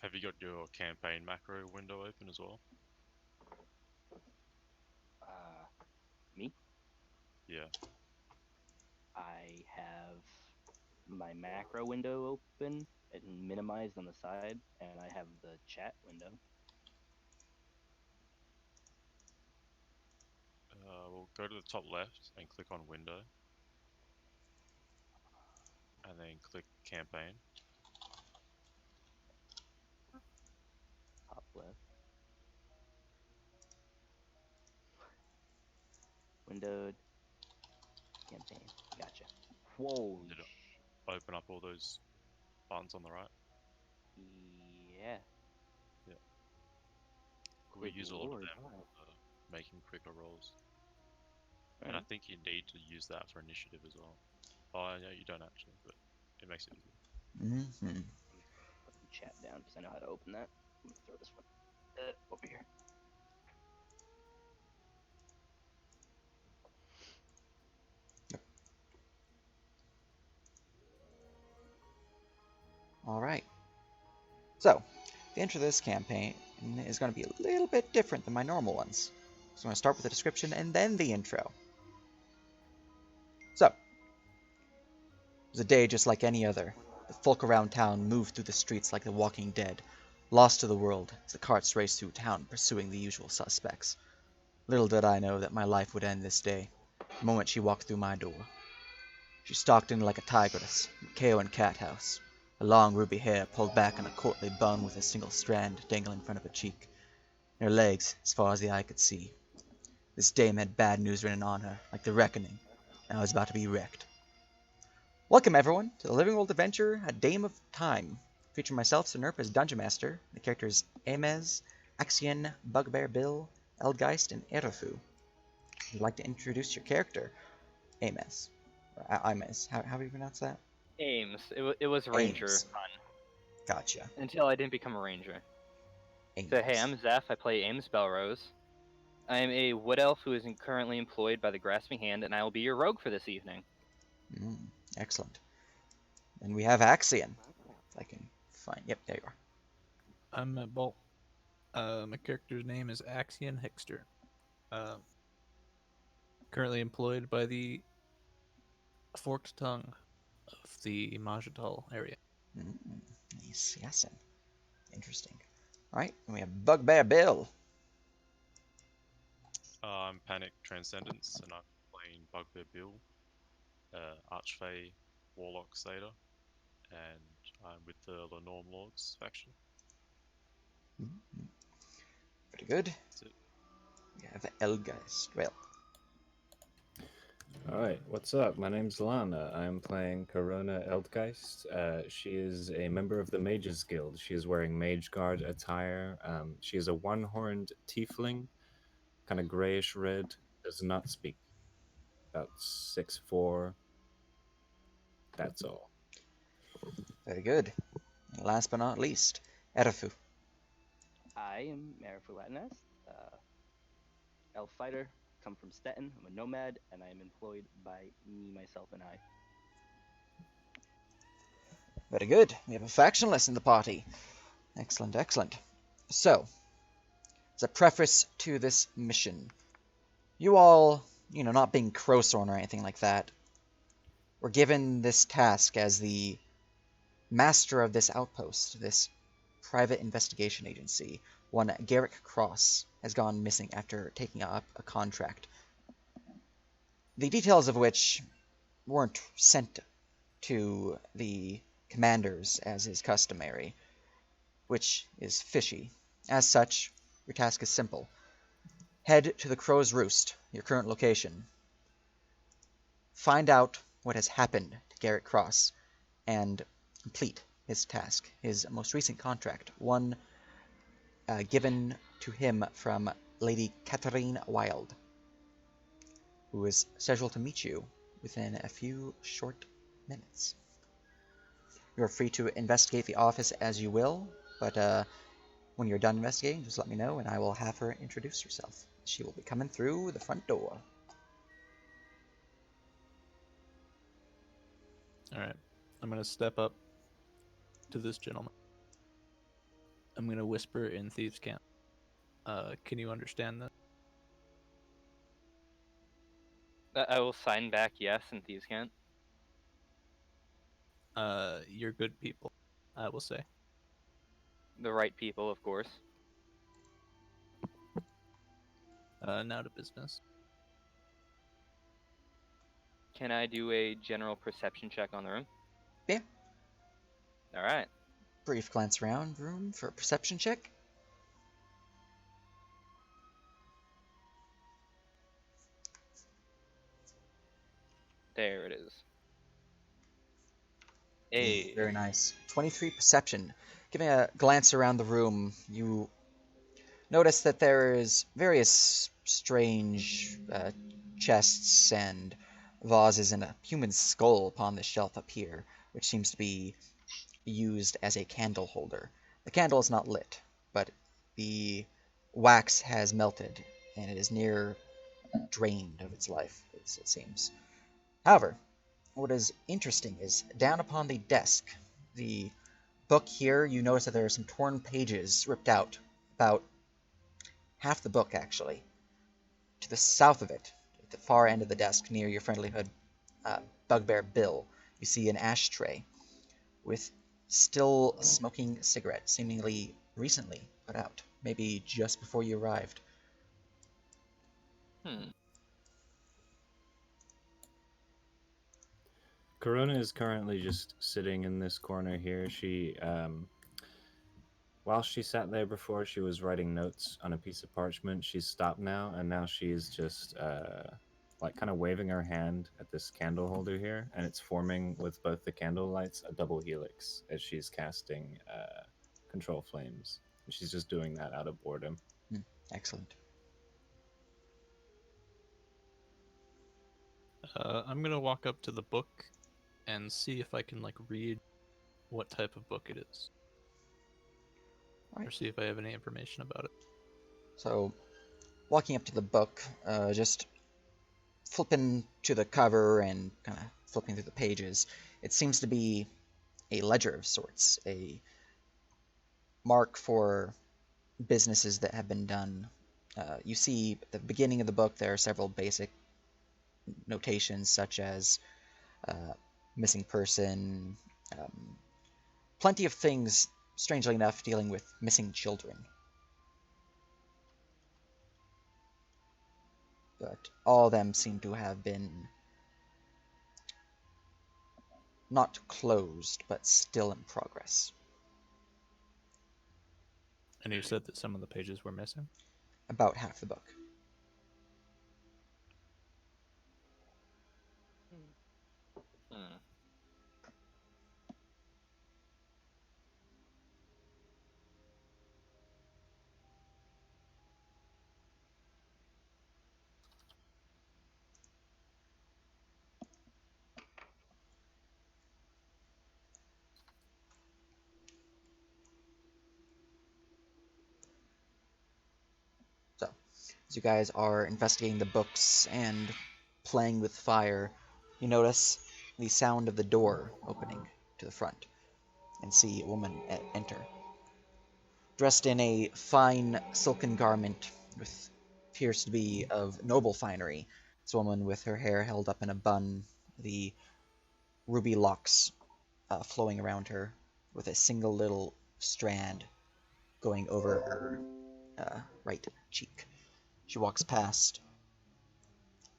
Have you got your campaign macro window open as well? Uh, Me? Yeah. I have my macro window open and minimized on the side, and I have the chat window. We'll go to the top left and click on window, and then click campaign. Top left. Windowed. Campaign. Gotcha. Holy Did it shit. open up all those buttons on the right? Yeah. Yeah. We Good use a lot of lord. them for making quicker rolls. And I Alright. think you need to use that for initiative as well. Oh, yeah, you don't actually, but it makes it easier. Mm-hmm. Put the chat down because I know how to open that. I'm gonna throw this one over here. All right. So, the intro to this campaign is going to be a little bit different than my normal ones. So I'm going to start with the description and then the intro. So, it was a day just like any other. The folk around town moved through the streets like the walking dead, lost to the world as the carts raced through town pursuing the usual suspects. Little did I know that my life would end this day, the moment she walked through my door. She stalked in like a tigress, KO and cat house, her long ruby hair pulled back in a courtly bun with a single strand dangling in front of her cheek, and her legs as far as the eye could see. This dame had bad news written on her, like the reckoning, and I was about to be wrecked. Welcome, everyone, to the Living World Adventure, A Dame of Time, featuring myself, Sir Nerp, as Dungeon Master, the characters Amez, Axion, Bugbear Bill, Eldgeist, and Erefu. If you'd like to introduce your character, Amez. Imez. How do you pronounce that? Ames. It was Ranger Ames. fun Gotcha. until I didn't become a Ranger. So hey, Ames. I'm Zeph. I play Ames Belrose. I am a wood elf who is currently employed by the Grasping Hand, and I will be your rogue for this evening. Mm, excellent. And we have Axion. If I can find. Yep, there you are. I'm a Bolt. My character's name is Axion Hickster. Uh, Currently employed by the Forked Tongue of the Majatal area. Mm, nice. Yes. Interesting. All right, and we have Bugbear Bill. I'm Panic Transcendence, and I'm playing Bugbear Bill, Archfey Warlock Satyr, and I'm with the Lenorm Lords faction. Mm, pretty good. That's it. We have Elgeist. Well, Alright, what's up? My name's Lana. I'm playing Corona Eldgeist. She is a member of the Mages Guild. She is wearing Mage Guard attire. She is a one-horned tiefling, kind of grayish red, does not speak. About 6'4". That's all. very good. And last but not least, Erefu. I am Marifu Latinest, elf fighter. Come from Stettin. I'm a nomad, and I am employed by me, myself, and I. Very good. We have a factionless in the party. Excellent, excellent. So, as a preface to this mission, you all, not being Crowthorn or anything like that, were given this task as the master of this outpost, this private investigation agency. One Garrick Cross has gone missing after taking up a contract, the details of which weren't sent to the commanders as is customary, which is fishy. As such, your task is simple. Head to the Crow's Roost, your current location. Find out what has happened to Garrett Cross and complete his task, his most recent contract, one given to him from Lady Catherine Wilde, who is scheduled to meet you within a few short minutes. You are free to investigate the office as you will, but when you're done investigating, just let me know and I will have her introduce herself. She will be coming through the front door. All right, I'm gonna step up to this gentleman. I'm gonna whisper in Thieves' Camp. Can you understand that? I will sign back yes, and thieves can't. You're good people, I will say. The right people, of course. Now to business. Can I do a general perception check on the room? Yeah. All right. Brief glance around room for a perception check. There it is. Hey. Very nice. 23 perception. Giving a glance around the room, you notice that there is various strange chests and vases and a human skull upon the shelf up here, which seems to be used as a candle holder. The candle is not lit, but the wax has melted and it is near drained of its life, it seems. However, what is interesting is down upon the desk, the book here, you notice that there are some torn pages ripped out, about half the book actually. To the south of it, at the far end of the desk near your friendly hood bugbear Bill, you see an ashtray with still smoking cigarette, seemingly recently put out, maybe just before you arrived. Hmm. Corona is currently just sitting in this corner here. While she sat there before, she was writing notes on a piece of parchment. She's stopped now, and now she's just like kind of waving her hand at this candle holder here, and it's forming with both the candle lights a double helix as she's casting control flames. She's just doing that out of boredom. Excellent. I'm gonna walk up to the book and see if I can read what type of book it is, All or right. see if I have any information about it. So, walking up to the book, just flipping to the cover and kind of flipping through the pages, it seems to be a ledger of sorts, a mark for businesses that have been done. You see at the beginning of the book there are several basic notations such as uh, missing person, um, plenty of things, strangely enough, dealing with missing children. But all of them seem to have been not closed, but still in progress. And you said that some of the pages were missing? About half the book. Hmm. So, as you guys are investigating the books and playing with fire, you notice the sound of the door opening to the front and see a woman enter. Dressed in a fine silken garment with appears to be of noble finery. This woman with her hair held up in a bun, the ruby locks flowing around her, with a single little strand going over her right cheek. She walks past.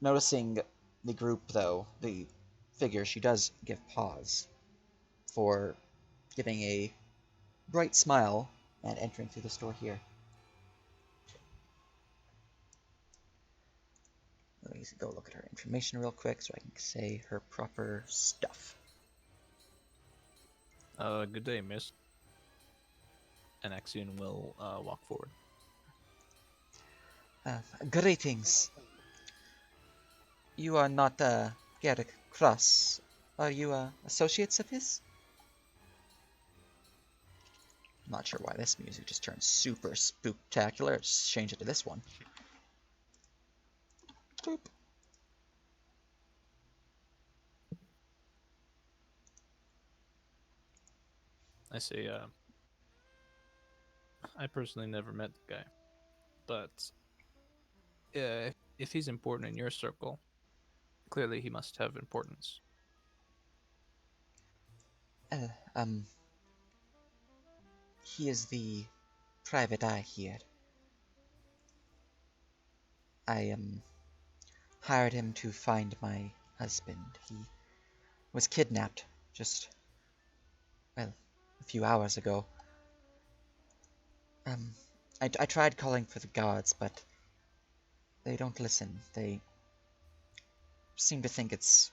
Noticing the group, though, the figure, she does give pause for giving a bright smile and entering through the store here. Let me go look at her information real quick so I can say her proper stuff. Good day, miss. And Axion will walk forward. Greetings. You are not Garrick Cross. Are you associates of his? Not sure why this music just turned super spooktacular. Let's change it to this one. Boop. I say, I personally never met the guy, but if he's important in your circle, clearly he must have importance. Uh, um, he is the private eye here. I hired him to find my husband. He was kidnapped just, well, a few hours ago. Um, I tried calling for the guards, but they don't listen. They seem to think it's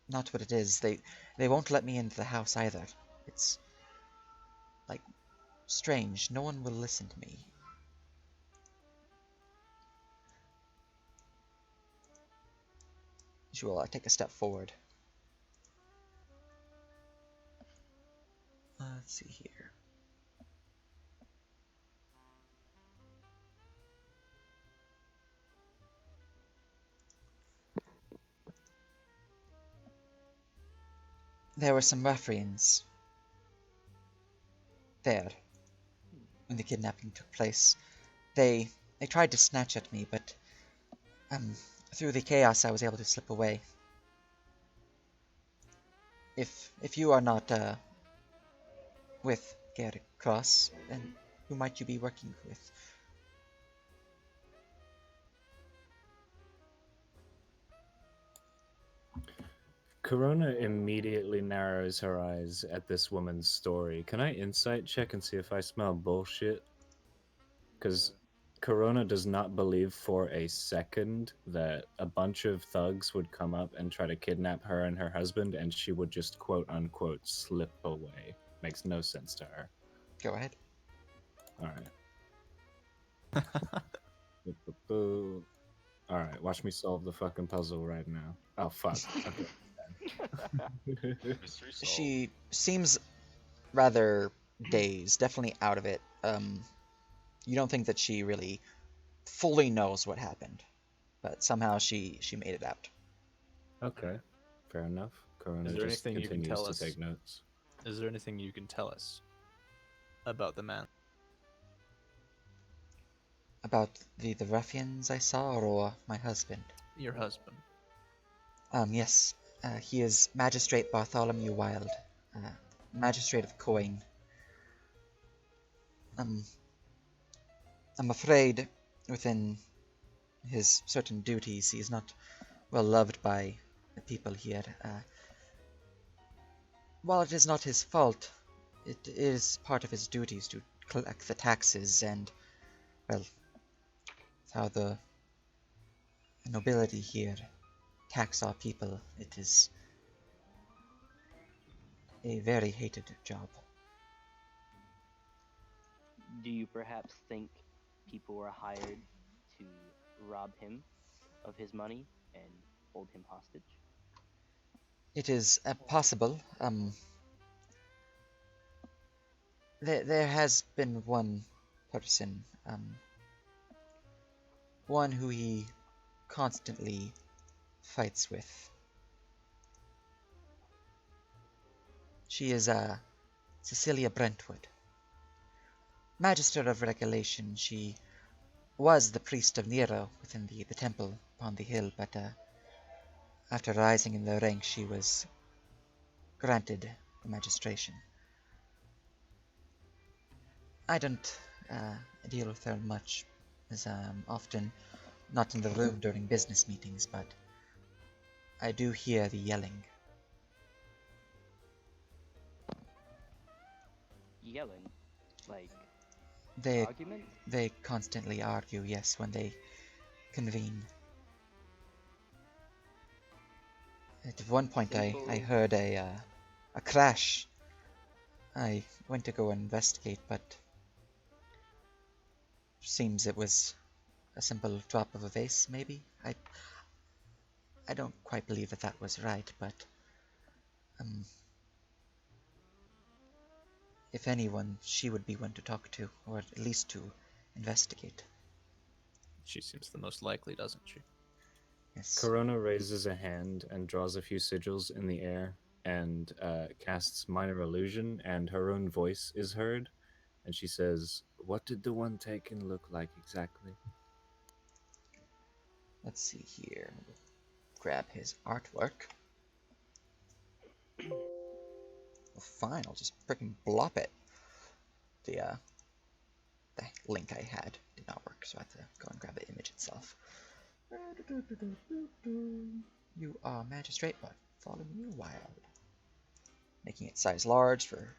not what it is. They won't let me into the house either. It's like strange. No one will listen to me. Usual, I take a step forward. Let's see here. There were some ruffians there when the kidnapping took place. They they tried to snatch at me, but um, through the chaos I was able to slip away. If you are not with Garrett Cross, then who might you be working with? Corona immediately narrows her eyes at this woman's story. Can I insight check and see if I smell bullshit? Because Corona does not believe for a second that a bunch of thugs would come up and try to kidnap her and her husband, and she would just quote unquote slip away. Makes no sense to her. Go ahead. All right. Boo. All right, watch me solve the fucking puzzle right now. Oh fuck. Okay. Mystery solved. She seems rather dazed, definitely out of it. You don't think that she really fully knows what happened, but somehow she made it out. Okay, fair enough. Corona Is there just anything you can continues tell to us? take notes. Is there anything you can tell us about the man? About the ruffians I saw, or my husband? Your husband. Yes. He is Magistrate Bartholomew Wilde, Magistrate of Coin. Um, I'm afraid, within his certain duties, he is not well loved by the people here. While it is not his fault, it is part of his duties to collect the taxes and, well, how the nobility here tax our people. It is a very hated job. Do you perhaps think people were hired to rob him of his money and hold him hostage? It is possible. There has been one person, one who he constantly fights with. She is Cecilia Brentwood, Magister of Regulation. She was the priest of Nero within the temple upon the hill, but after rising in the ranks, she was granted the magistration. I don't deal with her much, as I'm often not in the room during business meetings, but I do hear the yelling. Yelling, like They arguments? they constantly argue, yes, when they convene. At one point, I Simple. heard a crash. I went to go investigate, but seems it was a simple drop of a vase, maybe? I don't quite believe that that was right, but um, if anyone, she would be one to talk to, or at least to investigate. She seems the most likely, doesn't she? Yes. Corona raises a hand and draws a few sigils in the air and casts Minor Illusion, and her own voice is heard. and she says, "What did the one taken look like exactly?" Let's see here. We'll grab his artwork. Well, fine, I'll just freaking blop it. The link I had did not work, so I have to go and grab the image itself. You are magistrate, but follow me wild. Making it size large for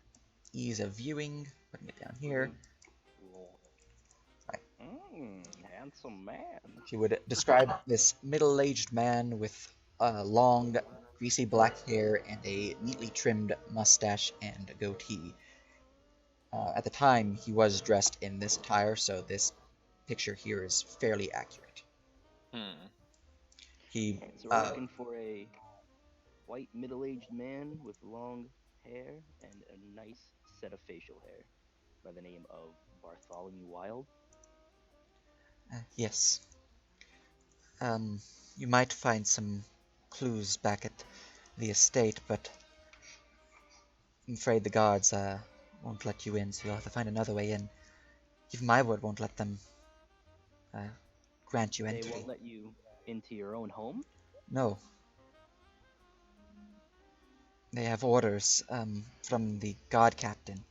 ease of viewing. Putting it down here. Handsome man. She would describe this middle-aged man with long, greasy black hair and a neatly trimmed mustache and a goatee. At the time, he was dressed in this attire, so this picture here is fairly accurate. He, So we're looking for a white middle-aged man with long hair and a nice set of facial hair by the name of Bartholomew Wild. yes. You might find some clues back at the estate, but I'm afraid the guards won't let you in, so you'll have to find another way in. Even my word won't let them grant you entry. They won't let you into your own home? No. They have orders from the guard captain,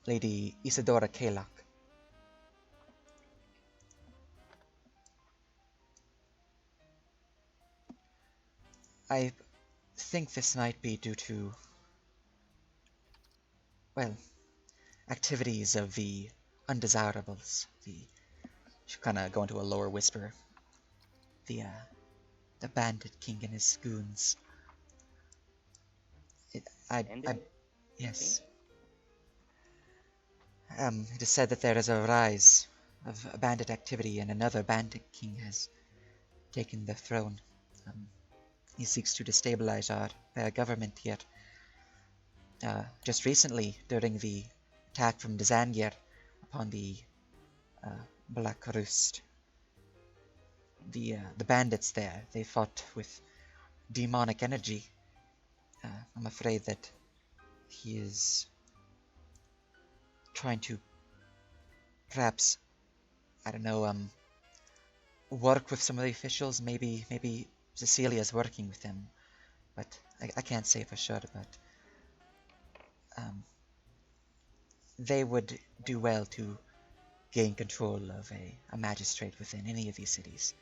Lady Isadora Kalak. I think this might be due to, well, activities of the undesirables. She'll kind of go into a lower whisper. The bandit king and his goons. Yes. It is said that there is a rise of bandit activity, and another bandit king has taken the throne. He seeks to destabilize our government here. Just recently, during the attack from Dzangir upon the Black Roost, the bandits there, they fought with demonic energy. I'm afraid that he is trying to perhaps, I don't know, work with some of the officials. Maybe Cecilia's working with him, but I can't say for sure. But they would do well to gain control of a magistrate within any of these cities.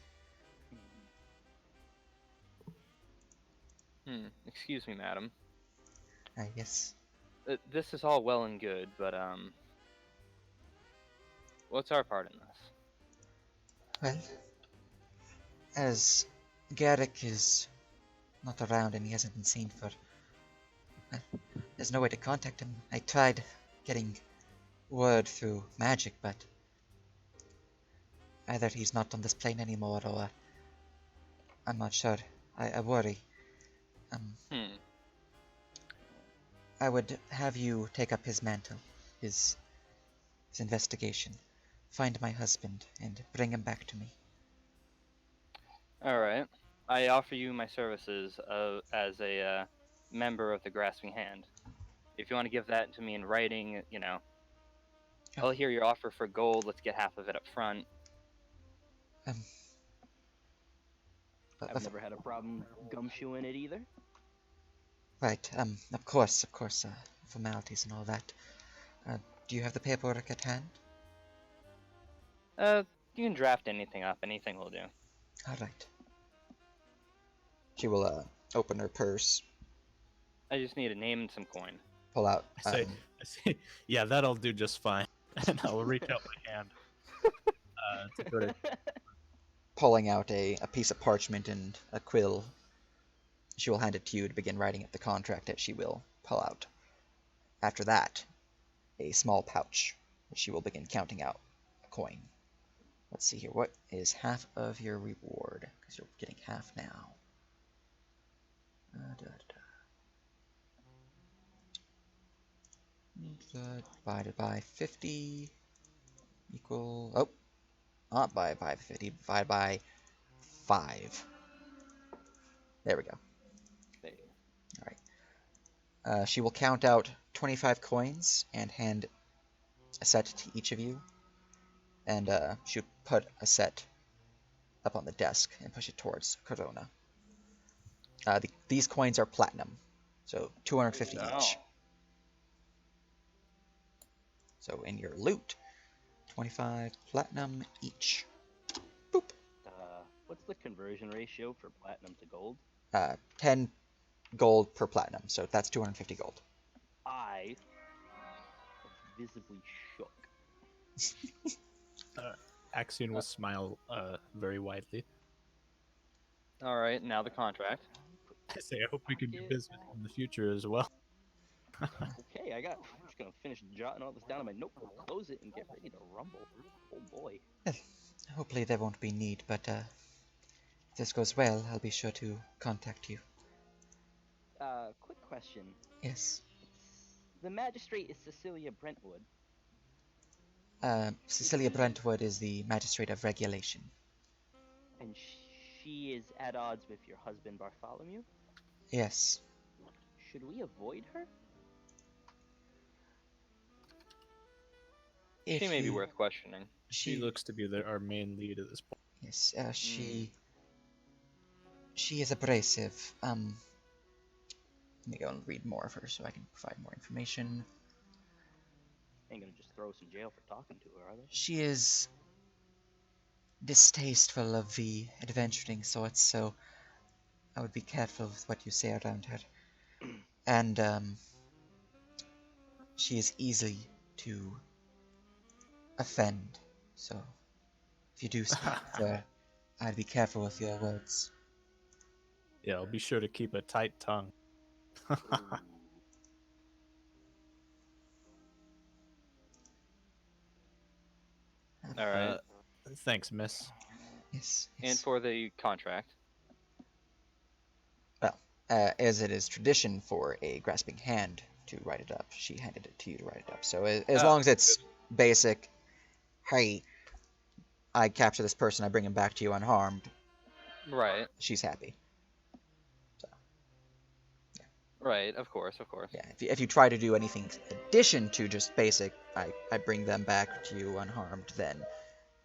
Excuse me, madam. Yes. This is all well and good, but what's our part in this? Well, as Garrick is not around and he hasn't been seen for... there's no way to contact him. I tried getting word through magic, but either he's not on this plane anymore or I'm not sure. I worry. I would have you take up his mantle, his investigation. Find my husband and bring him back to me. All right. I offer you my services as a member of the Grasping Hand. If you want to give that to me in writing, I'll hear your offer for gold. Let's get half of it up front. I've never had a problem gumshoeing it either. Right, of course, formalities and all that. Do you have the paperwork at hand? You can draft anything up. Anything will do. All right. She will open her purse. I just need a name and some coin. Pull out. I say, yeah, that'll do just fine. And I'll reach out my hand to go to. Pulling out a piece of parchment and a quill. She will hand it to you to begin writing up the contract that she will pull out. After that, a small pouch. She will begin counting out a coin. Let's see here. What is half of your reward? Because you're getting half now. Divided by 50 equal... Oh, not by 50. Divided by 5. There we go. All right. She will count out 25 coins and hand a set to each of you, and she would put a set up on the desk and push it towards Corona. These coins are platinum, so 250 each. Oh. So in your loot, 25 platinum each. Boop. What's the conversion ratio for platinum to gold? 10 gold per platinum, so that's 250 gold. I visibly shook. Axion will smile very widely. All right, now the contract. I say, I hope we can do business in the future as well. Okay, I'm just gonna finish jotting all this down in my notebook, close it, and get ready to rumble. Oh boy. Well, hopefully there won't be need, but if this goes well, I'll be sure to contact you. Quick question. Yes. The magistrate is Cecilia Brentwood. Cecilia Brentwood is the magistrate of regulation. And she is at odds with your husband Bartholomew? Yes. Should we avoid her? She may be worth questioning. She looks to be our main lead at this point. Yes, she is abrasive. Let me go and read more of her so I can provide more information. Ain't gonna just throw us in jail for talking to her, are they? She is distasteful of the adventuring sorts, so I would be careful with what you say around her. And she is easy to offend, so if you do speak with her, I'd be careful with your words. Yeah, I'll be sure to keep a tight tongue. All right. Thanks, miss. Yes. And for the contract. Well, as it is tradition for a grasping hand to write it up, she handed it to you to write it up. So as long as it's basic, hey, I capture this person, I bring him back to you unharmed. Right. She's happy. So, yeah. Right. Of course. Of course. Yeah. If you try to do anything in addition to just basic, I bring them back to you unharmed, then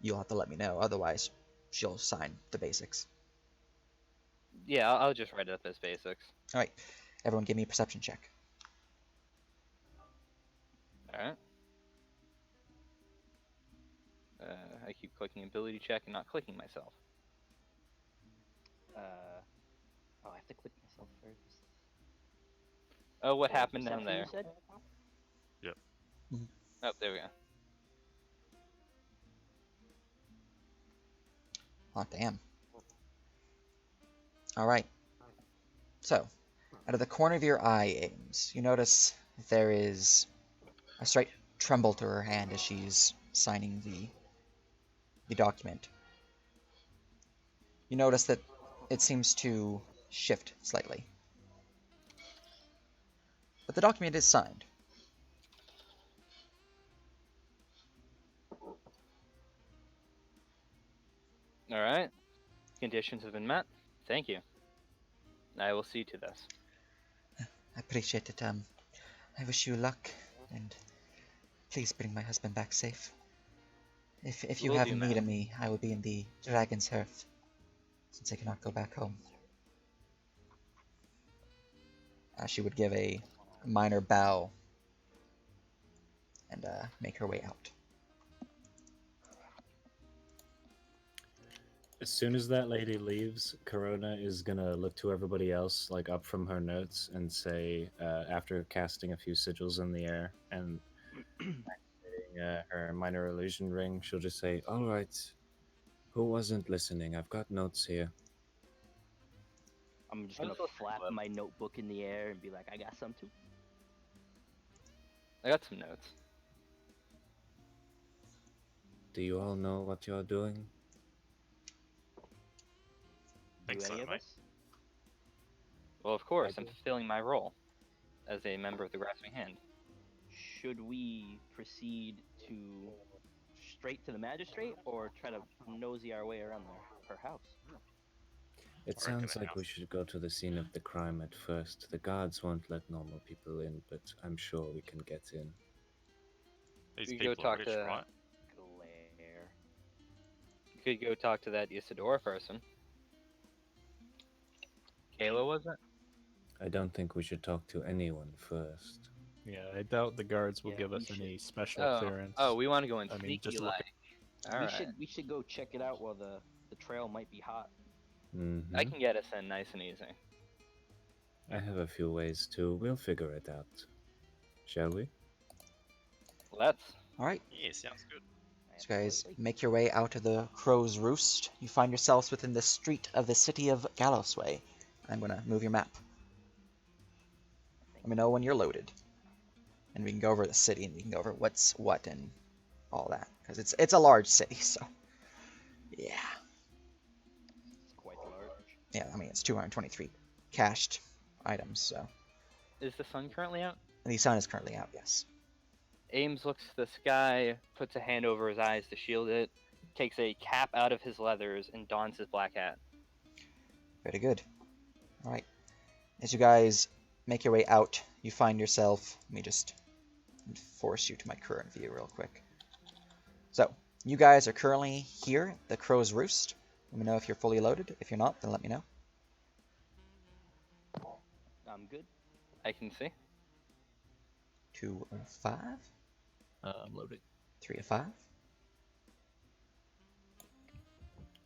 you'll have to let me know. Otherwise, she'll sign the basics. Yeah, I'll just write it up as basics. All right. Everyone, give me a perception check. All right. I keep clicking ability check and not clicking myself. I have to click myself first. Oh, what happened down there? You said? Yep. Mm-hmm. Oh, there we go. Oh, damn. Alright. So, out of the corner of your eye, Ames, you notice there is a slight tremble to her hand as she's signing the document. You notice that it seems to shift slightly. But the document is signed. All right. Conditions have been met. Thank you. I will see to this. I appreciate it. I wish you luck, and please bring my husband back safe. If you Will have do, need of ma'am. me, I will be in the Dragon's Hearth, since I cannot go back home. She would give a minor bow and make her way out. As soon as that lady leaves, Corona is gonna look to everybody else, like up from her notes, and say, after casting a few sigils in the air and activating her minor illusion ring, she'll just say, "All right, who wasn't listening? I've got notes here." I'm just gonna flap my notebook in the air and be like, I got some too. I got some notes. Do you all know what you're doing? Think so, Any of mate. us? Well, of course, I'm fulfilling my role as a member of the Grasping Hand. Should we proceed to straight to the magistrate or try to nosy our way around her house? It I reckon sounds a like we house. should go to the scene of the crime at first. The guards won't let normal people in, but I'm sure we can get in. These You go people are talk rich, to right? Glare. You could go talk to that Isidore person. Kayla, was it? I don't think we should talk to anyone first. Yeah, I doubt the guards will Yeah, give we us any should. special Oh, clearance. oh, we want to go in I mean, sneaky just like. look. All we right, should go check it out while the trail might be hot. I Mm-hmm. can get us in nice and easy. I have a few ways too. We'll figure it out. Shall we? Let's. All right. Yeah, sounds good. So guys, Absolutely. make your way out of the Crow's Roost. You find yourselves within the street of the city of Gallowsway. I'm gonna move your map. Let me know when you're loaded, and we can go over the city and we can go over what's what and all that because it's a large city. So yeah, It's quite large. yeah. I mean it's 223 cached items. So Is the sun currently out? and the sun is currently out. Yes. Ames looks to the sky, puts a hand over his eyes to shield it, takes a cap out of his leathers, and dons his black hat. Very good. All right. As you guys make your way out, you find yourself. Let me just force you to my current view real quick. So, you guys are currently here at the Crow's Roost. Let me know if you're fully loaded. If you're not, then let me know. I'm good. I can see. 2 of 5, I'm loaded. 3 of 5,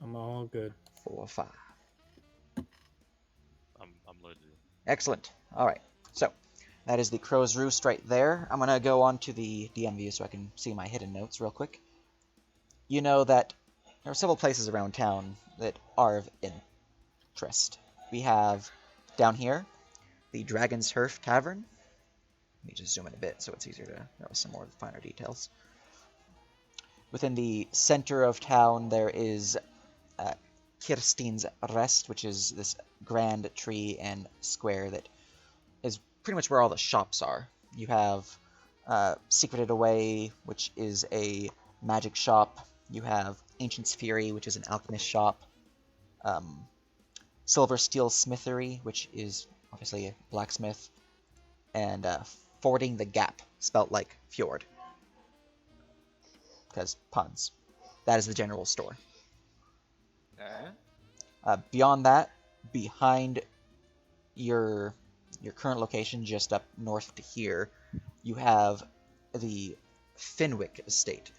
I'm all good. 4 of 5. I'm loaded. Excellent. All right. So, that is the Crow's Roost right there. I'm going to go on to the DM view so I can see my hidden notes real quick. You know that there are several places around town that are of interest. We have down here the Dragon's Turf Tavern. Let me just zoom in a bit so it's easier to notice some more finer details. Within the center of town, there is Kirstein's Rest, which is this grand tree and square that is pretty much where all the shops are. You have Secreted Away, which is a magic shop. You have Ancient's Fury, which is an alchemist shop. Silver Steel Smithery, which is obviously a blacksmith. And Fording the Gap, spelt like fjord. Because puns. That is the general store. Beyond that, behind your current location, just up north to here, you have the Finwick Estate.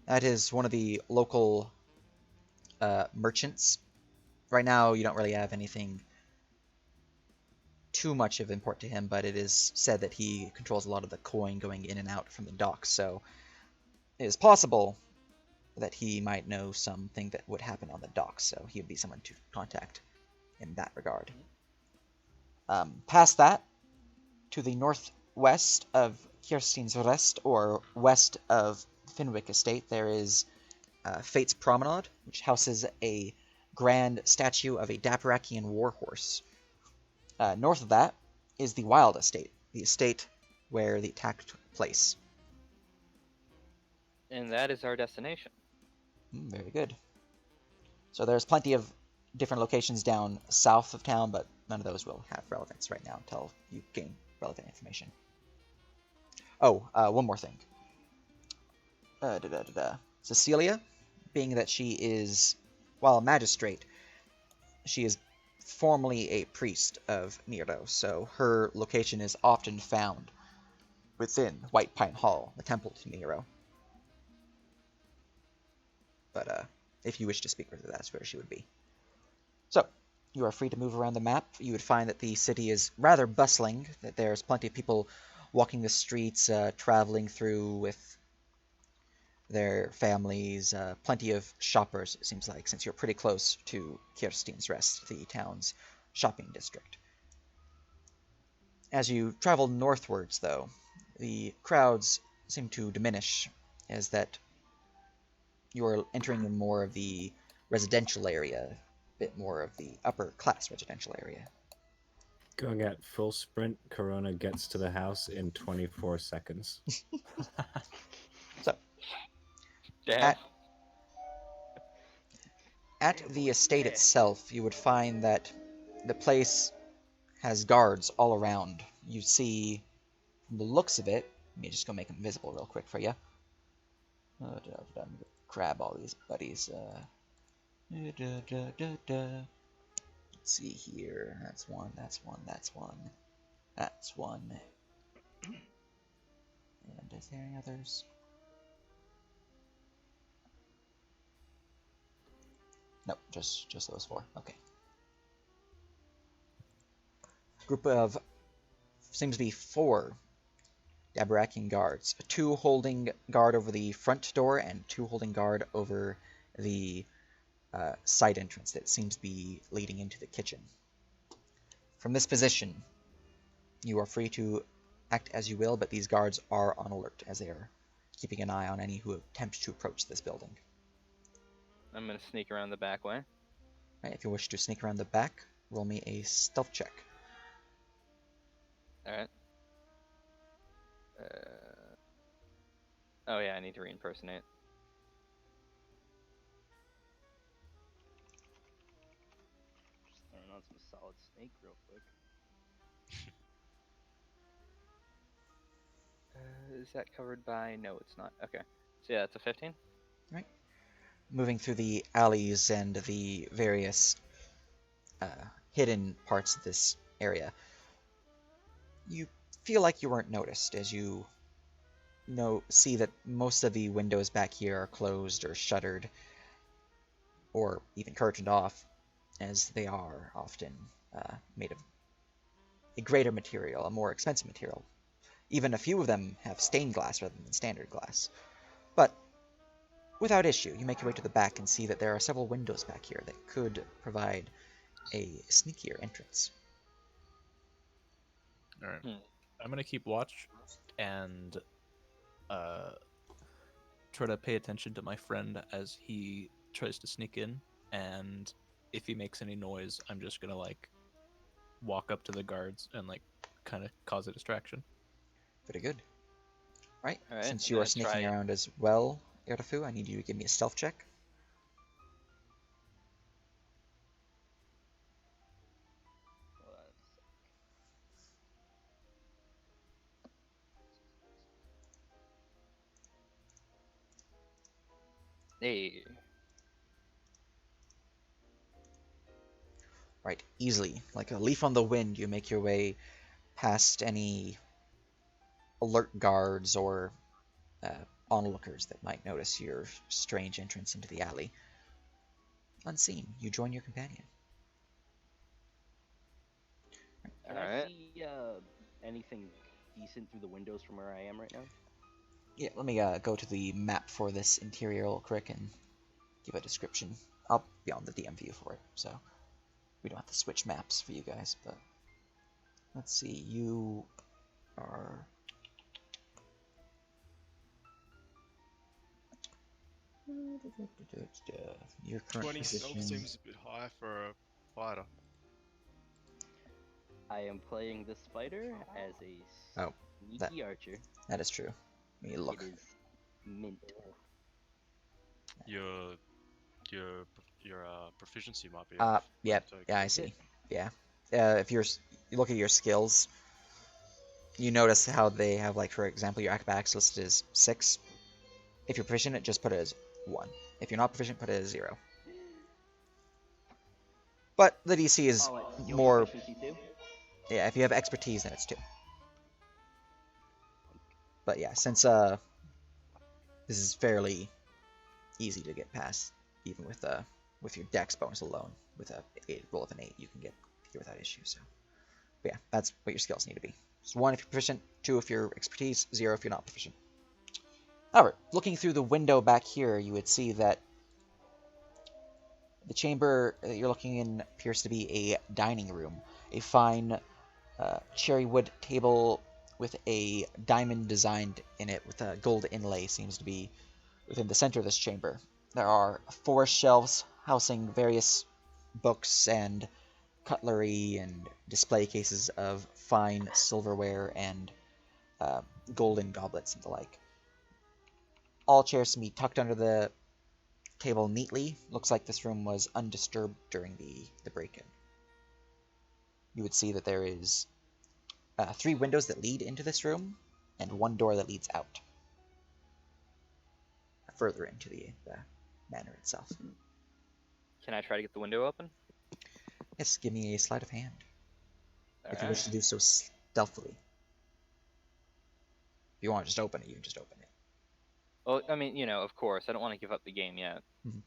That is one of the local merchants. Right now, you don't really have anything too much of import to him, but it is said that he controls a lot of the coin going in and out from the docks, so it is possible that he might know something that would happen on the docks, so he would be someone to contact in that regard. Past that, to the northwest of Kirstein's Rest, or west of Finwick Estate, there is Fate's Promenade, which houses a grand statue of a Daparakian warhorse. North of that is the Wild Estate, the estate where the attack took place. And that is our destination. Very good. So there's plenty of different locations down south of town, but none of those will have relevance right now until you gain relevant information. Oh, one more thing. Cecilia, being that she is, while a magistrate, she is formerly a priest of Nero, so her location is often found within White Pine Hall, the temple to Nero. But if you wish to speak with her, that's where she would be. So, you are free to move around the map. You would find that the city is rather bustling, that there's plenty of people walking the streets, traveling through with their families, plenty of shoppers, it seems like, since you're pretty close to Kirstein's Rest, the town's shopping district. As you travel northwards, though, the crowds seem to diminish, as that you're entering more of the residential area, a bit more of the upper class residential area. Going at full sprint, Corona gets to the house in 24 seconds. So, Damn. at the estate itself, you would find that the place has guards all around. You see, from the looks of it, let me just go make them visible real quick for you. Grab all these buddies. Let's see here. That's one. That's one. That's one. That's one. And is there any others? Nope, just those four. Okay. Group of seems to be four Dabarakian guards. Two holding guard over the front door and two holding guard over the side entrance that seems to be leading into the kitchen. From this position, you are free to act as you will, but these guards are on alert as they are keeping an eye on any who attempt to approach this building. I'm gonna sneak around the back way. Right, if you wish to sneak around the back, roll me a stealth check. Alright. Oh yeah, I need to re-impersonate. Just throwing on some Solid Snake real quick. Is that covered by? No, it's not. Okay. So yeah, it's a 15. Right. Moving through the alleys and the various hidden parts of this area, you feel like you weren't noticed as you see that most of the windows back here are closed or shuttered or even curtained off, as they are often made of a greater material, a more expensive material. Even a few of them have stained glass rather than standard glass. But without issue, you make your way to the back and see that there are several windows back here that could provide a sneakier entrance. All right. Hmm. I'm gonna keep watch and try to pay attention to my friend as he tries to sneak in, and if he makes any noise, I'm just gonna like walk up to the guards and like kind of cause a distraction. Pretty good. Right, All right, since I'm you are gonna sneaking try- around as well, Erdafu, I need you to give me a stealth check. Hold on a sec. Hey. Right, easily. Like a leaf on the wind, you make your way past any alert guards or onlookers that might notice your strange entrance into the alley. Unseen, you join your companion. Can All I right. see anything decent through the windows from where I am right now? Yeah, let me go to the map for this interior real quick and give a description. I'll be on the DM view for it, so we don't have to switch maps for you guys, but let's see, you are... Your current 20 stealth position... seems a bit high for a fighter. I am playing this fighter as a Oh, sneaky archer. That is true. Let me look. It is mint. Your proficiency might be off. Yeah, So yeah, I Is it? see. Yeah. If you look at your skills, you notice how they have, like, for example, your acrobatics listed as 6. If you're proficient, just put it as 1. If you're not proficient, put it as 0. But the DC is Oh, it's skill more... proficiency too? Yeah, if you have expertise, then it's 2. But yeah, since this is fairly easy to get past, even with your dex bonus alone, with a roll of an 8, you can get here without issue. So, but yeah, that's what your skills need to be. So 1 if you're proficient, 2 if you're expertise, 0 if you're not proficient. However, looking through the window back here, you would see that the chamber that you're looking in appears to be a dining room. A fine cherry wood table with a diamond designed in it with a gold inlay seems to be within the center of this chamber. There are 4 shelves housing various books and cutlery and display cases of fine silverware and golden goblets and the like. All chairs can be tucked under the table neatly. Looks like this room was undisturbed during the break-in. You would see that there is 3 windows that lead into this room and 1 door that leads out. further into the manor itself. Can I try to get the window open? Yes, give me a sleight of hand if you wish to Alright. do so stealthily. If you want to just open it, you can just open it. Well, I mean, you know, of course, I don't want to give up the game yet. Mhm.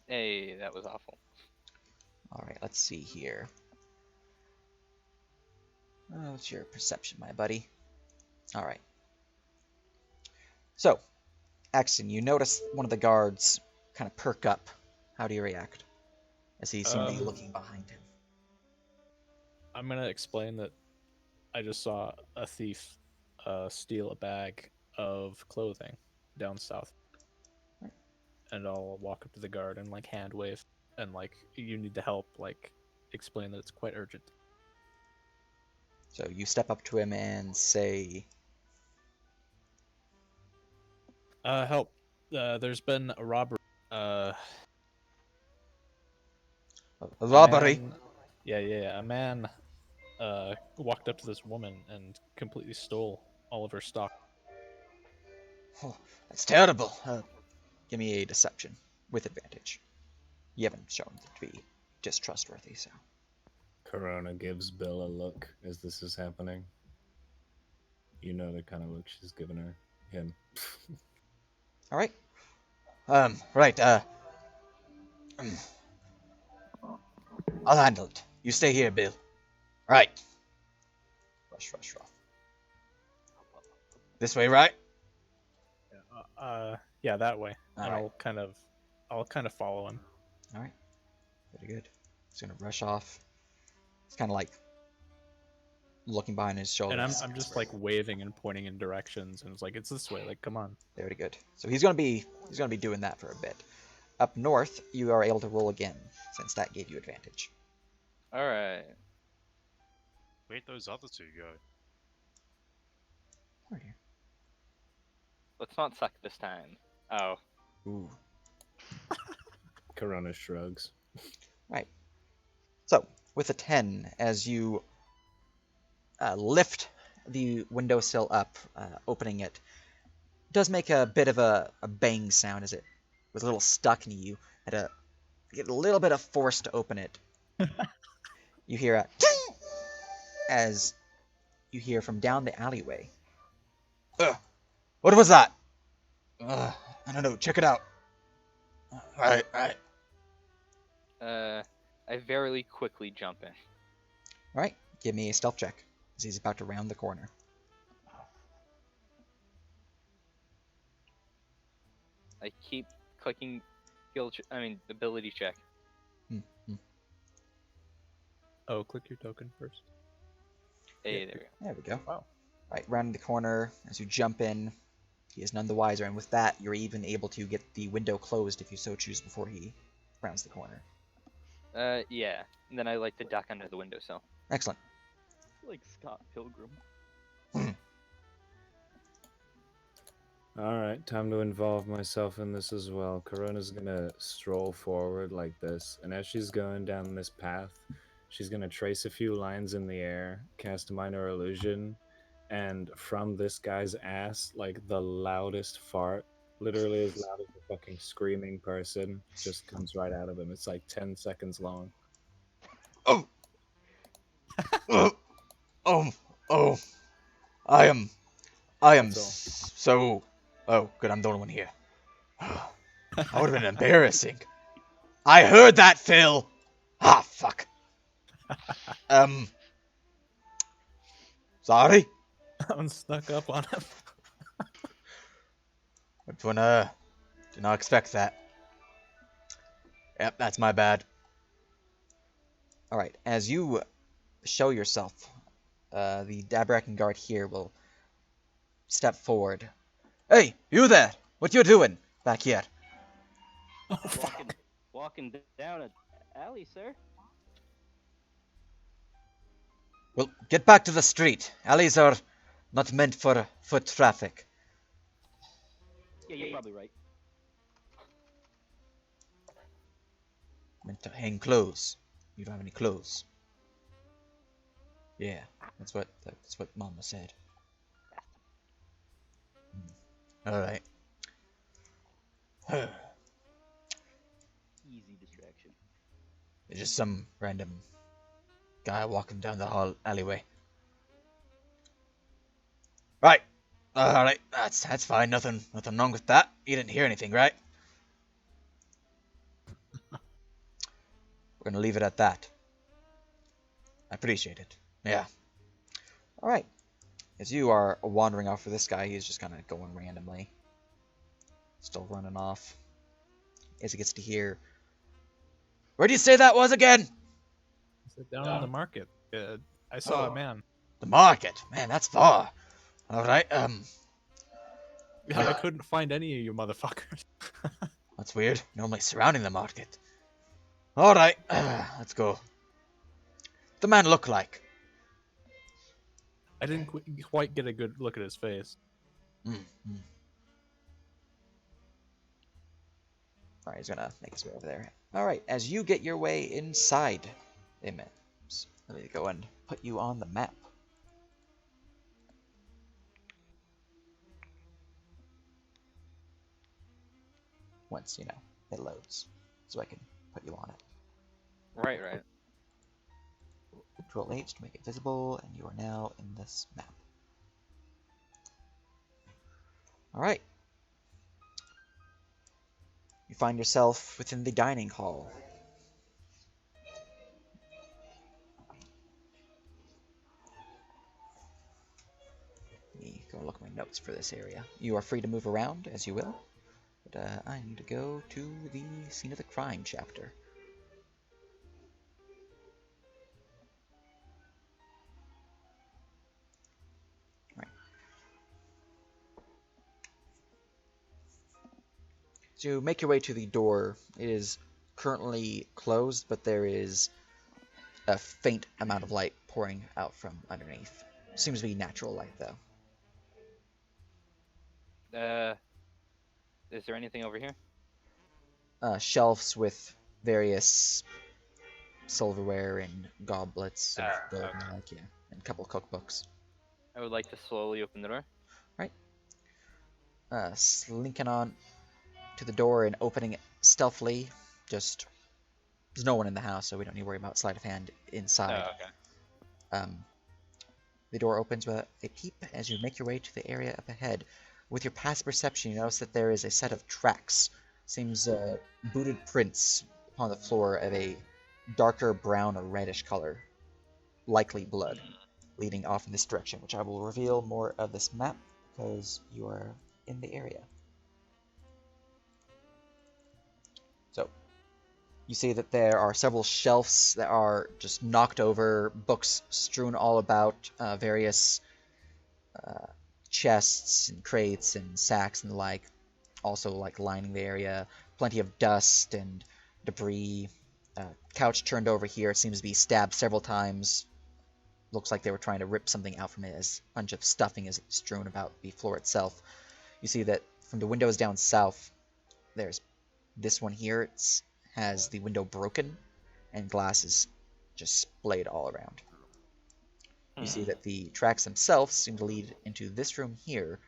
Hey, that was awful. All right, let's see here. What's your perception, my buddy? All right. So, Axton, you notice one of the guards kind of perk up. How do you react? As he seems to be looking behind him. I'm gonna explain that I just saw a thief steal a bag of clothing down south, and I'll walk up to the guard and like hand wave and like you need to help, like explain that it's quite urgent. So you step up to him and say, Help! There's been a robbery. Uh, "A a robbery? man, yeah. A man walked up to this woman and completely stole all of her stock. Oh, that's terrible. Give me a deception with advantage. You haven't shown to be distrustworthy, so. Corona gives Bill a look as this is happening. You know the kind of look she's giving him. All right. Right. I'll handle it. You stay here, Bill. Right. Rush. This way, right? Yeah, that way. All And right. I'll kind of follow him. All right. Very good. He's gonna rush off. It's kind of like looking behind his shoulder. And I'm just like waving and pointing in directions, and it's like it's this way. Like, come on. Very good. So he's gonna be doing that for a bit. Up north, you are able to roll again, since that gave you advantage. Alright. Where'd those other two go? Right here. Let's not suck this time. Oh. Ooh. Corona shrugs. Right. So with a 10, as you lift the windowsill up, opening it, does make a bit of a bang sound as it was a little stuck in you. Had to get a little bit of force to open it. You hear a ting! As you hear from down the alleyway. What was that? I don't know. Check it out. Right. I very quickly jump in. All right. Give me a stealth check as he's about to round the corner. I keep clicking ability check. Oh, click your token first. Hey, Yeah. there we go. There we go. Wow. Right, rounding the corner as you jump in. He is none the wiser, and with that, you're even able to get the window closed if you so choose before he rounds the corner. Yeah. And then I like to duck under the windowsill. Excellent. Like Scott Pilgrim. Alright, time to involve myself in this as well. Corona's gonna stroll forward like this, and as she's going down this path, she's gonna trace a few lines in the air, cast minor illusion, and from this guy's ass, like the loudest fart, literally as loud as a fucking screaming person, just comes right out of him. It's like 10 seconds long. Oh! Oh! I am That's all. so... Oh, good, I'm the only one here. That would have been embarrassing. I heard that, Phil! Ah, fuck. Sorry? That one snuck up on him. Did not expect that. Yep, that's my bad. Alright, as you show yourself, the Dabrakan guard here will step forward. Hey, you there! What you doing back here? Oh, fuck. Walking down an alley, sir. Well, get back to the street. Alleys are not meant for foot traffic. Yeah, you're probably right. Meant to hang clothes. You don't have any clothes. Yeah, that's what Mama said. All right. Easy distraction. It's just some random guy walking down the hall alleyway. Right. All right. That's fine. Nothing wrong with that. You didn't hear anything, right? We're gonna leave it at that. I appreciate it. Yeah. All right. As you are wandering off with this guy, he's just kind of going randomly, still running off. As he gets to hear, where do you say that was again? Sit down in the market. I saw a man. The market. Man, that's far. All right. I couldn't find any of you motherfuckers. That's weird. Normally surrounding the market. All right. Let's go. The man look like. I didn't quite get a good look at his face. Mm-hmm. All right, he's gonna make his way over there. All right, as you get your way inside, let me go and put you on the map. Once it loads, so I can put you on it. Right, right. Control H to make it visible, and you are now in this map. All right. You find yourself within the dining hall. Let me go look at my notes for this area. You are free to move around as you will, but I need to go to the scene of the crime chapter. Right. So you make your way to the door. It is currently closed, but there is a faint amount of light pouring out from underneath. Seems to be natural light, though. Is there anything over here? Shelves with various silverware and goblets of gold okay. and like, yeah, and a couple cookbooks. I would like to slowly open the door. Right. Slinking on to the door and opening it stealthily. Just there's no one in the house, so we don't need to worry about sleight of hand inside. Oh, okay. The door opens with a peep as you make your way to the area up ahead. With your past perception, you notice that there is a set of tracks. Seems booted prints upon the floor of a darker brown or reddish color, likely blood, leading off in this direction, which I will reveal more of this map because you are in the area. So, you see that there are several shelves that are just knocked over, books strewn all about, various chests and crates and sacks and the like, also like lining the area. Plenty of dust and debris. Couch turned over here. It seems to be stabbed several times. Looks like they were trying to rip something out from it as a bunch of stuffing is strewn about the floor itself. You see that from the windows down south, there's this one here. It has the window broken and glass is just splayed all around. You see that the tracks themselves seem to lead into this room here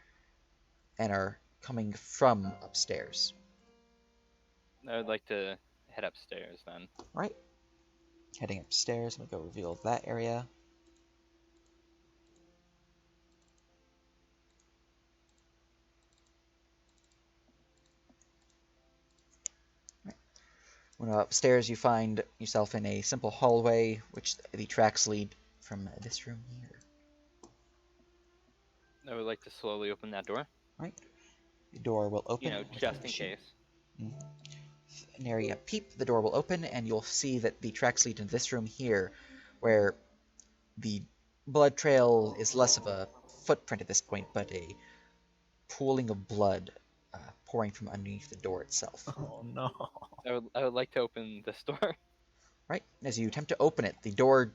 and are coming from upstairs. I would like to head upstairs then. Right. Heading upstairs, I'm going to go reveal that area. Right. When upstairs, you find yourself in a simple hallway, which the tracks lead from this room here. I would like to slowly open that door. Right. The door will open. Just in case. Nary a peep, the door will open, and you'll see that the tracks lead into this room here, where the blood trail is less of a footprint at this point, but a pooling of blood pouring from underneath the door itself. Oh no. I would like to open this door. Right? As you attempt to open it, the door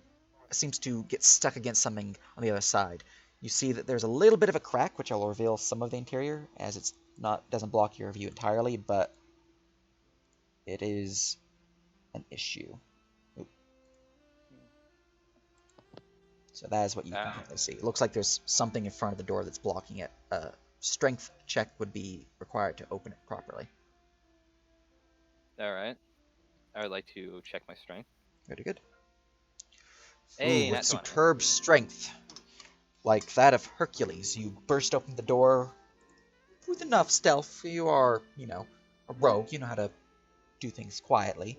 seems to get stuck against something on the other side. You see that there's a little bit of a crack, which I'll reveal some of the interior, as it's doesn't block your view entirely, but it is an issue. Oop. So that is what you can Ah. definitely see. It looks like there's something in front of the door that's blocking it. A strength check would be required to open it properly. All right. I would like to check my strength. Very good. Hey, Ooh, with nat 20. superb strength, like that of Hercules, you burst open the door with enough stealth. You are, a rogue. You know how to do things quietly.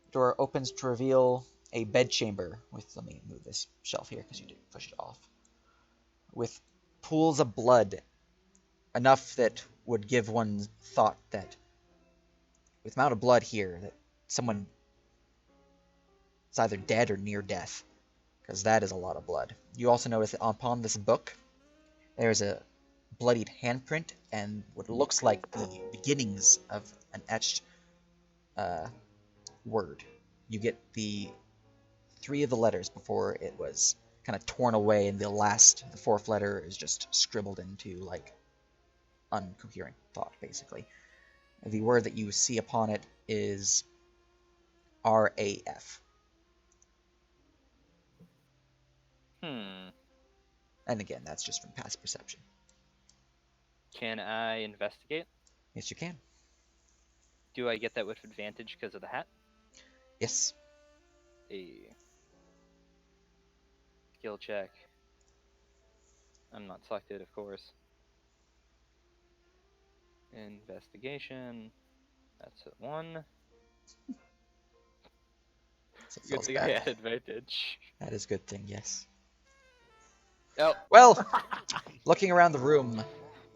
The door opens to reveal a bedchamber with, let me move this shelf here because you did push it off, with pools of blood, enough that would give one thought that with the amount of blood here, that someone is either dead or near death, because that is a lot of blood. You also notice that upon this book, there's a bloodied handprint and what looks like the beginnings of an etched word. You get the 3 of the letters before it was kind of torn away, and the 4th letter is just scribbled into like uncoherent thought, basically. The word that you see upon it is RAF. Hmm. And again, that's just from past perception. Can I investigate? Yes, you can. Do I get that with advantage because of the hat? Yes. A skill check. I'm not selected, of course. Investigation. That's a 1. So it Good falls thing I back. had advantage. That is a good thing, yes. Oh. Well, looking around the room,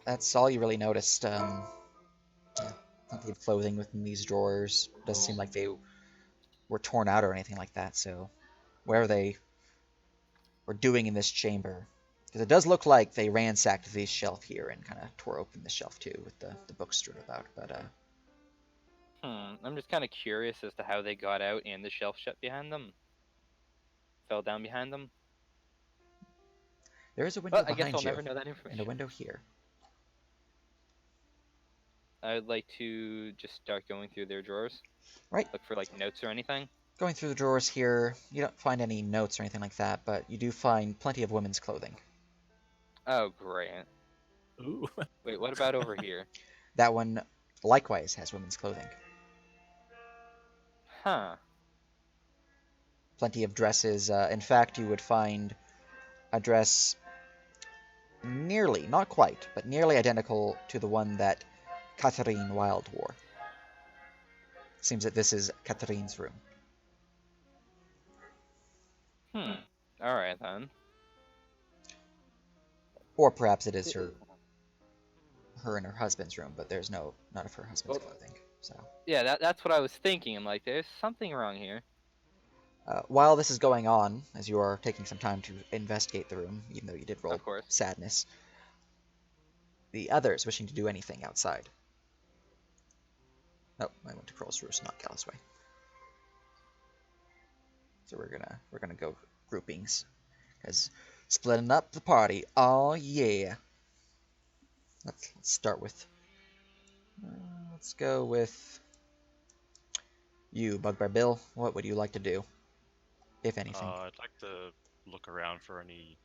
that's all you really noticed. Plenty of clothing within these drawers. Doesn't seem like they were torn out or anything like that, so whatever they were doing in this chamber. Because it does look like they ransacked this shelf here and kind of tore open the shelf too, with the books strewn about. But I'm just kind of curious as to how they got out and the shelf shut behind them. Fell down behind them. there is a window Well, I guess behind I'll you, never know that and a information. window here. I would like to just start going through their drawers. Right. Look for like notes or anything. Going through the drawers here, you don't find any notes or anything like that, but you do find plenty of women's clothing. Oh, great. Ooh. Wait, what about over here? That one likewise has women's clothing. Huh. Plenty of dresses. In fact, you would find a dress nearly, not quite, but nearly identical to the one that Catherine Wilde wore. Seems that this is Catherine's room. Alright then. Or perhaps it is her and her husband's room, but there's none of her husband's clothing. So Yeah, that's what I was thinking. I'm like, there's something wrong here. while this is going on, as you are taking some time to investigate the room, even though you did roll Of course. sadness, the others wishing to do anything outside. Oh, I went to Crow's Roost, not Gallus Way. So we're gonna go groupings, because splitting up the party. Oh yeah. Let's start with. Let's go with you, Bugbear Bill. What would you like to do, if anything? I'd like to look around for any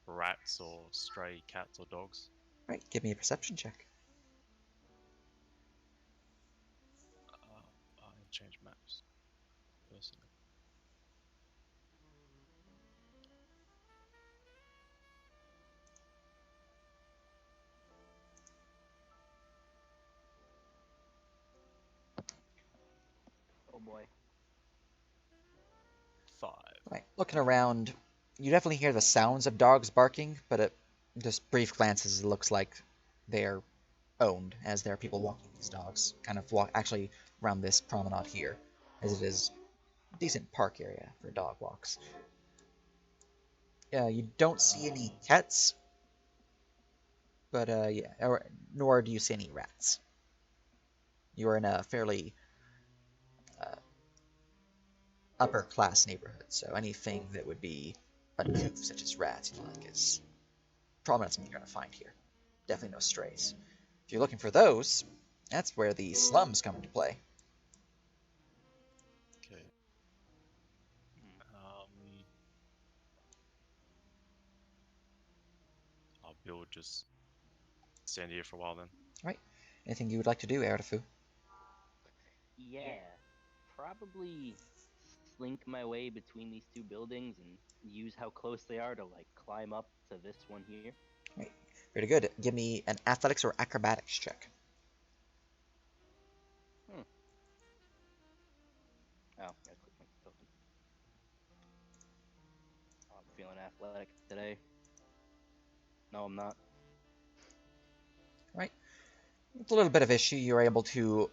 rats or stray cats or dogs. Right, give me a perception check. I change maps. Personally. Oh boy. 5. Right, looking around, you definitely hear the sounds of dogs barking, but at just brief glances, it looks like they're owned, as there are people walking these dogs, kind of actually around this promenade here, as it is a decent park area for dog walks. You don't see any cats, but yeah, nor do you see any rats. You are in a fairly upper class neighborhood, so anything that would be uncouth, such as rats, is probably not something you're going to find here. Definitely no strays. If you're looking for those, that's where the slums come into play. Okay. build, just stand here for a while then. Right. Anything you would like to do, Erdofu? Yeah, probably slink my way between these two buildings and use how close they are to like climb up to this one here. Right. Very good. Give me an athletics or acrobatics check. Hmm. Oh, gotta click my token. Oh, I'm feeling athletic today. No, I'm not. Right. With a little bit of issue, you're able to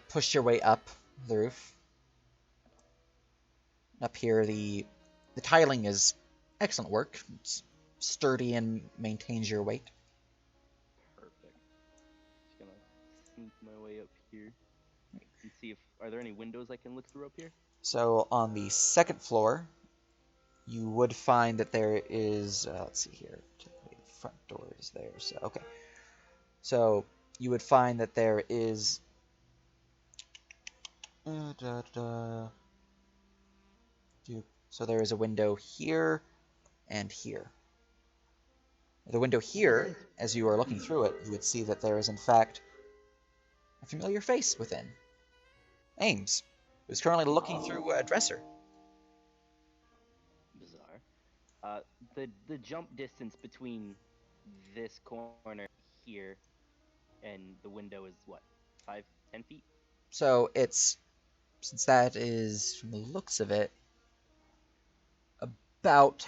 push your way up the roof. Up here, the tiling is excellent work. It's sturdy and maintains your weight. Perfect. Just gonna sneak my way up here and see if are there any windows I can look through up here. So on the second floor, you would find that there is, let's see here, the front door is there, so, okay. So you would find that there is, so there is a window here and here. The window here, as you are looking through it, you would see that there is in fact a familiar face within. Ames, who's currently looking through a dresser. Bizarre. The jump distance between this corner here and the window is what, 5-10 feet? So it's, since that is, from the looks of it, about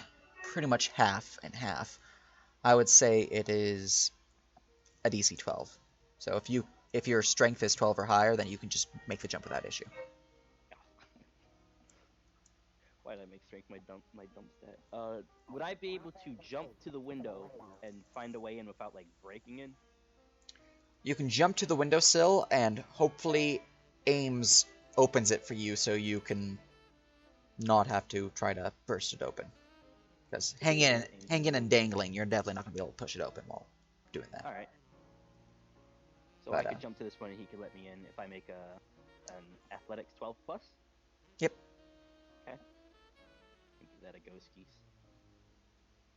pretty much half and half, I would say it is a DC 12. So if your strength is 12 or higher, then you can just make the jump without issue. Why did I make strength my dump stat? Would I be able to jump to the window and find a way in without like breaking in? You can jump to the windowsill, and hopefully Ames opens it for you so you can not have to try to burst it open. Because hanging and dangling, you're definitely not going to be able to push it open while doing that. All right. So But, I could jump to this one and he could let me in if I make an athletics 12 plus. Yep. Okay. Give that a go skis.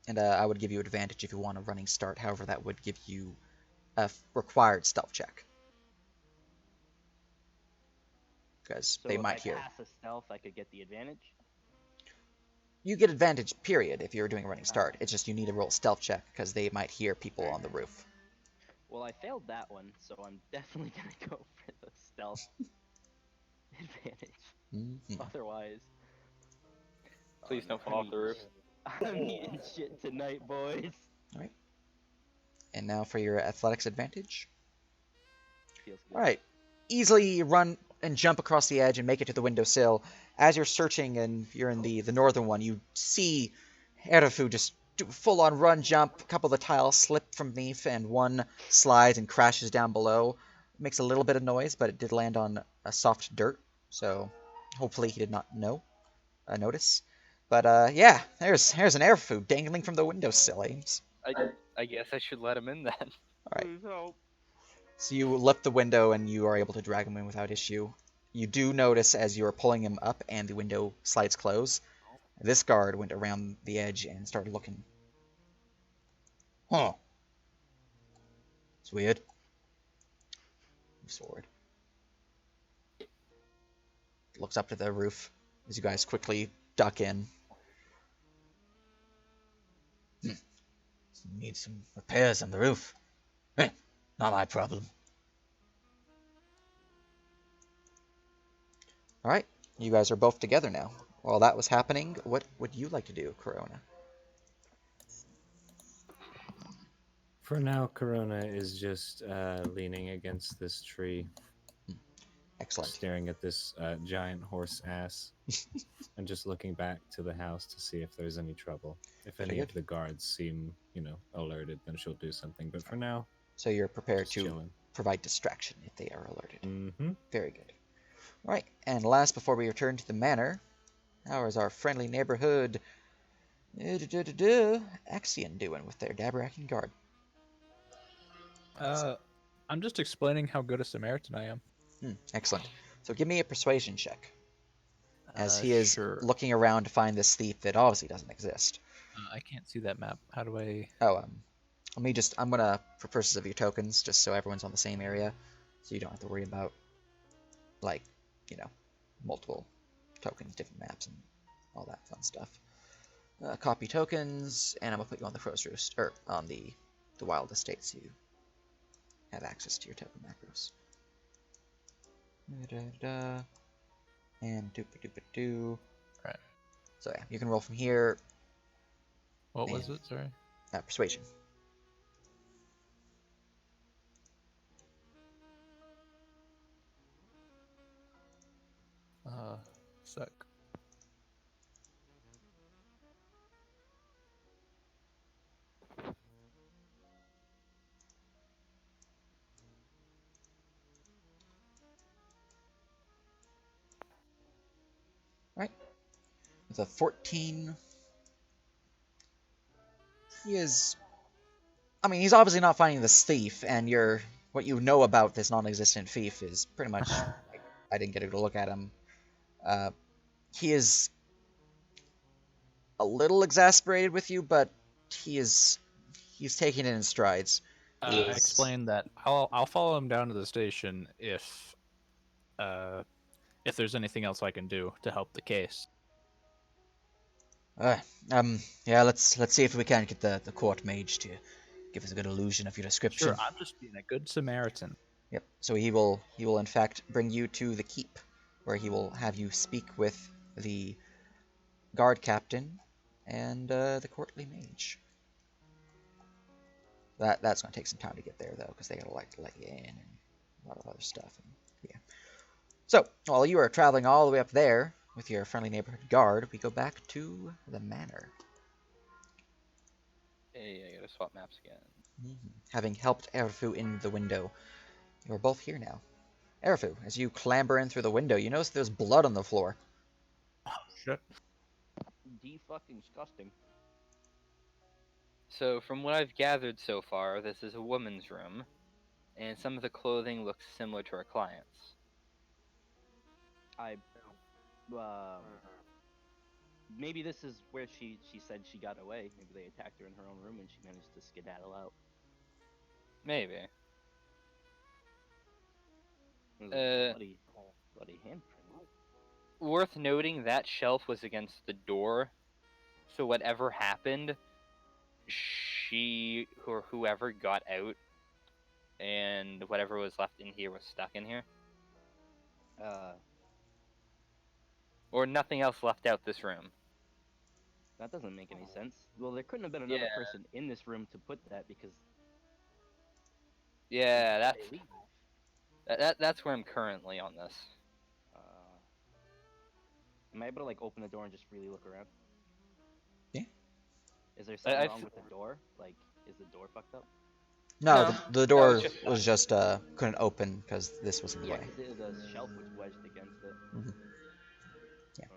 And I would give you advantage if you want a running start. However, that would give you a required stealth check. Because So they if might I hear. pass a stealth, I could get the advantage. You get advantage, period, if you're doing a running start. It's just you need to roll a stealth check because they might hear people on the roof. Well, I failed that one, so I'm definitely gonna go for the stealth advantage. Mm-hmm. Otherwise, Please no, don't fall off the roof. I'm eating shit tonight, boys. Alright. And now for your athletics advantage. Feels good. Alright. Easily run and jump across the edge and make it to the windowsill. As you're searching and you're in the northern one, you see Erefu just do a full-on run jump. A couple of the tiles slip from beneath and one slides and crashes down below. It makes a little bit of noise, but it did land on a soft dirt, so hopefully he did not notice. But yeah, there's an Erefu dangling from the windowsill, Ames. I guess I should let him in then. Alright. Please help. So you lift the window and you are able to drag him in without issue. You do notice as you are pulling him up and the window slides close, this guard went around the edge and started looking. Huh. It's weird. Moves forward. Looks up to the roof as you guys quickly duck in. Need some repairs on the roof. Not my problem. Alright, you guys are both together now. While that was happening, what would you like to do, Corona? For now, Corona is just leaning against this tree, Excellent. staring at this giant horse ass, and just looking back to the house to see if there's any trouble. If Very any good. of the guards seem, alerted, then she'll do something. But for now, So you're prepared just to chilling. provide distraction if they are alerted. Mm-hmm. Very good. Alright, and last before we return to the manor, how is our friendly neighborhood Axion doing with their Dabrakian guard? I'm just explaining how good a Samaritan I am. Excellent. So give me a persuasion check. As he is Sure. looking around to find this thief that obviously doesn't exist. I can't see that map. How do I? Oh, I'm gonna, for purposes of your tokens, just so everyone's on the same area, so you don't have to worry about, like, you know, multiple tokens, different maps, and all that fun stuff. Copy tokens, and I'm gonna put you on the Crow's Roost, or on the Wild Estate, so you have access to your token macros. And doop-a-doop-a-doo. Right. So yeah, you can roll from here. What was it? Sorry. Persuasion. Sec. Right. With a 14, he is. I mean, he's obviously not finding this thief, and what you know about this non-existent thief is pretty much. Like, I didn't get a good look at him. He is a little exasperated with you, but he's taking it in strides. I explained that I'll follow him down to the station if there's anything else I can do to help the case. Yeah, let's see if we can get the court mage to give us a good illusion of your description. Sure, I'm just being a good Samaritan. Yep. So he will in fact bring you to the keep, where he will have you speak with the guard captain and the courtly mage. That's going to take some time to get there though, because they gotta let you in and a lot of other stuff. And, yeah. So while you are traveling all the way up there with your friendly neighborhood guard, we go back to the manor. Hey, I gotta swap maps again. Having helped Erifu in the window, you're both here now. Erifu, as you clamber in through the window, you notice there's blood on the floor. Oh shit. Fucking disgusting. So, from what I've gathered so far, this is a woman's room, and some of the clothing looks similar to our clients. Maybe this is where she said she got away. Maybe they attacked her in her own room and she managed to skedaddle out. Maybe. Bloody handprint. Worth noting, that shelf was against the door, so whatever happened, she or whoever got out, and whatever was left in here was stuck in here. Or nothing else left out this room. That doesn't make any sense. Well, there couldn't have been another person in this room to put that because. Yeah, that's where I'm currently on this. Am I able to like open the door and just really look around? Yeah. Is there something wrong with the door? Like, is the door fucked up? No, the door No, was just couldn't open because this was in the way. Yeah, the shelf was wedged against it. Mm-hmm. Yeah.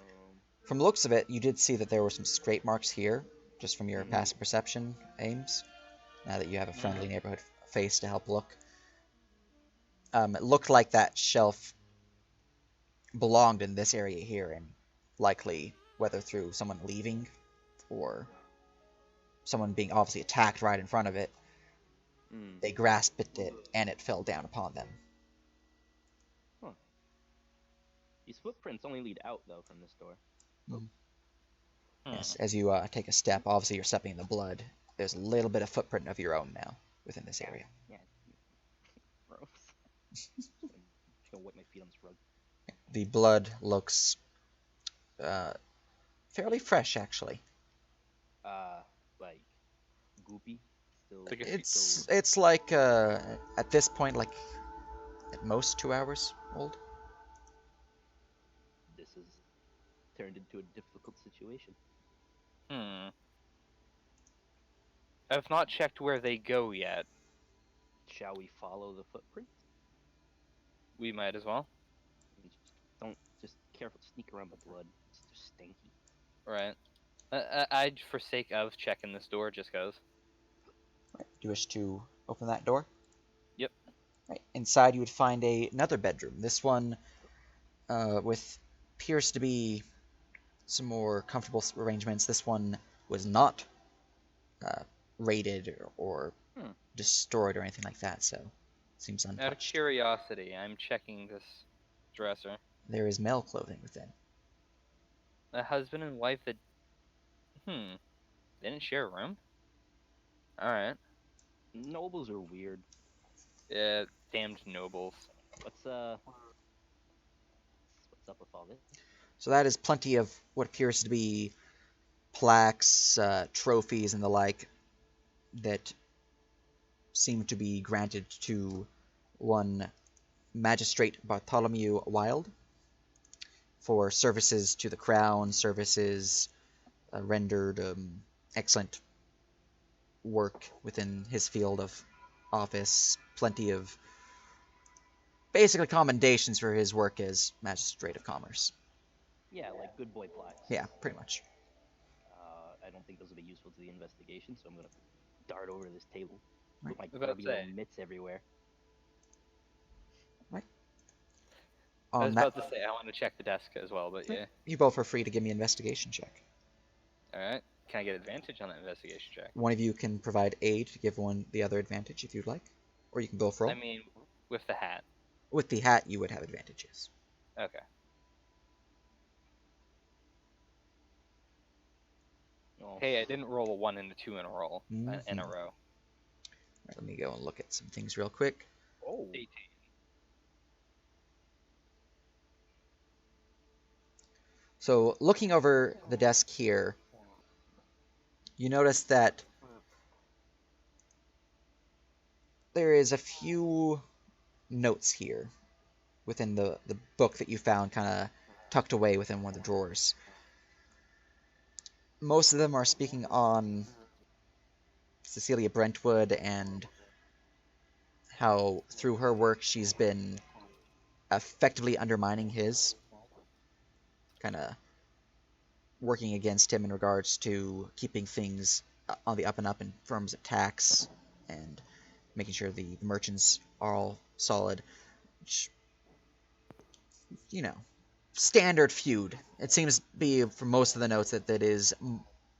From the looks of it, you did see that there were some scrape marks here, just from your passive perception aims. Now that you have a friendly neighborhood face to help look, it looked like that shelf belonged in this area here, and likely whether through someone leaving or someone being obviously attacked right in front of it, they grasped it and it fell down upon them. Huh. These footprints only lead out though from this door. Yes, as you take a step, obviously you're stepping in the blood. There's a little bit of footprint of your own now within this area. Yeah. Gross. Just gonna wipe my feet on this rug. The blood looks fairly fresh, actually. Like goopy. Still. It's like at this point, like at most 2 hours old. This has turned into a difficult situation. I've not checked where they go yet. Shall we follow the footprints? We might as well. Just careful, sneak around the blood. It's just stinky. Right. I'd for sake of checking this door, just cause. Right. Do you wish to open that door? Yep. Right. Inside, you would find another bedroom. This one, with appears to be some more comfortable arrangements. This one was not raided or destroyed or anything like that, so it seems Out of untouched. curiosity, I'm checking this dresser. There is male clothing within. A husband and wife that they didn't share a room. All right. Nobles are weird. Yeah, damned nobles. What's up with all this? So that is plenty of what appears to be plaques, trophies, and the like that seem to be granted to one Magistrate Bartholomew Wilde for services to the crown, services rendered excellent work within his field of office, plenty of basically commendations for his work as Magistrate of Commerce. Yeah, like good boy plaques. Yeah, pretty much. I don't think those will be useful to the investigation, so I'm gonna dart over to this table, Right. put my I was about grubby to little say. mitts everywhere. Right. I was On that, about to say I want to check the desk as well, but yeah. you both are free to give me an investigation check. All right. Can I get advantage on that investigation check? One of you can provide aid to give one the other advantage if you'd like, or you can both roll. I mean, with the hat. With the hat, you would have advantages. Okay. Oh, Hey, I didn't roll a 1 and a 2 in a row. In a Mhm. row. Right, let me go and look at some things real quick. oh, 18. So, looking over the desk here, you notice that there is a few notes here within the book that you found kind of tucked away within one of the drawers. Most of them are speaking on Cecilia Brentwood and how through her work she's been effectively undermining his, kind of working against him in regards to keeping things on the up and up in terms of tax and making sure the merchants are all solid. Which, you know, standard feud. It seems to be, for most of the notes, that is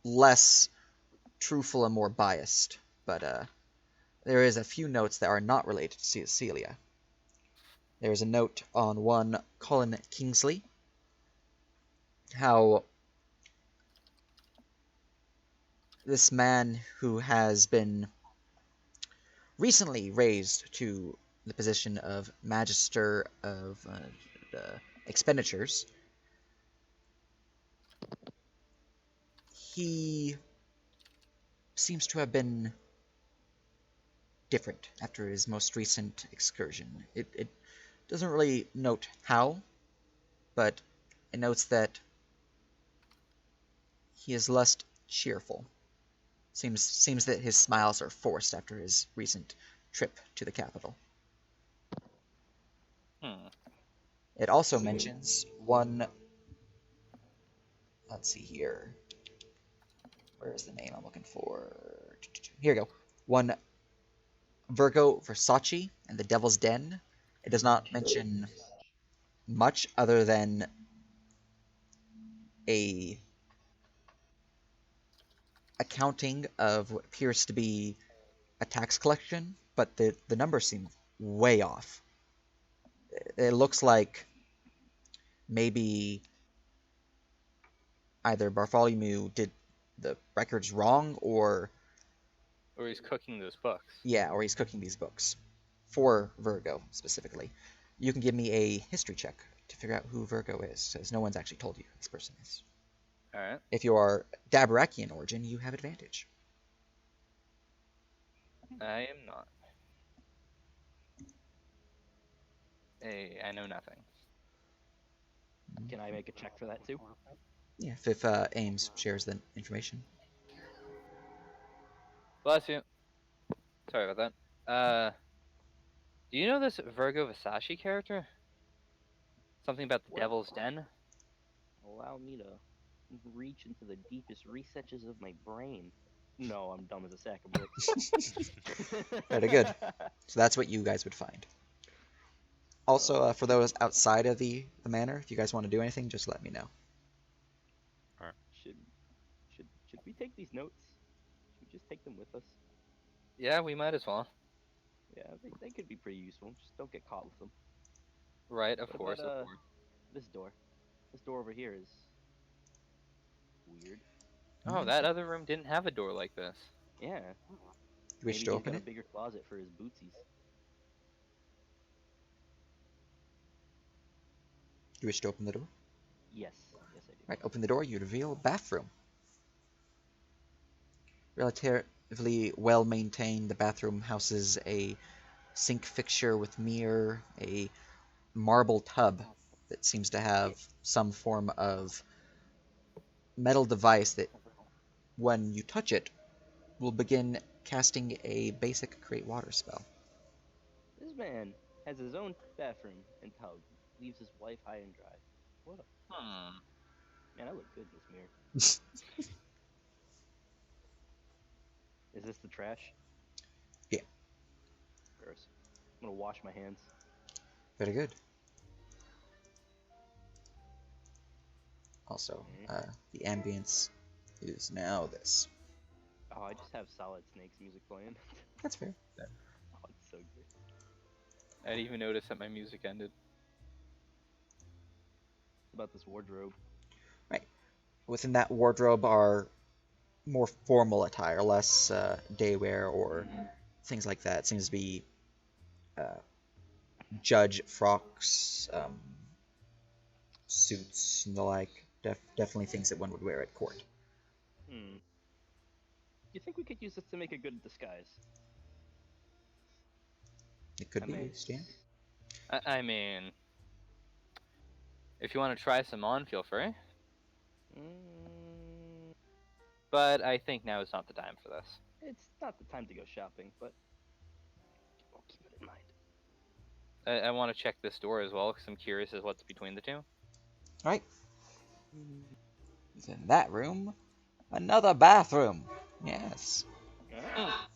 less truthful and more biased. But there is a few notes that are not related to Cecilia. There's a note on one Colin Kingsley, how this man who has been recently raised to the position of Magister of Expenditures, he seems to have been different after his most recent excursion. It doesn't really note how, but it notes that he is less cheerful. Seems that his smiles are forced after his recent trip to the capital. It also mentions one. Let's see here. Where is the name I'm looking for? Here we go. One Virgo Versace and the Devil's Den. It does not mention much other than a accounting of what appears to be a tax collection, but the numbers seem way off. It looks like maybe either Bartholomew did the records wrong, or Or he's cooking those books. yeah, or he's cooking these books for Virgo specifically. You can give me a history check to figure out who Virgo is, because no one's actually told you who this person is. All right. If you are Dabarakian origin, you have advantage. I am not. Hey, I know nothing. can I make a check for that too? Yeah, if Ames shares the information. Bless you. Sorry about that. Do you know this Virgo Versace character? Something about the Devil's Den? Allow me to reach into the deepest recesses of my brain. No, I'm dumb as a sack of bricks. Very good. So that's what you guys would find. Also, for those outside of the manor, if you guys want to do anything, just let me know. Should should we take these notes? Should we just take them with us? Yeah, we might as well. Yeah, they could be pretty useful. Just don't get caught with them. Right, of What course, about of course. this door? This door over here is weird. Oh, that other room didn't have a door like this. Yeah, You wish maybe to he's open got a it? bigger closet for his bootsies. You wish to open the door? Yes, yes I do. Right, open the door, you reveal a bathroom. Relatively well maintained, the bathroom houses a sink fixture with mirror, a marble tub that seems to have some form of metal device that, when you touch it, will begin casting a basic create water spell. This man has his own bathroom and tub. Leaves his wife high and dry. What a Hmm. man! I look good in this mirror. Is this the trash? Yeah. Gross. I'm gonna wash my hands. Very good. Also, Mm. the ambience is now this. Oh, I just have Solid Snake's music playing. That's fair. Oh, it's so good. I didn't even notice that my music ended. About this wardrobe. Right. Within that wardrobe are more formal attire, less daywear or things like that. It seems to be uh, judge frocks, suits, and the like. Definitely things that one would wear at court. Hmm. You think we could use this to make a good disguise? It could I be mean, used, yeah. I mean, if you want to try some on, feel free. mm, But I think now is not the time for this. it's not the time to go shopping, but I'll keep it in mind. I want to check this door as well because I'm curious as what's between the two. Right. Within that room, another bathroom. Yes. Hmm. Ah,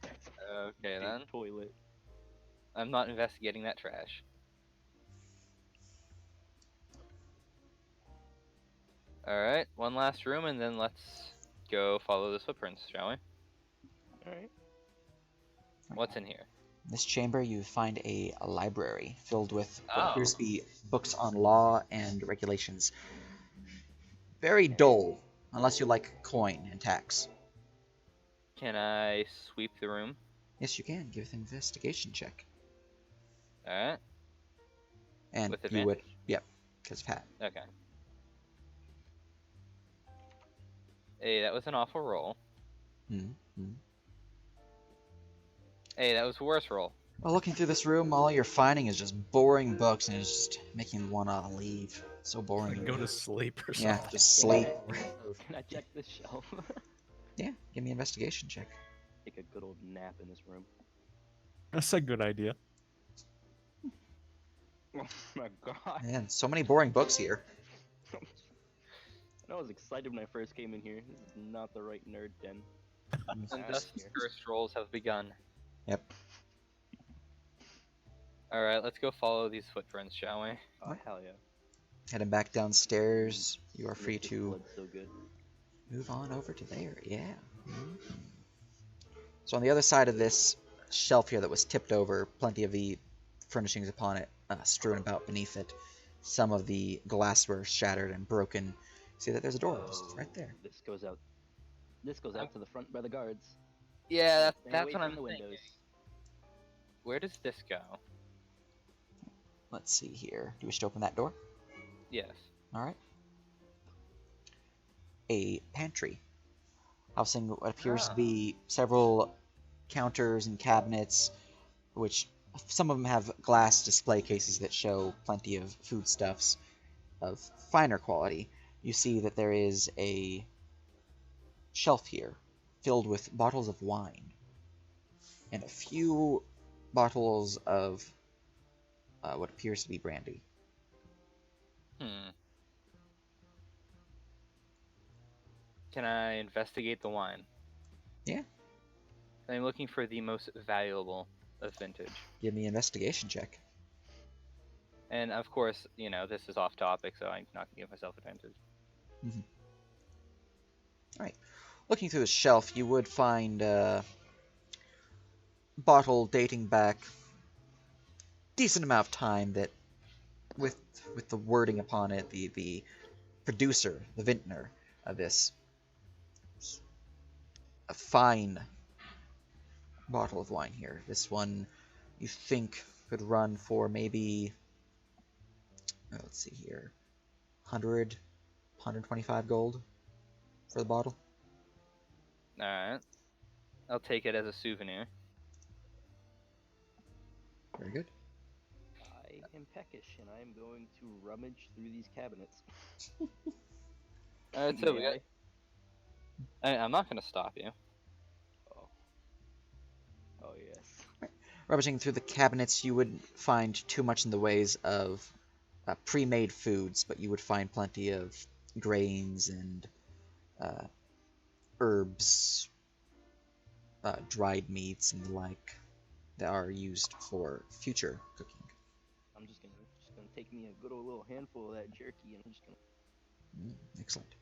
that's a Okay big then. toilet. I'm not investigating that trash. Alright, one last room and then let's go follow the footprints, shall we? All right. What's in here? In this chamber, you find a library filled with what Oh. appears to be books on law and regulations. Very dull, unless you like coin and tax. Can I sweep the room? Yes, you can. Give an investigation check. Alright, And with you would, advantage? yep, because of Pat. Okay. Hey, that was an awful roll. Mm-hmm. Hey, that was a worse roll. Well, looking through this room, all you're finding is just boring books, and it's just making you want to leave. So boring. Like go to sleep or Yeah, something. just sleep. Can I check this shelf? Yeah, give me an investigation check. Take a good old nap in this room. That's a good idea. Oh my god. Man, so many boring books here. I was excited when I first came in here. This is not the right nerd den. And Ah, thus the here. cursed rolls have begun. Yep. Alright, let's go follow these footprints, shall we? Oh hell yeah. Heading back downstairs, you are free Sniff this to blood so good. move on over to there. Yeah. Mhm. So on the other side of this shelf here that was tipped over, plenty of the furnishings upon it strewn about beneath it. Some of the glassware shattered and broken. See that there's a door just right there. This goes out. This goes out to the front by the guards. Yeah, Stay that's away what from I'm the thinking. windows. Where does this go? Let's see here. Do you wish to open that door? Yes. All right. A pantry, housing what appears to be several counters and cabinets, which some of them have glass display cases that show plenty of foodstuffs of finer quality. You see that there is a shelf here filled with bottles of wine and a few bottles of what appears to be brandy. Hmm. Can I investigate the wine? Yeah. I'm looking for the most valuable of vintage. Give me an investigation check. And of course, you know, this is off topic, so I'm not going to give myself advantage. All right. looking through the shelf, you would find a bottle dating back decent amount of time that, with the wording upon it, the producer, the vintner of this, a fine bottle of wine here. This one you think could run for maybe, let's see here, 100, 125 gold for the bottle. All right. I'll take it as a souvenir. Very good. I am peckish, and I am going to rummage through these cabinets. All right, so May I? I'm not gonna stop you. Oh. Oh yes. Rummaging through the cabinets, you wouldn't find too much in the ways of pre-made foods, but you would find plenty of grains and herbs, dried meats, and the like that are used for future cooking. I'm just gonna take me a good old little handful of that jerky, and I'm just gonna. Excellent.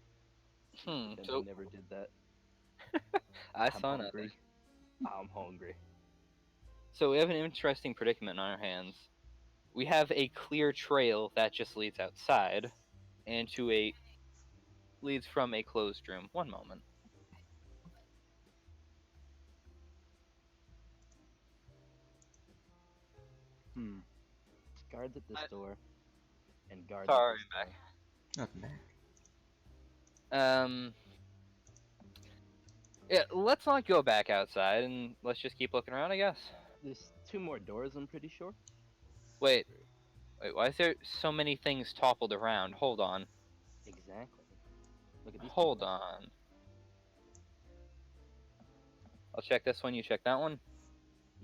Pretend So I never did that. I I'm saw hungry. nothing. I'm hungry. So we have an interesting predicament on our hands. We have a clear trail that just leads outside, and leads from a closed room. One moment. Guards at this door, and guards Sorry, at this back. door. Welcome back. Yeah, let's not go back outside and let's just keep looking around, I guess. There's 2 more doors, I'm pretty sure. Wait, why is there so many things toppled around? Hold on. Exactly. Look at these. Hold on. I'll check this one, you check that one.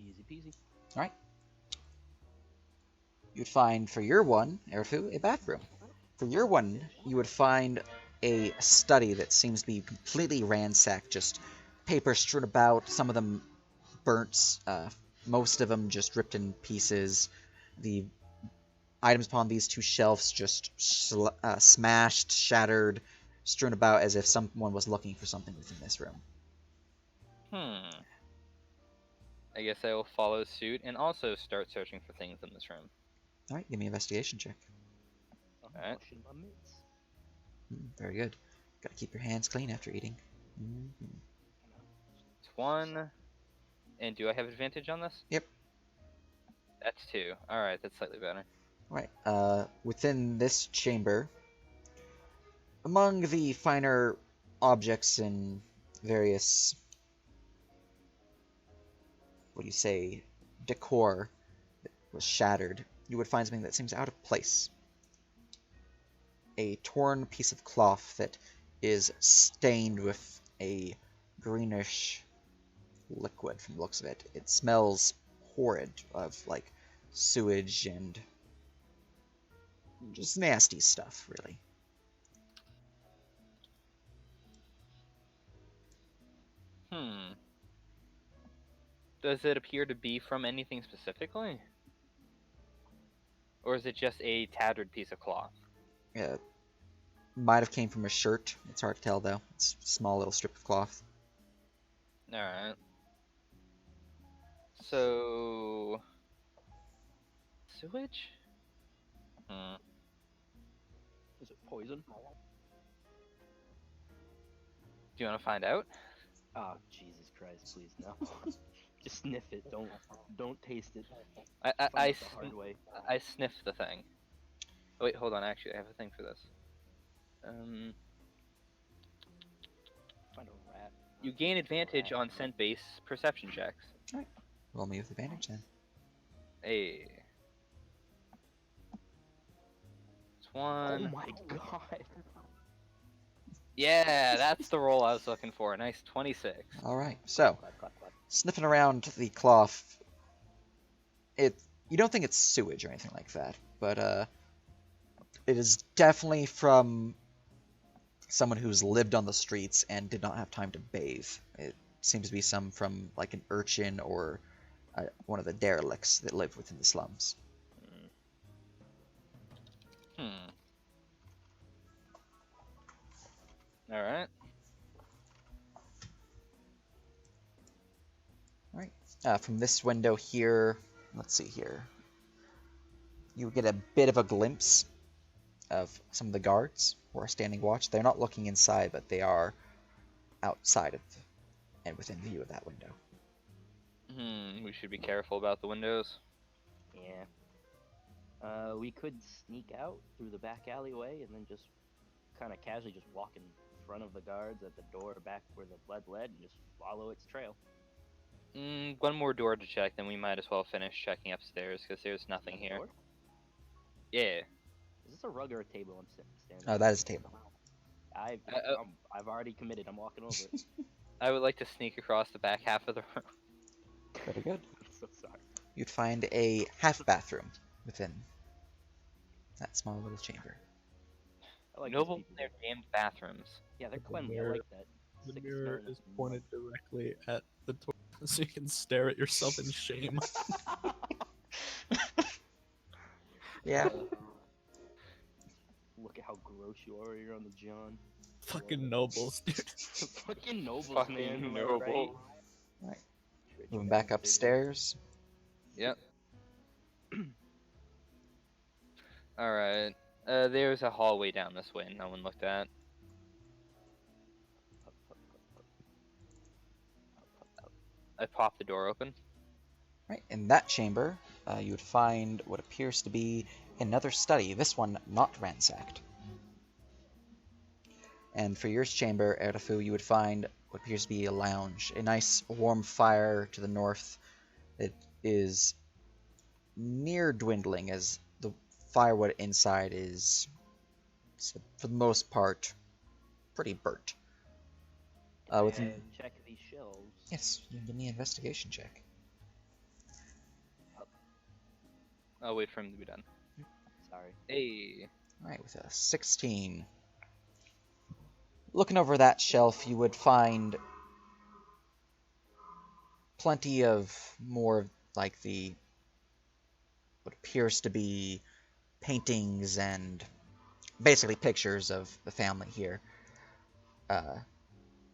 Easy peasy. All right. You'd find for your one, Erifu, a bathroom. For your one, you would find a study that seems to be completely ransacked, just paper strewn about, some of them burnt, most of them just ripped in pieces. The items upon these 2 shelves just smashed, shattered, strewn about as if someone was looking for something within this room. I guess I will follow suit and also start searching for things in this room. All right, give me an investigation check. I'm Alright. washing my mitts. Very good. Gotta keep your hands clean after eating. It's 1. And do I have advantage on this? Yep. That's 2. Alright, that's slightly better. Right. Within this chamber, among the finer objects and various, what do you say, decor that was shattered, you would find something that seems out of place. A torn piece of cloth that is stained with a greenish liquid from the looks of it. It smells horrid of like sewage and just nasty stuff, really. Does it appear to be from anything specifically? Or is it just a tattered piece of cloth? Might have came from a shirt. It's hard to tell, though. It's a small little strip of cloth. Alright. So... Sewage? Is it poison? Do you want to find out? Oh, Jesus Christ, please no. Just sniff it. Don't taste it. I Find out the hard way. I sniffed the thing. Oh, wait, hold on. Actually, I have a thing for this. Find a rat. You gain advantage on scent-based perception checks. Alright. Roll me with advantage, then. Hey. It's Oh 1. my god. Yeah, that's the roll I was looking for. Nice 26. Alright, so, Clap, clap, clap. sniffing around the cloth, you don't think it's sewage or anything like that, but it is definitely from someone who's lived on the streets and did not have time to bathe. It seems to be some from like an urchin or one of the derelicts that live within the slums. Alright. From this window here, let's see here, you get a bit of a glimpse of some of the guards who are standing watch. They're not looking inside, but they are outside of and within view of that window. We should be careful about the windows. Yeah. We could sneak out through the back alleyway and then just kind of casually just walk in front of the guards at the door back where the blood led and just follow its trail. One more door to check, then we might as well finish checking upstairs because there's nothing Another here. door? Yeah. Is this a rug or a table I'm standing Oh, on? that is a table. I've already committed. I'm walking over it. I would like to sneak across the back half of the room. Very good. I'm so sorry. You'd find a half bathroom within that small little chamber. I like Noble these in people. their damned bathrooms. Yeah, they're The cleanly. I mirror- like that. The Sick of mirror smelling is of pointed directly at the toilet, so you can stare at yourself in shame. Yeah. Look at how gross you are. You're on the John. Fucking nobles, dude. Fucking nobles, Fucking man. Am I noble. right? Moving back upstairs. Yep. Alright. There's a hallway down this way no one looked at. I popped the door open. Right, in that chamber, you would find what appears to be another study, this one not ransacked. And for your chamber, Erdafu, you would find what appears to be a lounge, a nice warm fire to the north. It is near dwindling as the firewood inside is, for the most part, pretty burnt. Within... Check these shelves. Yes, you can give me an investigation check. I'll wait for him to be done. Sorry. Hey. Alright, with a 16. Looking over that shelf, you would find plenty of more like the what appears to be paintings and basically pictures of the family here.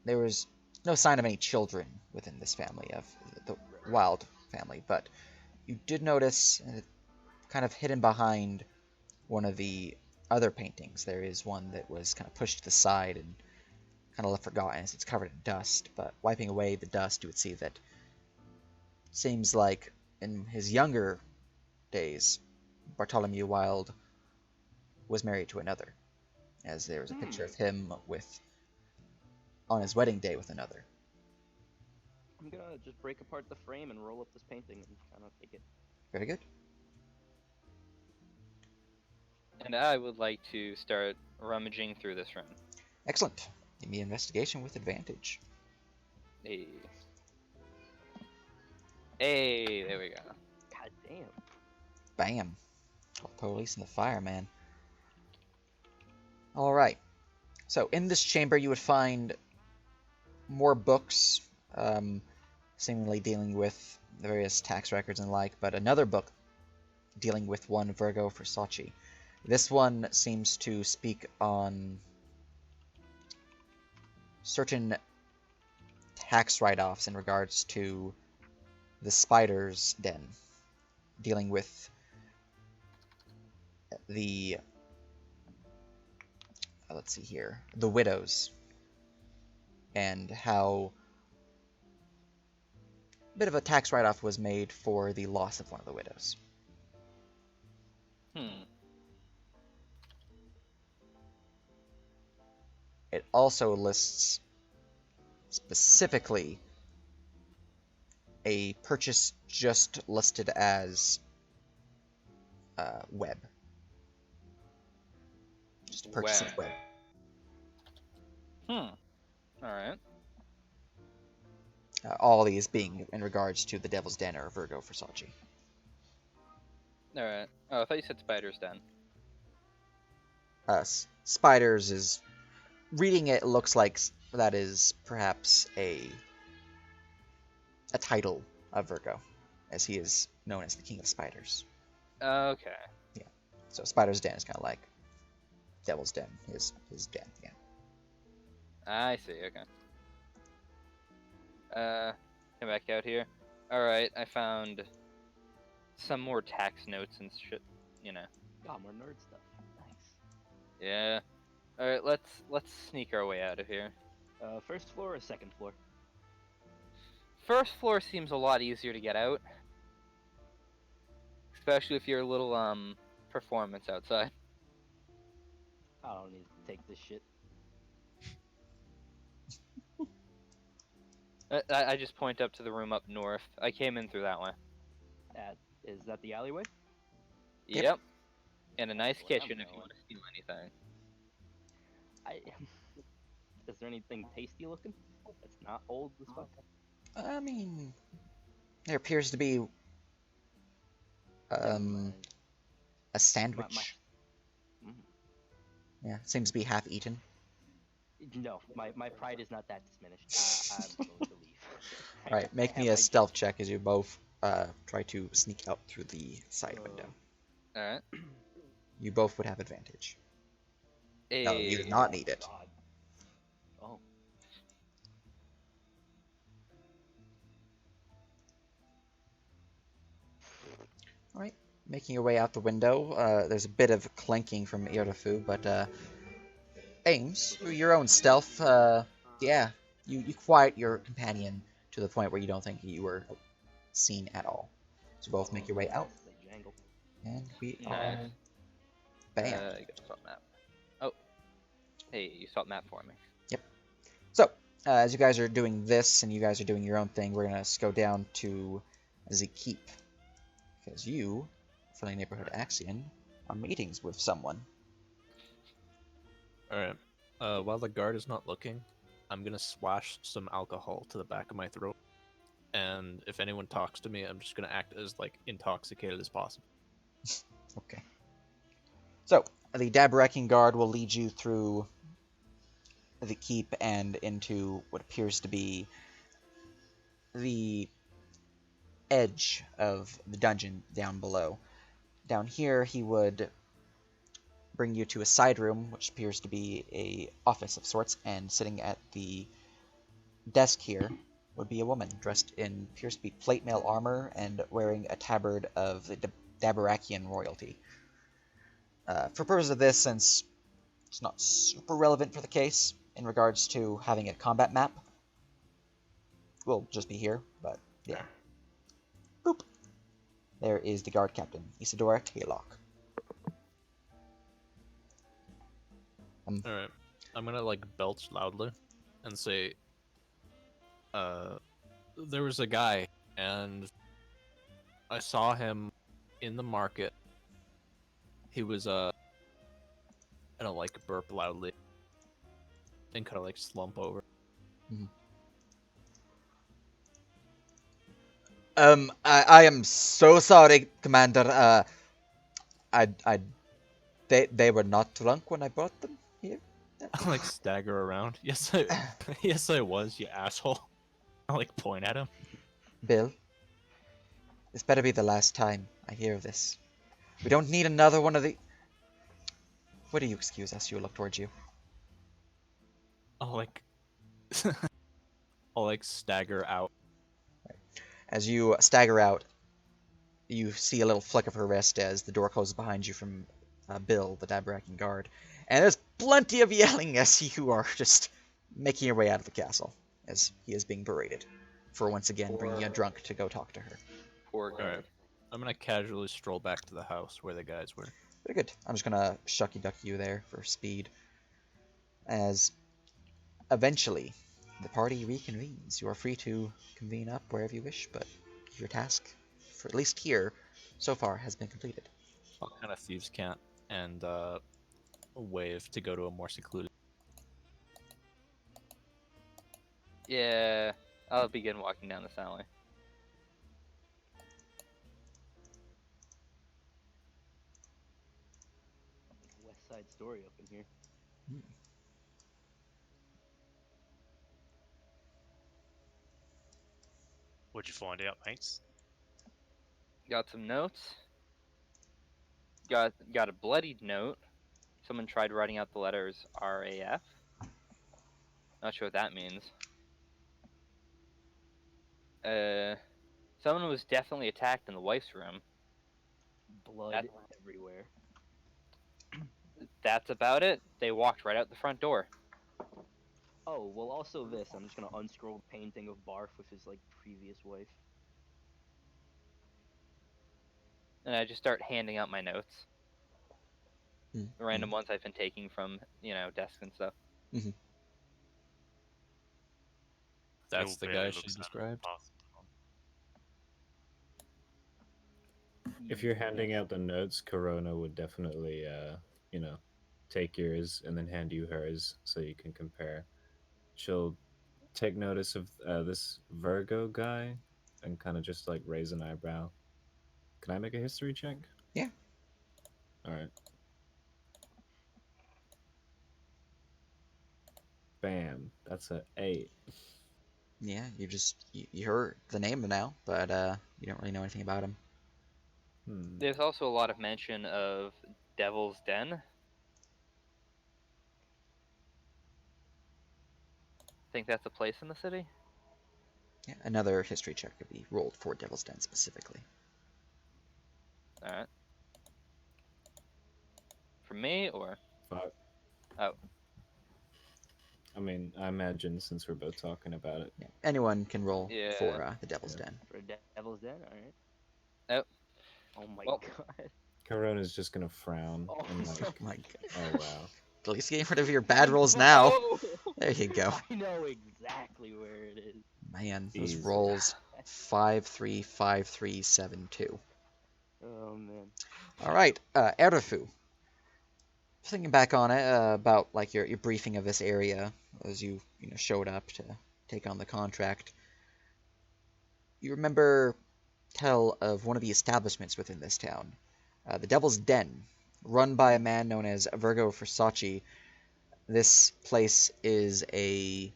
There was no sign of any children within this family, of the Wild family, but you did notice, kind of hidden behind one of the other paintings, there is one that was kind of pushed to the side and kind of left forgotten as it's covered in dust, but wiping away the dust, you would see that seems like in his younger days, Bartholomew Wilde was married to another, as there was a picture of him on his wedding day with another. I'm gonna just break apart the frame and roll up this painting and kind of take it. Very good. And I would like to start rummaging through this room. Excellent. Give me investigation with advantage. Hey. Hey, there we go. God damn. Bam. Call the police and the fireman. Alright. So in this chamber you would find more books, seemingly dealing with the various tax records and like, but another book dealing with one Virgo Versace. This one seems to speak on certain tax write-offs in regards to the spider's den, dealing with the let's see here, the widows, and how a bit of a tax write-off was made for the loss of one of the widows. It also lists specifically a purchase just listed as web. Just a purchase of web. Alright. All these being in regards to the Devil's Den or Virgo Versace. Alright. Oh, I thought you said Spider's Den. Spiders is... Reading it looks like that is perhaps a title of Virgo, as he is known as the King of Spiders. Okay. Yeah. So Spider's Den is kind of like Devil's Den, his den, yeah. I see, okay. Come back out here. All right, I found some more tax notes and shit. You know. Oh, more nerd stuff. Nice. Yeah. All right, let's sneak our way out of here. First floor or second floor? First floor seems a lot easier to get out, especially if you're a little performance outside. I don't need to take this shit. I just point up to the room up north. I came in through that way. Is that the alleyway? Yep. Yep. And a That's nice where I'm kitchen if you going. want to steal anything. I. Is there anything tasty looking? That's not old as fuck. I mean, there appears to be Never a mind. My, sandwich. mm. Yeah, seems to be half eaten. No, my pride is not that diminished. I'm going to leave. All right, make I me have a my stealth check as you both try to sneak out through the side window. All right. You both would have advantage. No, you do Hey. not need it. God. Oh. All right, making your way out the window. There's a bit of clanking from Irdafu, but Ames, through your own stealth, yeah, you quiet your companion to the point where you don't think you were seen at all. So both make your way out, As they jangle. and we Nice. are bam. You got a salt map. Oh. Hey, you salt map for me. Yep. So, as you guys are doing this and you guys are doing your own thing, we're going to go down to the keep. Because you, friendly neighborhood Axion, are meetings with someone. Alright. While the guard is not looking, I'm gonna swash some alcohol to the back of my throat. And if anyone talks to me, I'm just gonna act as like intoxicated as possible. Okay. So, the Dabarakian guard will lead you through the keep and into what appears to be the edge of the dungeon down below. Down here, he would bring you to a side room, which appears to be a office of sorts, and sitting at the desk here would be a woman dressed in appears to be plate mail armor and wearing a tabard of the Dabarakian royalty. For purpose of this, since it's not super relevant for the case in regards to having a combat map, we'll just be here, but yeah. Boop. There is the guard captain, Isadora Taylock. Alright. I'm gonna like belch loudly and say, there was a guy and I saw him in the market. He was I don't like burp loudly and kind of like slump over. I am so sorry, Commander. They were not drunk when I brought them here. I like stagger around. Yes, yes, I was. You asshole. I like point at him. Bill, this better be the last time I hear of this. We don't need another one of the. Would you excuse us? You look towards you. I'll like, I'll like stagger out. As you stagger out, you see a little flick of her wrist as the door closes behind you from Bill, the Dabarakian guard. And there's plenty of yelling as you are just making your way out of the castle, as he is being berated for once again bringing a drunk to go talk to her. Poor guy. Alright. I'm gonna casually stroll back to the house where the guys were. Very good. I'm just gonna shucky ducky you there for speed. As eventually the party reconvenes. You are free to convene up wherever you wish, but your task, for at least here, so far has been completed. I'll kind of thieves' cant and wave to go to a more secluded. Yeah, I'll begin walking down this alley. West Side Story up in here. What'd you find out, mates? Got some notes. Got a bloodied note. Someone tried writing out the letters RAF. Not sure what that means. Someone was definitely attacked in the wife's room. Blood everywhere. That's about it. They walked right out the front door. Oh, well, also this. I'm just gonna unscroll a painting of Barf with his like previous wife. And I just start handing out my notes. Mm, The random ones I've been taking from, desks and stuff. Mm-hmm. That's Bill the barely guy she looks at it described. past the time. If you're handing Yes. out the notes, Corona would definitely, take yours and then hand you hers so you can compare. She'll take notice of this Virgo guy and kind of just like raise an eyebrow. Can I make a history check? Yeah. All right. Bam. That's a 8. Yeah, you heard the name now, but you don't really know anything about him. Hmm. There's also a lot of mention of Devil's Den. Think that's a place in the city? Yeah, another history check could be rolled for Devil's Den specifically. All right. For me or 5. oh, I mean, I imagine since we're both talking about it. Yeah, anyone can roll yeah. for the Devil's Yeah. Den. For Devil's Den, all right. Oh, Oh my Well- god. Corona's just gonna frown Oh and my like, My God. oh wow. At least get rid of your bad rolls now. There you go. I know exactly where it is. Man, those Easy. rolls 5, 3, 5, 3, 7, 2. Oh man. All right, Erifu. Thinking back on it about like your briefing of this area as you showed up to take on the contract. You remember tell of one of the establishments within this town, the Devil's Den, run by a man known as Virgo Versace. This place is a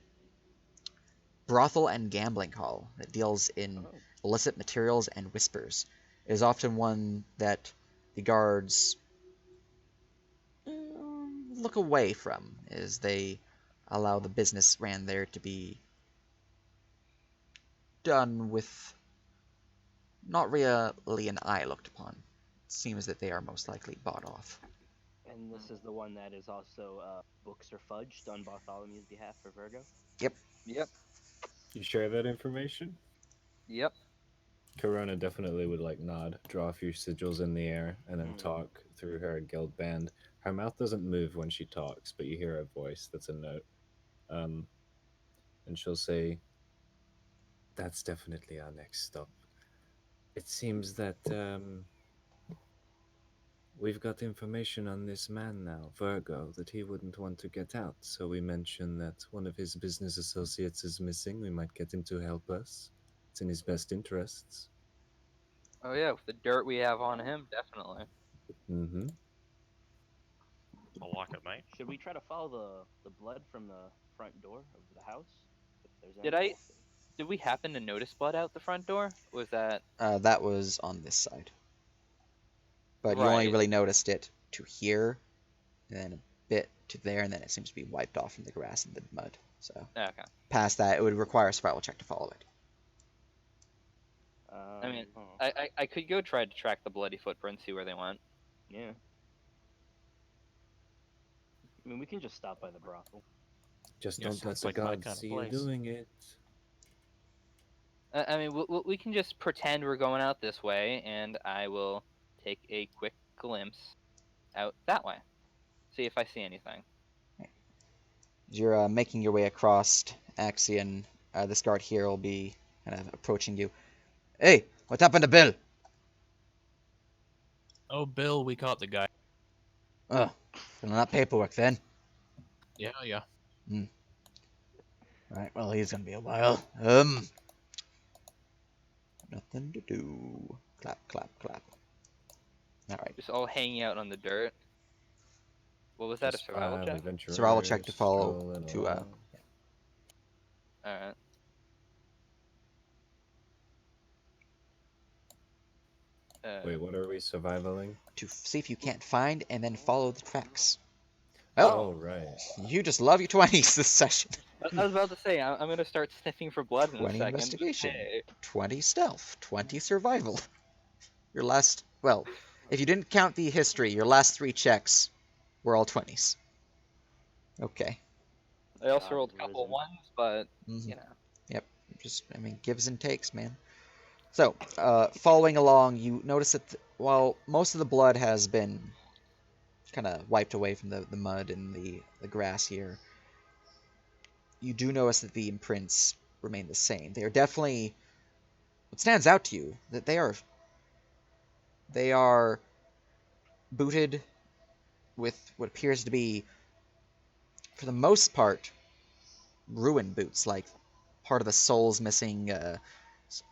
brothel and gambling hall that deals in Oh. illicit materials and whispers. It is often one that the guards look away from, as they allow the business ran there to be done with not really an eye looked upon. It seems that they are most likely bought off. And this is the one that is also books are fudged on Bartholomew's behalf for Virgo. Yep. Yep. You share that information? Yep. Corona definitely would like nod, draw a few sigils in the air, and then talk through her guild band. Her mouth doesn't move when she talks, but you hear her voice. That's a note. And she'll say, "That's definitely our next stop. It seems that we've got information on this man now, Virgo, that he wouldn't want to get out. So we mentioned that one of his business associates is missing. We might get him to help us. It's in his best interests." Oh yeah, with the dirt we have on him, definitely. Mm-hmm. I like it, mate. Should we try to follow the blood from the front door of the house? If there's Did any? Did we happen to notice blood out the front door? Was that That was on this side. But you only Right. really noticed it to here, and then a bit to there, and then it seems to be wiped off from the grass and the mud. So okay? past that, it would require a survival check to follow it. I mean, I could go try to track the bloody footprints, see where they went. Yeah. I mean, we can just stop by the brothel. Just Yeah, don't let sounds the like my gods kind of see you place. doing it. I mean, we can just pretend we're going out this way, and I will take a quick glimpse out that way. See if I see anything. As you're making your way across Axion, this guard here will be kind of approaching you. Hey, what happened to Bill? Oh, Bill, we caught the guy. Oh, filling out paperwork then. Yeah, yeah. Right, well, he's gonna be a while. Nothing to do. Clap, clap, clap. Alright. Just all hanging out on the dirt. What was that? Just A survival five check? adventurers Survival check to follow strolling to along. All right. Wait, what are we survivaling? to see if you can't find and then follow the tracks. Oh, Well, right. you just love your 20s this session. I was about to say I'm gonna start sniffing for blood in a 20 second. But investigation, hey, 20 stealth, 20 survival. Your last, well, if you didn't count the history, your last 3 checks were all 20s. Okay. I also God rolled has a couple risen. ones, but Mm-hmm. you know. Yep. Just, I mean, gives and takes, man. So, following along, you notice that while most of the blood has been kind of wiped away from the mud and the grass here, you do notice that the imprints remain the same. They are definitely what stands out to you that they are booted with what appears to be, for the most part, ruined boots. Like part of the sole's missing.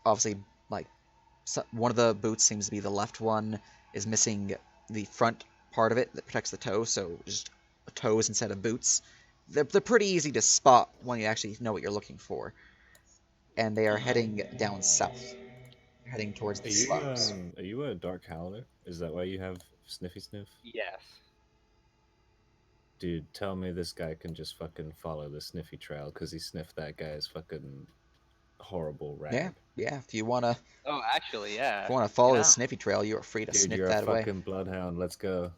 Obviously, like one of the boots seems to be the left one is missing the front part of it that protects the toe, so just toes instead of boots. They're pretty easy to spot when you actually know what you're looking for, and they are heading down south. They're heading towards the slums. Are you a dark howler? Is that why you have sniffy sniff? Yes. Dude, tell me this guy can just fucking follow the sniffy trail because he sniffed that guy's fucking horrible Yeah, rag. yeah. If you wanna Oh, actually, yeah. follow You the know. sniffy trail, you are free to Dude, sniff you're a that away. fucking bloodhound. Let's go.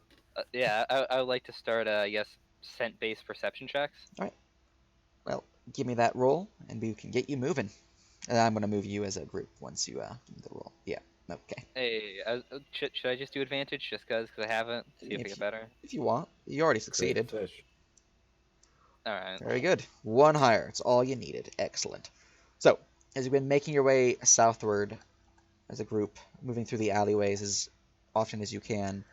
Yeah, I would like to start, I guess, scent-based perception checks. All right. Well, give me that roll, and we can get you moving. And I'm gonna move you as a group once you give me the roll. Yeah. Okay. Hey, should I just do advantage just because I haven't? See if I If get you, better. if you want, you already Creative succeeded. fish. All right. Very good. One higher. It's all you needed. Excellent. So, as you've been making your way southward as a group, moving through the alleyways as often as you can,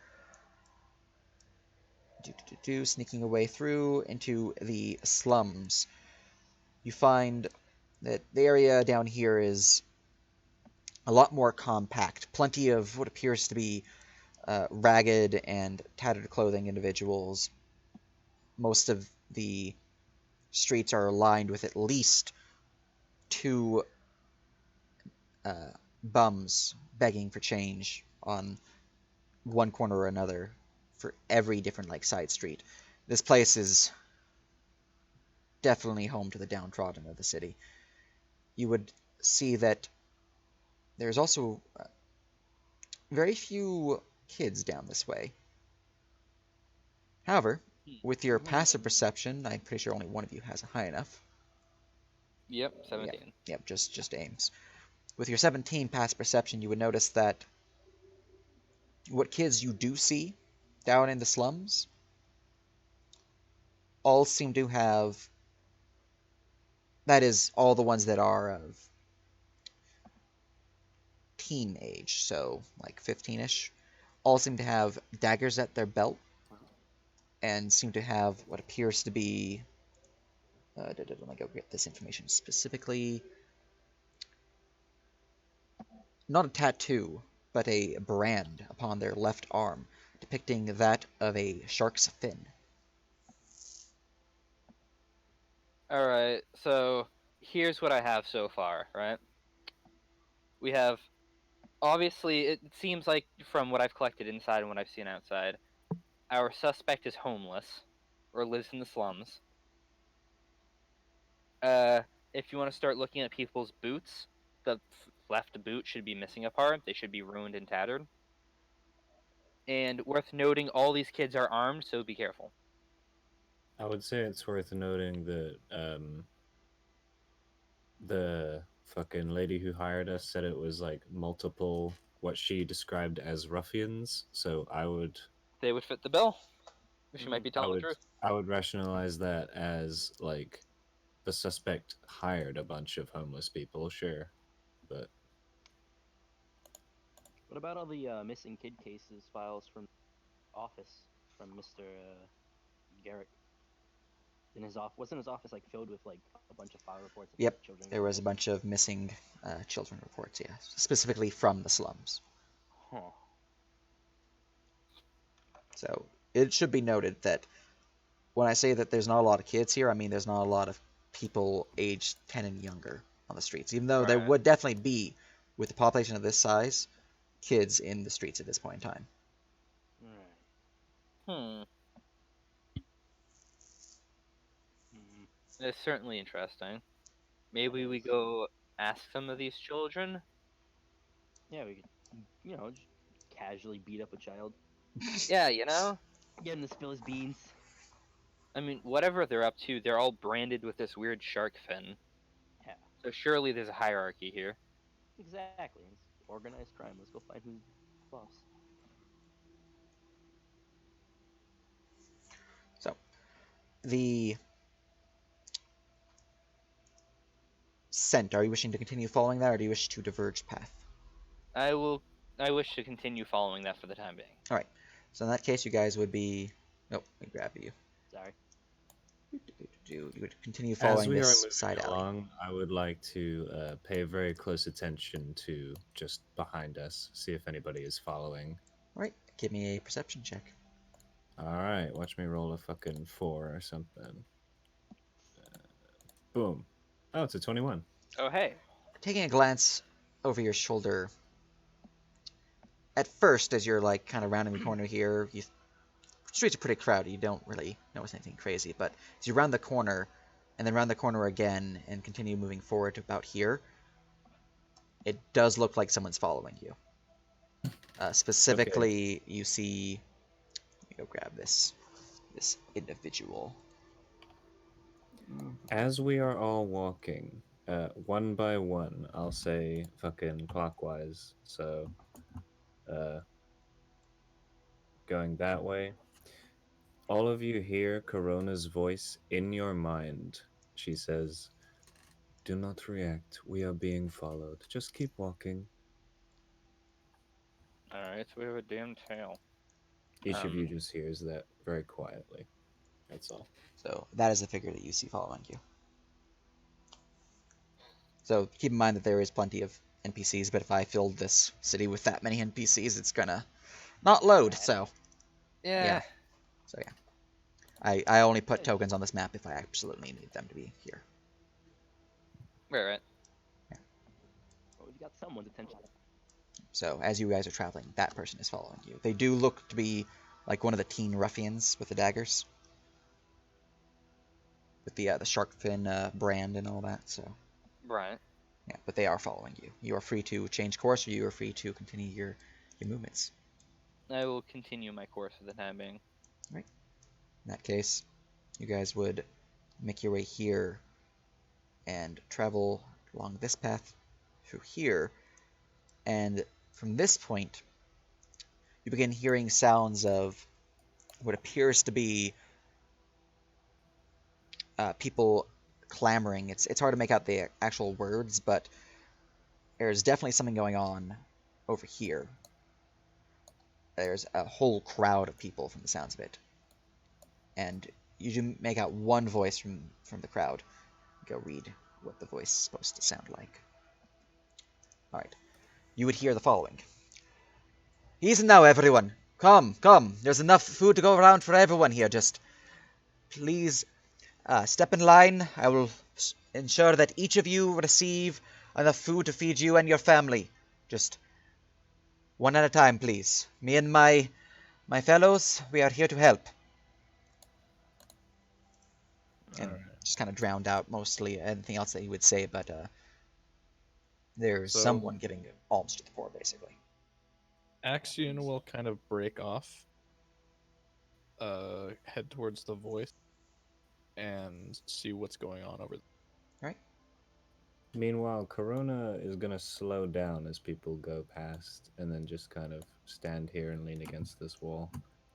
sneaking away through into the slums, you find that the area down here is a lot more compact. Plenty of what appears to be ragged and tattered clothing individuals. Most of the streets are lined with at least 2 bums begging for change on one corner or another for every different like side street. This place is definitely home to the downtrodden of the city. You would see that there's also very few kids down this way. However, with your passive perception, I'm pretty sure only one of you has a high enough. Yep, Yep, 17. yep, just aims. With your 17 passive perception, you would notice that what kids you do see down in the slums all seem to have, that is, all the ones that are of teen age, so like 15ish, all seem to have daggers at their belt and seem to have what appears to be. Let me go get this information specifically. Not a tattoo, but a brand upon their left arm, depicting that of a shark's fin. All right. So here's what I have so far. Right. We have obviously. It seems like from what I've collected inside and what I've seen outside, our suspect is homeless or lives in the slums. Uh, if you want to start looking at people's boots, the left boot should be missing a part. They should be ruined and tattered. And worth noting, all these kids are armed, so be careful. I would say it's worth noting that the fucking lady who hired us said it was like multiple what she described as ruffians. So They would fit the bill. She might be I telling the would truth. I would rationalize that as like the suspect hired a bunch of homeless people, sure, but What about all the missing kid cases files from office from Mr. Garrick? In his off wasn't his office like filled with like a bunch of file reports of Yep, like children there going was a missing? bunch of missing children reports, yeah, specifically from the slums. Huh. So it should be noted that when I say that there's not a lot of kids here, I mean there's not a lot of people aged 10 and younger on the streets, even though there Right. would definitely be, with a population of this size, kids in the streets at this point in time. Right. Hmm. Hmm. It's certainly interesting. Maybe we go ask some of these children. Yeah, we could, just casually beat up a child, Yeah, you know. get him to spill his beans. I mean, whatever they're up to, they're all branded with this weird shark fin. Yeah, So surely there's a hierarchy here. exactly. It's organized crime. Let's go find who's boss. So, the scent, are you wishing to continue following that, or do you wish to diverge path? I will. I wish to continue following that for the time being. All right. So in that case, you guys would be. Oh, let me grab you. Sorry. You would continue As following we are this moving side alley. along, I would like to pay very close attention to just behind us, see if anybody is following. All right. Give me a perception check. All right, watch me roll a fucking 4 or something. Boom. Oh, it's a 21. Oh hey. Taking a glance over your shoulder, at first, as you're like kind of rounding the corner here, streets are pretty crowded. You don't really notice anything crazy, but as you round the corner, and then round the corner again, and continue moving forward to about here, it does look like someone's following you. Specifically, you see. Let me go grab this individual. As we are all walking, one by one, I'll say fucking clockwise. So, going that way. All of you hear Corona's voice in your mind. She says, "Do not react. We are being followed. Just keep walking." All right, so we have a damn tail. Each of you just hears that very quietly. That's all. So that is the figure that you see following you. So keep in mind that there is plenty of NPCs, but if I filled this city with that many NPCs, it's gonna not load. So Yeah. so yeah, I only put tokens on this map if I absolutely need them to be here. Right. Well, we've got someone's attention. So as you guys are traveling, that person is following you. They do look to be like one of the teen ruffians with the daggers, with the shark fin brand and all that. So Right. yeah, but they are following you. You are free to change course, or you are free to continue your movements. I will continue my course for the time being. Right. In that case, you guys would make your way here and travel along this path through here. And from this point, you begin hearing sounds of what appears to be people clamoring. It's hard to make out the actual words, but there's definitely something going on over here. There's a whole crowd of people from the sounds of it. And you do make out one voice from the crowd. Go read what the voice is supposed to sound like. Alright. You would hear the following. Easy now, everyone. Come, come. There's enough food to go around for everyone here. Just please step in line. I will ensure that each of you receive enough food to feed you and your family. Just one at a time, please. Me and my fellows, we are here to help. And just kind of drowned out mostly anything else that he would say, but there's someone giving alms to the poor, basically. Axion will kind of break off, head towards the voice, and see what's going on over there. Right. Meanwhile, Corona is going to slow down as people go past and then just kind of stand here and lean against this wall.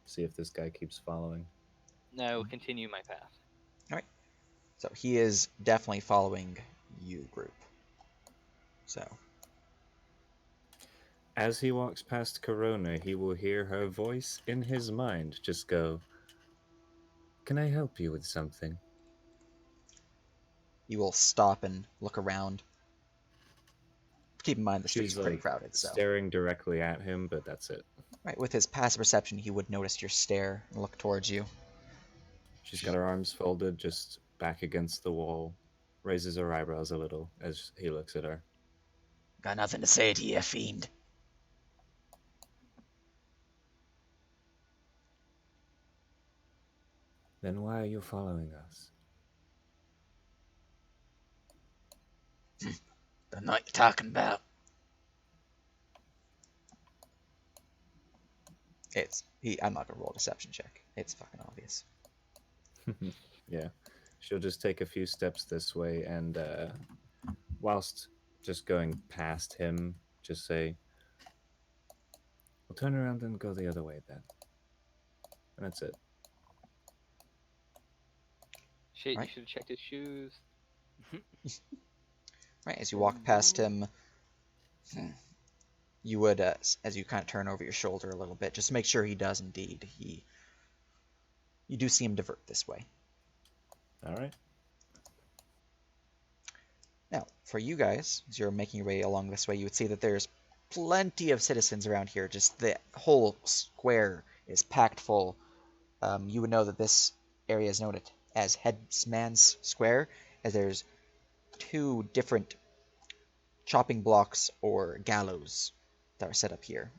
See if this guy keeps following. I will continue my path. All right. So he is definitely following you, group. So. As he walks past Corona, he will hear her voice in his mind just go, "Can I help you with something?" You will stop and look around. Keep in mind the streets She's are pretty like crowded, so. staring directly at him, but that's it. Right, with his passive perception, he would notice your stare and look towards you. She's got her arms folded, just back against the wall, raises her eyebrows a little as he looks at her. Got nothing to say to you, fiend. Then why are you following us? Don't know what you're talking about. I'm not gonna roll a deception check. It's fucking obvious. Yeah. She'll just take a few steps this way and, whilst just going past him, just say, "We'll turn around and go the other way then." And that's it. Shit, you Right. should have checked his shoes. Right, as you walk past him, you would, as you kind of turn over your shoulder a little bit, just make sure he does indeed. You do see him divert this way. All right. Now, for you guys, as you're making your way along this way, you would see that there's plenty of citizens around here. Just the whole square is packed full. You would know that this area is known as Headsman's Square, as there's 2 different chopping blocks or gallows that are set up here,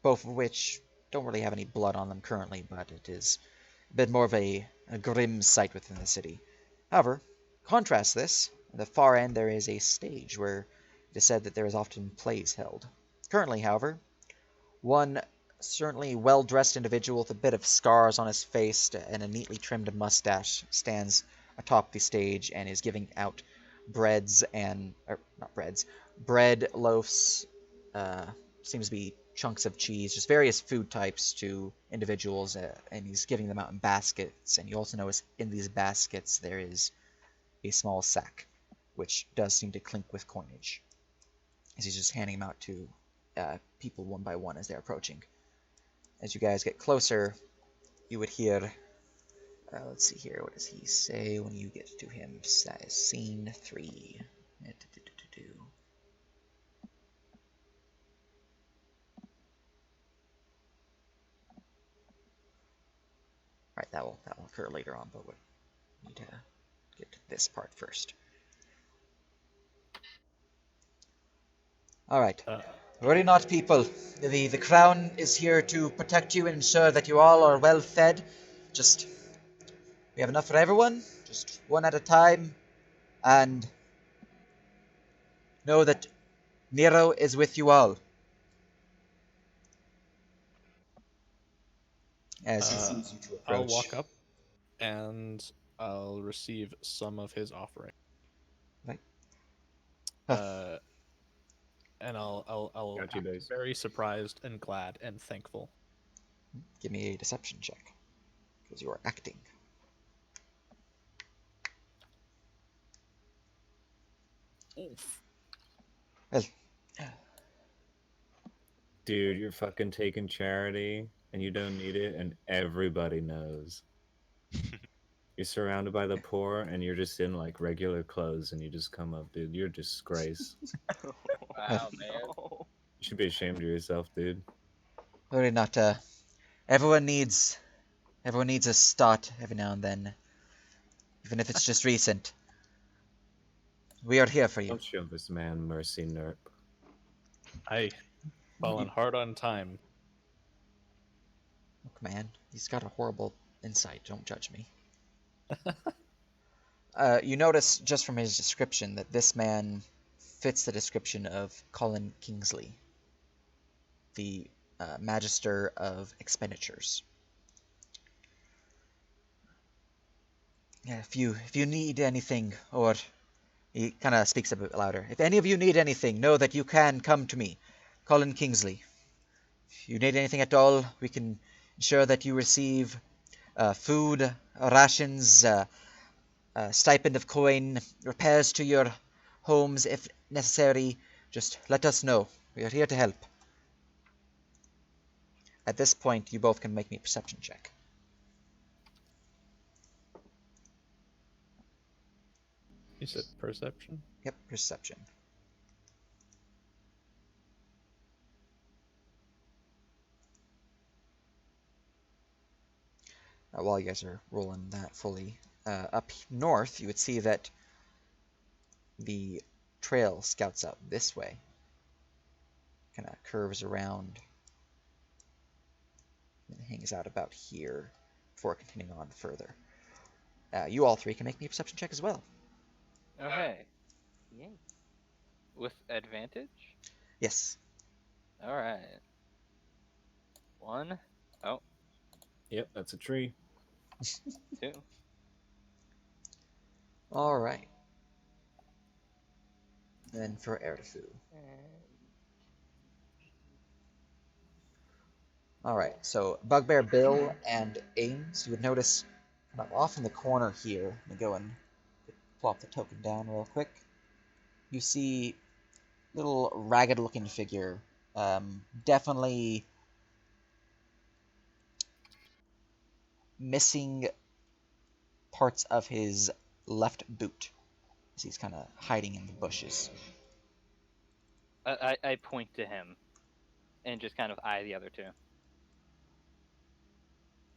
both of which don't really have any blood on them currently, but it is a bit more of a grim sight within the city. However, contrast this, at the far end there is a stage where it is said that there is often plays held. Currently, however, one certainly well-dressed individual with a bit of scars on his face and a neatly trimmed mustache stands atop the stage and is giving out bread, loaves, seems to be chunks of cheese, just various food types to individuals, and he's giving them out in baskets. And you also notice in these baskets there is a small sack, which does seem to clink with coinage, as he's just handing them out to people one by one as they're approaching. As you guys get closer, you would hear, let's see here, what does he say when you get to him? Scene 3. Right, that will occur later on, but we need to get to this part first. All right. Worry not, people. The crown is here to protect you and ensure that you all are well fed. Just, we have enough for everyone, just one at a time, and know that Nero is with you all. As he sees you to approach. I'll walk up and I'll receive some of his offering. Right. And I'll Got you, act Daze. very surprised and glad and thankful. Give me a deception check, because you are acting. Oof. Well, Dude, you're fucking taking charity and you don't need it, and everybody knows. You're surrounded by the poor and you're just in like regular clothes and you just come up, dude. You're a disgrace. Wow, man. You should be ashamed of yourself, dude. worry not. Everyone needs a start every now and then, even if it's just recent. We are here for you. Don't show this man mercy, Nerp. I fallen hard on time. Look, man, he's got a horrible insight. Don't judge me. You notice just from his description that this man fits the description of Colin Kingsley, the Magister of Expenditures. Yeah, if you need anything, or he kind of speaks a bit louder. If any of you need anything, know that you can come to me, Colin Kingsley. If you need anything at all, we can ensure that you receive food, rations, stipend of coin, repairs to your homes if necessary. Just let us know. We are here to help. At this point, you both can make me a perception check. You said perception? Yep, perception. While you guys are rolling that fully, up north, you would see that the trail scouts out this way. Kind of curves around and hangs out about here before continuing on further. You all three can make me a perception check as well. Okay. Yay. With advantage? Yes. All right. 1. Oh, Yep, that's a tree. 2. All right. Then for Erifu. All right. So Bugbear Bill and Ames, you would notice kind of off in the corner here. Let me go and plop the token down real quick. You see little ragged-looking figure. Definitely missing parts of his left boot as he's kind of hiding in the bushes. I point to him and just kind of eye the other 2.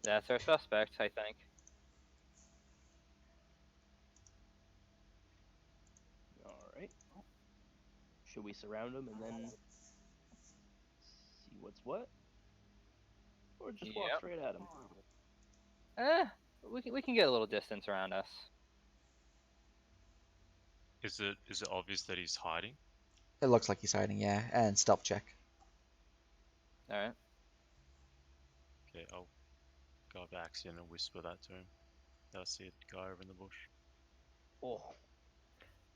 That's our suspect, I think. All right. Should we surround him and then see what's what, or just walk Yep. straight at him? We can get a little distance around us. Is it obvious that he's hiding? It looks like he's hiding, yeah. And stealth check. All right. Okay, I'll go up to Axion and whisper that to him. I see a guy over in the bush. Oh,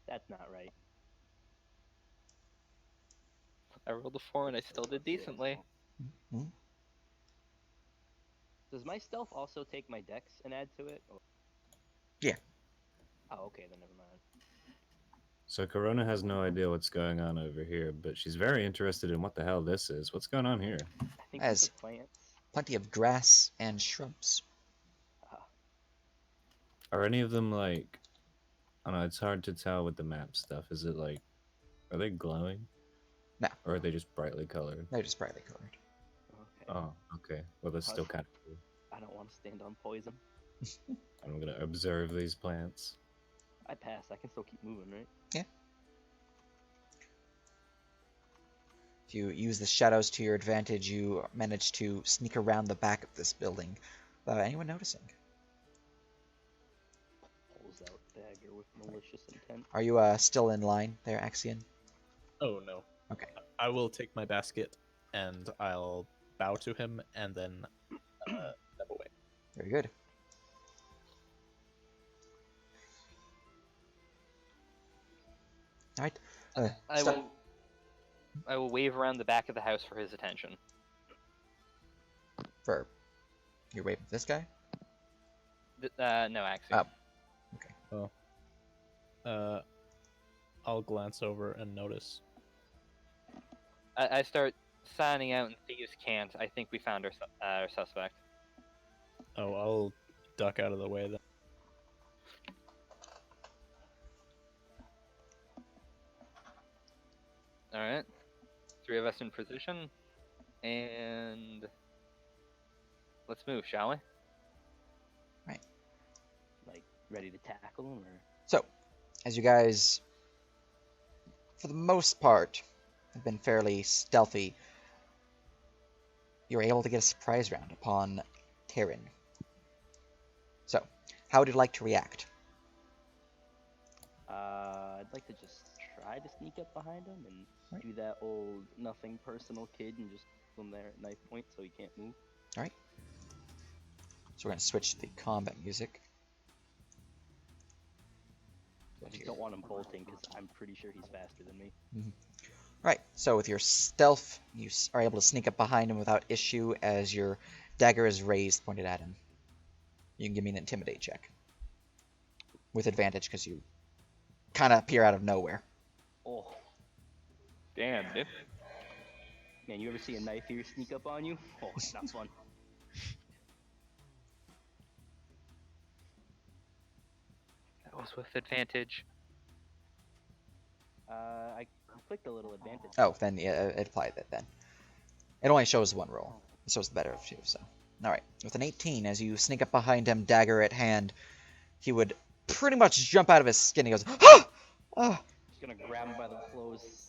that's not right. I rolled a 4 and I still did decently. Hmm? Does my stealth also take my dex and add to it? Or... Yeah. Oh, okay, then never mind. So Corona has no idea what's going on over here, but she's very interested in what the hell this is. What's going on here? I think As- these are plants. Plenty of grass and shrubs. Are any of them like? I don't know. It's hard to tell with the map stuff. Is it like? Are they glowing? No. Or are they just brightly colored? They're just brightly colored. Okay. Oh, okay. Well, that's still kind of cool. I don't want to stand on poison. I'm gonna observe these plants. I pass. I can still keep moving, right? Yeah. If you use the shadows to your advantage, you manage to sneak around the back of this building without anyone noticing. Pulls out dagger with malicious intent. Are you still in line there, Axion? Oh no. Okay. I will take my basket and I'll bow to him and then step away. Very good. All right. I will wave around the back of the house for his attention. For you're waving for this guy? No, actually. I'll glance over and notice. I start signing out and thieves can't. I think we found our suspect. Oh, I'll duck out of the way then. All right, 3 of us in position, and let's move, shall we? Like, ready to tackle him, or? So, as you guys, for the most part, have been fairly stealthy, you're able to get a surprise round upon Terran. So, how would you like to react? I'd like to just try to sneak up behind him and Right. do that old nothing personal kid and just put him there at knife point so he can't move. So we're going to switch to the combat music. I just don't want him bolting because I'm pretty sure he's faster than me. Right, so with your stealth, you are able to sneak up behind him without issue as your dagger is raised, pointed at him. You can give me an intimidate check. With advantage, because you kind of appear out of nowhere. Oh, Damn, dude. man, you ever see a knife here sneak up on you? Oh, it's not fun. That was with advantage. I clicked a little advantage. Oh, then yeah, it applied that then. It only shows one roll. It shows the better of two, so. Alright, with an 18, as you sneak up behind him, dagger at hand, he would pretty much jump out of his skin. He goes, ah! Oh, Just gonna grab him by the clothes.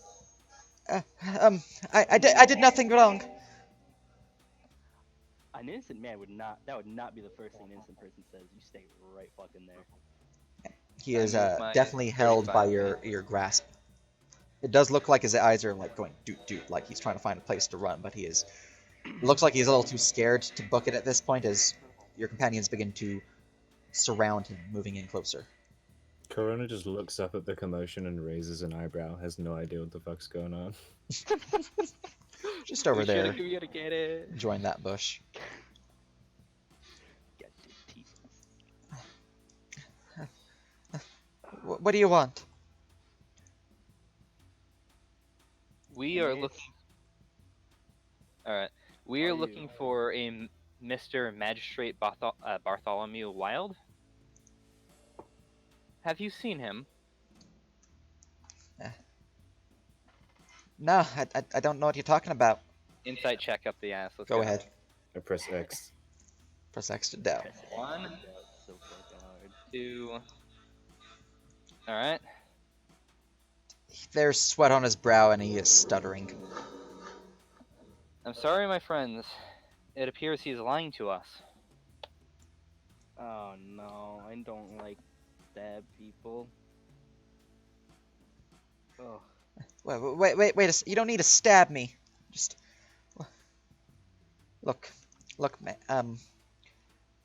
I did nothing wrong. An innocent man would not. That would not be the first thing an innocent person says. You stay right fucking there. He is I moved my definitely held by 35 your grasp. It does look like his eyes are like going doot doot, like he's trying to find a place to run, but he is. It looks like he's a little too scared to book it at this point, as your companions begin to surround him, moving in closer. Corona just looks up at the commotion and raises an eyebrow, has no idea what the fuck's going on. Just over We should there, have communicated. join that bush. Get your teeth. What do you want? We And are it's- looking. All right. We are Are you- looking for a Mr. Magistrate Bartholomew Wild. Have you seen him? No, I don't know what you're talking about. Insight check up the ass. Let's Go ahead. I press X. Press X to doubt. Press X. One. That's so fucking hard. 2. All right. There's sweat on his brow and he is stuttering. I'm sorry, my friends. It appears he is lying to us. Oh no, I don't like stab people. Oh, Wait, you don't need to stab me. Just look,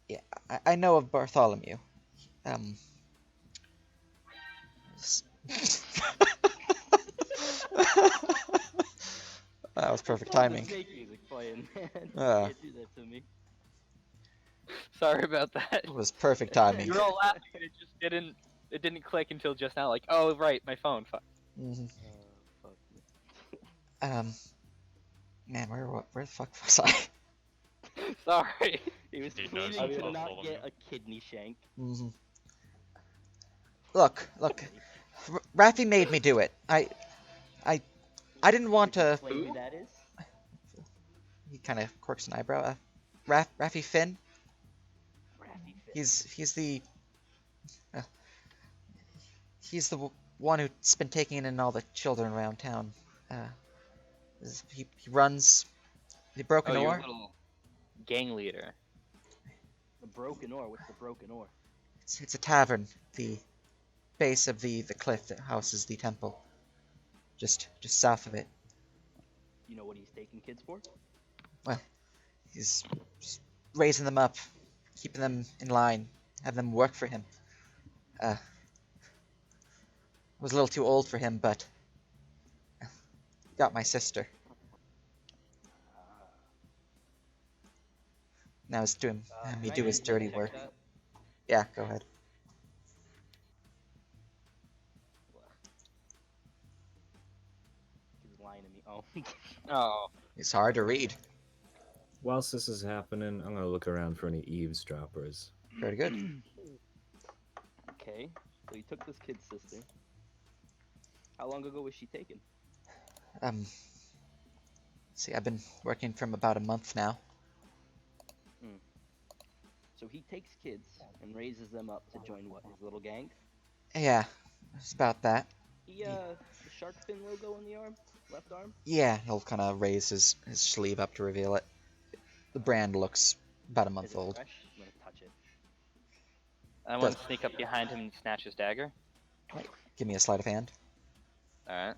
yeah, I know of Bartholomew. s- That was perfect timing. Snake music playing, man. You Ah. can't do that to me. Sorry about that. It was perfect timing. You were all laughing and it just didn't. It didn't click until just now. Like, oh right, my phone. Fuck. Mhm. Fuck me. Man, where the fuck was I? Sorry. He was He knows pleading to he's not Bartholomew. get a kidney shank. Mhm. Look, Raffi made me do it. I didn't want Could you to. explain who Who? that is? He kind of quirks an eyebrow. Raffi Finn. Raffy Finn. He's the he's the one who's been taking in all the children around town. He runs the Broken Oh, your Oar. little gang leader. The Broken Oar. What's the Broken Oar? It's a tavern, the base of the cliff that houses the temple. Just south of it. You know what he's taking kids for? He's just raising them up, keeping them in line, have them work for him. Was a little too old for him, but got my sister. Now he's doing me Can do I his dirty check work. that? Yeah, go ahead. He's lying to me. Oh. Oh. It's hard to read. Whilst this is happening, I'm gonna look around for any eavesdroppers. Very good. Okay, so you took this kid's sister. How long ago was she taken? See, I've been working for him about a month now. So he takes kids and raises them up to join what, his little gang? Yeah, it's about that. He, the shark fin logo on the arm? Left arm? Yeah, he'll kind of raise his sleeve up to reveal it. The brand looks about a Is month it old. fresh? I'm gonna touch it. I want to sneak up behind him and snatch his dagger. Give me a sleight of hand. All right.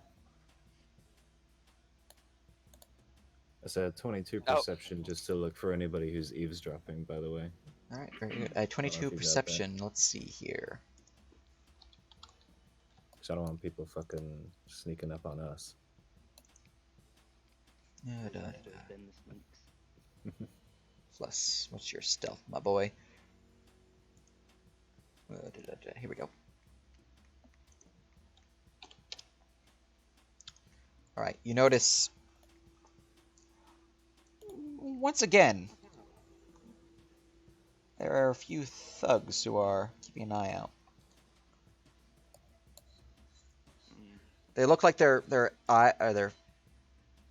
That's a 22 Oh. perception just to look for anybody who's eavesdropping, by the way. All right, very good. if you 22 got that. perception. Let's see here. Because I don't want people fucking sneaking up on us. Da, da, Must da. have been the sneaks. Plus, what's your stealth, my boy? Here we go. All right, you notice once again there are a few thugs who are keeping an eye out. They look like their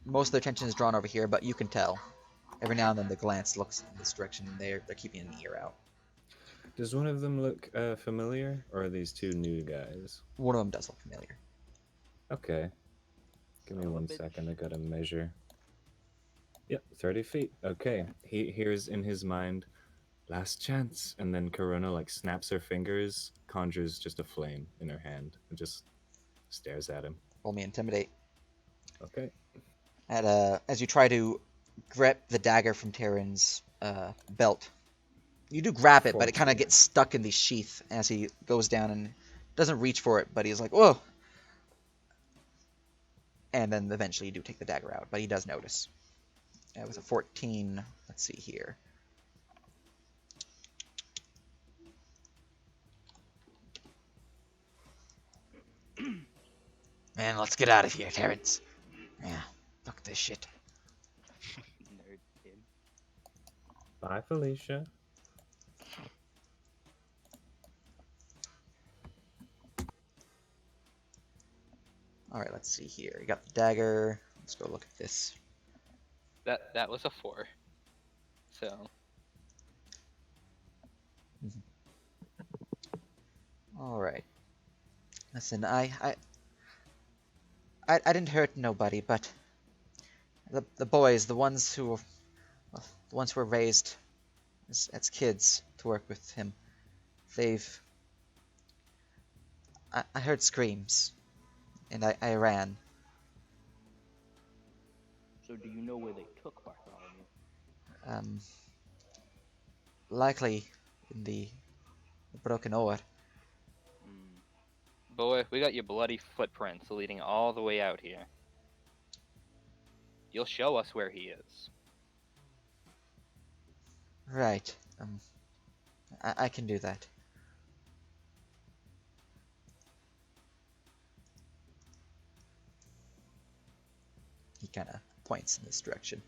most of their attention is drawn over here, but you can tell every now and then the glance looks in this direction. And they're keeping an ear out. Does one of them look familiar, or are these two new guys? One of them does look familiar. Okay. Give me Son of a 1 bitch. second, I gotta measure. Yep, 30 feet. Okay. He hears in his mind, last chance. And then Corona, like, snaps her fingers, conjures just a flame in her hand, and just Stares at him. Roll me intimidate. Okay. As you try to grip the dagger from Terran's belt, you do grab it, but it kind of 14. gets stuck in the sheath as he goes down and doesn't reach for it, but he's like, whoa! And then eventually you do take the dagger out, but he does notice. With a 14, let's see here. Man, let's get out of here, Terrence. Yeah, fuck this shit. Nerd kid. Bye, Felicia. Alright, let's see here. You got the dagger. Let's go look at this. That was a 4. So Alright. Listen, I didn't hurt nobody, but the boys, the ones who were raised as kids to work with him, I heard screams, and I ran. So do you know where they took Bartholomew? Likely in the broken oar. boy, we got your bloody footprints leading all the way out here. You'll show us where he is. Right. I can do that. He kind of points in this direction.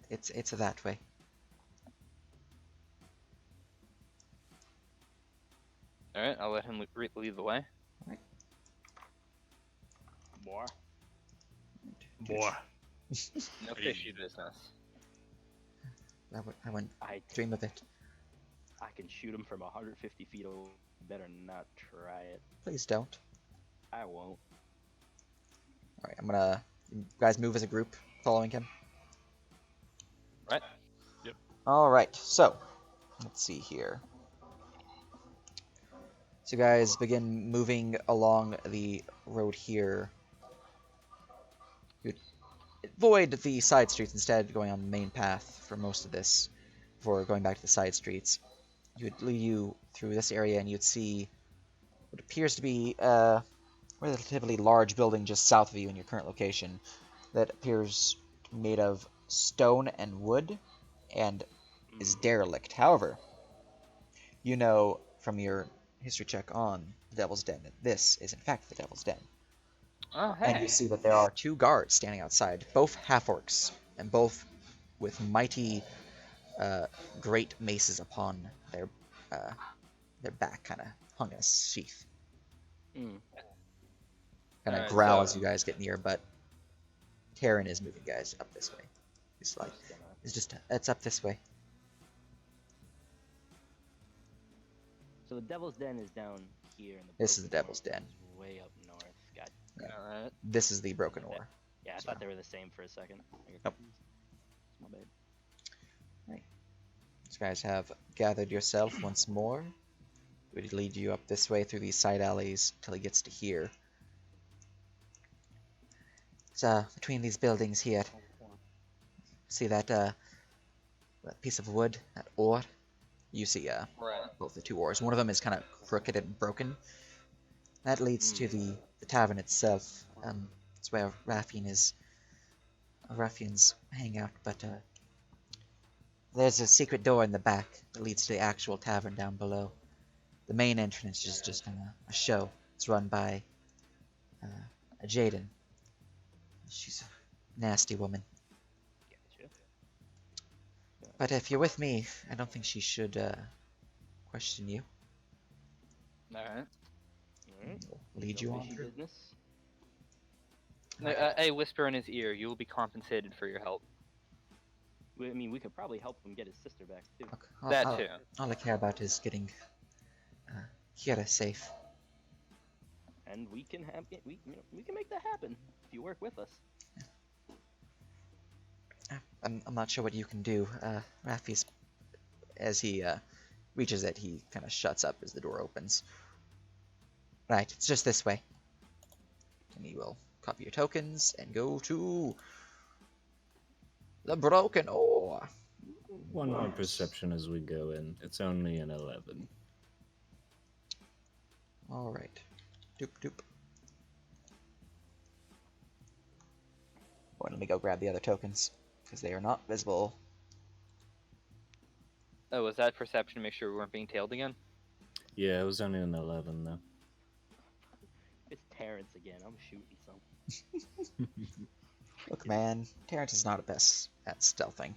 It's that way. All right, I'll let him lead the way. Boy. Boy. No fishy business. I wouldn't dream of it. I can shoot him from 150 feet away. Better not try it. Please don't. I won't. Alright, I'm gonna... You guys move as a group, following him? Right. Yep. Alright, so... Let's see here. So you guys begin moving along the road here. You avoid the side streets instead, going on the main path for most of this, before going back to the side streets. You would lead you through this area, and you'd see what appears to be a relatively large building just south of you in your current location that appears made of stone and wood and is derelict. However, you know from your history check on the Devil's Den that this is in fact the Devil's Den. Oh, And hey. you see that there are 2 guards standing outside, both half-orcs, and both with mighty great maces upon their back, kind of hung in a sheath. Kind of Alright, growl so- as you guys get near, but Terran is moving guys up this way. He's like, it's up this way. So the Devil's Den is down here. In the This is the Broken Devil's Oar Den. is way up north. God. Yeah. Alright. This is the Broken Oar. Yeah, I So- thought they were the same for a second. I got Nope. confused. My bad. These guys have gathered yourself once more. He would lead you up this way through these side alleys till he gets to here. It's between these buildings here. See that that piece of wood, that oar? You see Right. both the 2 oars. One of them is kind of crooked and broken. That leads to the tavern itself. It's where ruffians hang out, but there's a secret door in the back that leads to the actual tavern down below. The main entrance is just a show. It's run by a Jaden. She's a nasty woman. Gotcha. But if you're with me, I don't think she should question you. Alright. Alright. Lead you No on fishy through. business. Hey, whisper in his ear. You will be compensated for your help. I mean, we could probably help him get his sister back too. Look, That too. all I care about is getting Kira safe. And we can have we can make that happen if you work with us. I'm not sure what you can do. Rafi's, as he reaches it, he kind of shuts up as the door opens. Right, it's just this way. and you will copy your tokens and go to the Broken Ore. One more perception as we go in. It's only an 11. All right. Doop doop. Well, let me go grab the other tokens because they are not visible. Oh, was that perception to make sure we weren't being tailed again? Yeah, it was only an 11 though. It's Terrence again. I'm shooting some. Look, man, Terrence is not the best at stealthing.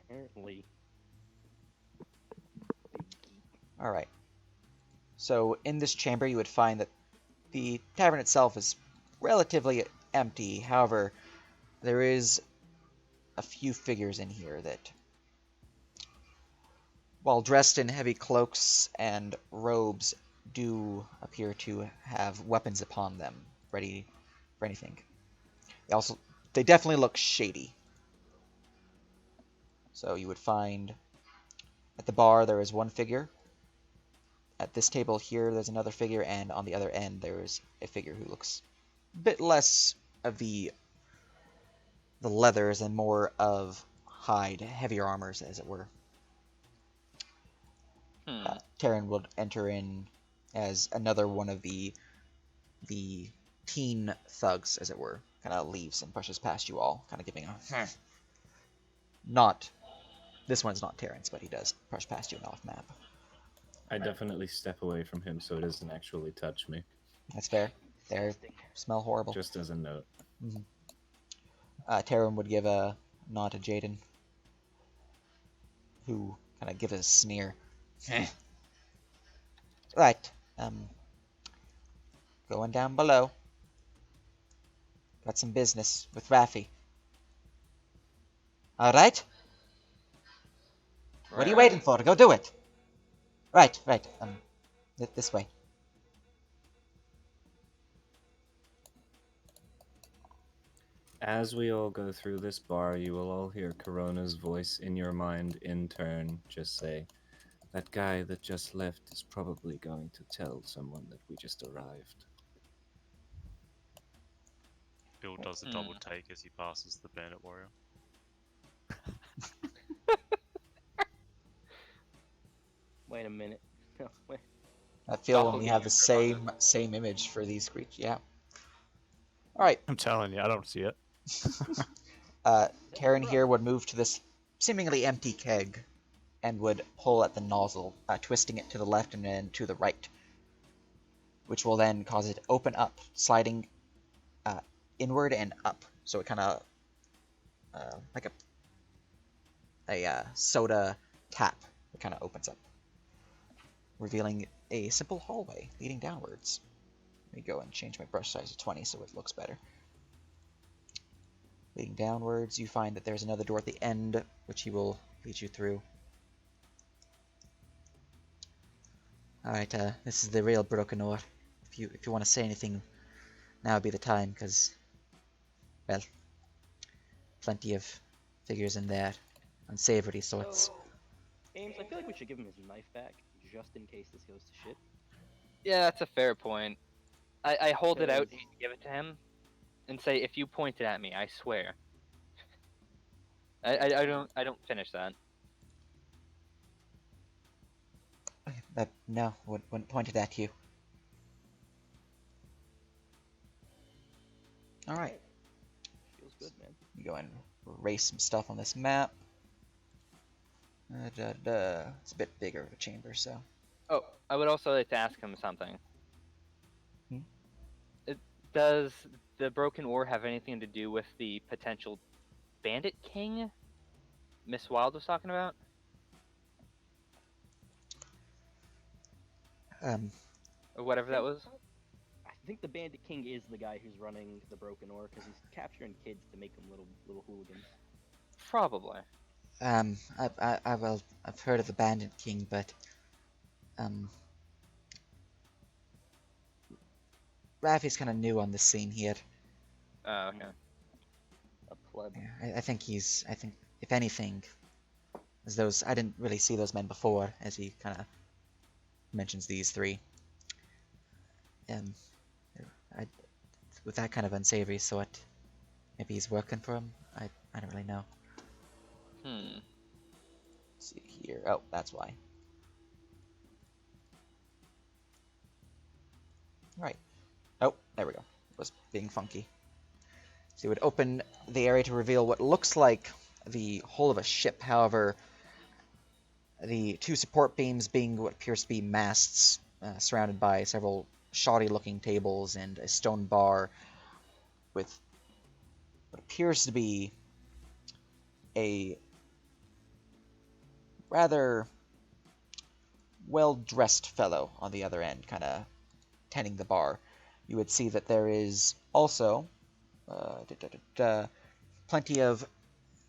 Apparently. Big geek. All right. So in this chamber, you would find that the tavern itself is relatively empty. However, there is a few figures in here that, while dressed in heavy cloaks and robes, do appear to have weapons upon them, ready for anything. They definitely look shady. So you would find at the bar there is one figure. At this table here, there's another figure, and on the other end there is a figure who looks a bit less of the leathers and more of hide, heavier armors, as it were. Terran would enter in as another one of the teen thugs, as it were. Kind of leaves and pushes past you all, kind of giving a not. This one's not Terrence, but he does push past you and off map. I definitely step away from him so it doesn't actually touch me. That's fair. They smell horrible. Just as a note. Terran would give a nod to Jaden, who kind of gives a sneer. Right. Going down below. Got some business with Raffi. Alright? What are you waiting for? Go do it! Right. This way. As we all go through this bar, you will all hear Corona's voice in your mind in turn just say, "That guy that just left is probably going to tell someone that we just arrived." Bill does a double take as he passes the bandit warrior. Wait a minute. No, wait. I feel we have the same image for these creatures. Yeah. Alright. I'm telling you, I don't see it. Terran here would move to this seemingly empty keg and would pull at the nozzle, twisting it to the left and then to the right, which will then cause it to open up, sliding inward and up. So it kind of like a soda tap. It kind of opens up, revealing a simple hallway leading downwards. Let me go and change my brush size to 20 so it looks better. Leading downwards, you find that there's another door at the end, which he will lead you through. Alright, this is the real Broken Ore. If you want to say anything, now would be the time, because, well, plenty of figures in there, unsavory sorts. So, Ames, I feel like we should give him his knife back, just in case this goes to shit. Yeah, that's a fair point. I hold it out and give it to him, and say, "If you point it at me, I swear." I don't finish that. No, wouldn't point it at you. Alright. Feels good, man. You go and erase some stuff on this map. It's a bit bigger of a chamber, so. Oh, I would also like to ask him something. Hmm? Does the Broken Ore have anything to do with the potential Bandit King Miss Wild was talking about? Or whatever that was? I think the Bandit King is the guy who's running the Broken Ore, because he's capturing kids to make them little hooligans. Probably. I've heard of the Bandit King, but Raffi's kind of new on the scene here. Oh, okay. A pleb. Yeah, I think if anything, as those I didn't really see those men before, as he kind of mentions these three. with that kind of unsavory sort. Maybe he's working for him. I don't really know. Hmm. Let's see here. Oh, that's why. Right. Oh, there we go. It was being funky. So you would open the area to reveal what looks like the hull of a ship. However, the two support beams being what appears to be masts, surrounded by several shoddy-looking tables and a stone bar with what appears to be a rather well-dressed fellow on the other end, kind of tending the bar. You would see that there is also plenty of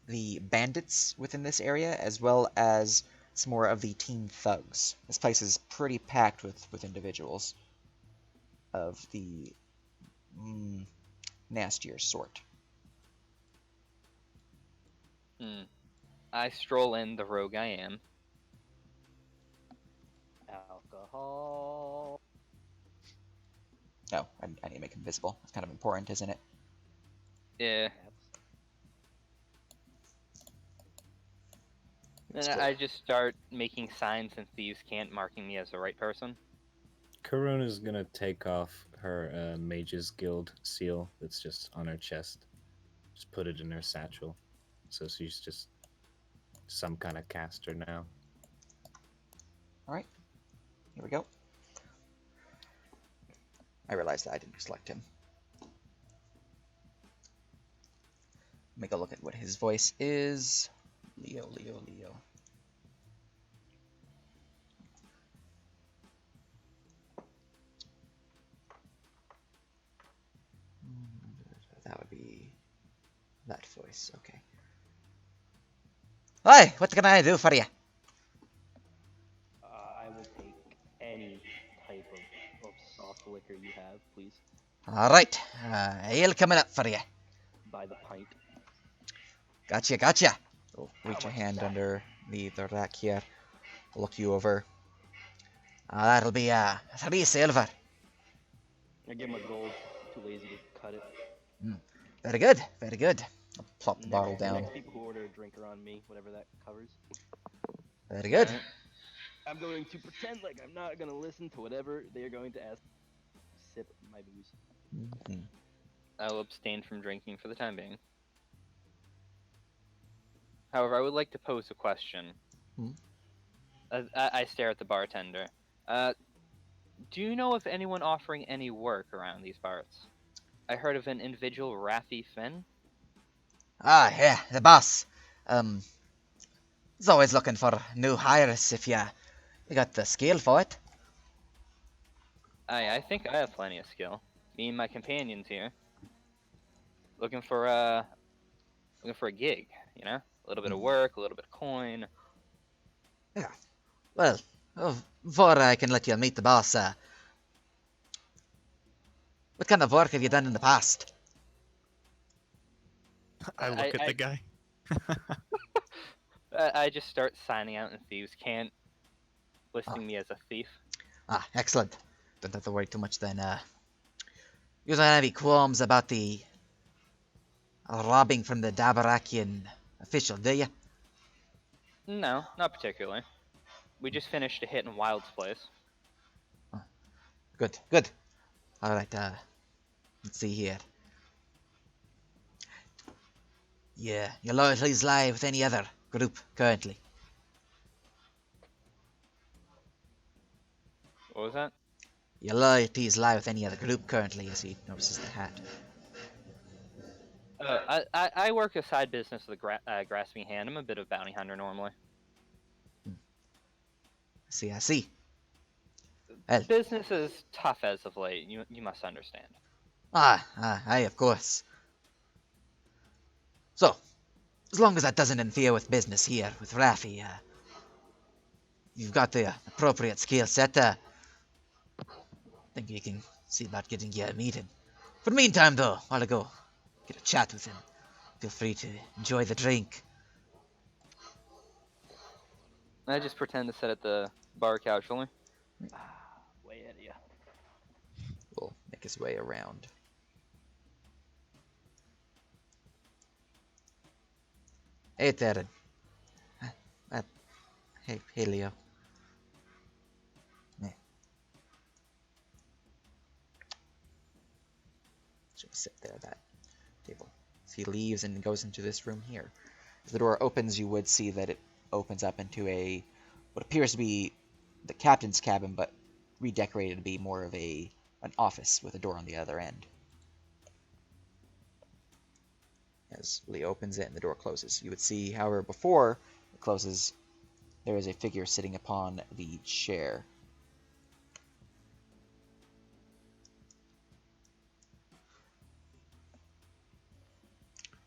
the bandits within this area, as well as some more of the teen thugs. This place is pretty packed with individuals of the nastier sort. Hmm. I stroll in, the rogue I am. Alcohol. Oh, I need to make him visible. It's kind of important, isn't it? Yeah. And Still. I just start making signs and thieves can't, marking me as the right person. Corona's gonna take off her Mage's Guild seal that's just on her chest. Just put it in her satchel. So she's just some kind of caster now. Alright. Here we go. I realized that I didn't select him. Make a look at what his voice is. Leo. That would be that voice. Okay. Hi, what can I do for you? I will take any type of soft liquor you have, please. All right, ale coming up for you. By the pint. Gotcha. Oh, reach How your much is hand that? under the rack here. I'll look you over. That'll be 3 silver. I give him a gold. Too lazy to cut it. Very good. I'll plop the bottle down. Next people who order a drink are on me, whatever that covers. Very good. Alright. I'm going to pretend like I'm not gonna listen to whatever they are going to ask. Sip my booze. Mhm. I will abstain from drinking for the time being. However, I would like to pose a question. Hmm. I stare at the bartender. Do you know of anyone offering any work around these parts? I heard of an individual, Raffi Finn. Yeah, the boss. He's always looking for new hires if you got the skill for it. I think I have plenty of skill. Me and my companions here. Looking for a gig, you know? A little bit of work, a little bit of coin. Yeah. Well, before I can let you meet the boss, what kind of work have you done in the past? I look at the guy. I just start signing out in thieves' can't, listing me as a thief. Excellent. Don't have to worry too much then. You don't have any qualms about the robbing from the Dabarakian official, do you? No, not particularly. We just finished a hit in Wild's place. Good. Alright, let's see here. Yeah, your loyalties lie with any other group currently. What was that? Your loyalties lie with any other group currently, as he notices the hat. I work a side business with a grasping hand. I'm a bit of a bounty hunter normally. I see. Well, Business is tough as of late. You must understand. aye, of course. So, as long as that doesn't interfere with business here with Raffi, you've got the appropriate skill set, I think you can see about getting you a meeting. For the meantime, though, while I go get a chat with him, feel free to enjoy the drink. I just pretend to sit at the bar casually. Way ahead of you. We'll make his way around. Hey there. Uh, hey, Leo. Yeah. Just sit there at that table. So he leaves and goes into this room here. As the door opens, you would see that it opens up into what appears to be the captain's cabin, but redecorated to be more of an office with a door on the other end. As Leo opens it and the door closes, you would see, however, before it closes, there is a figure sitting upon the chair.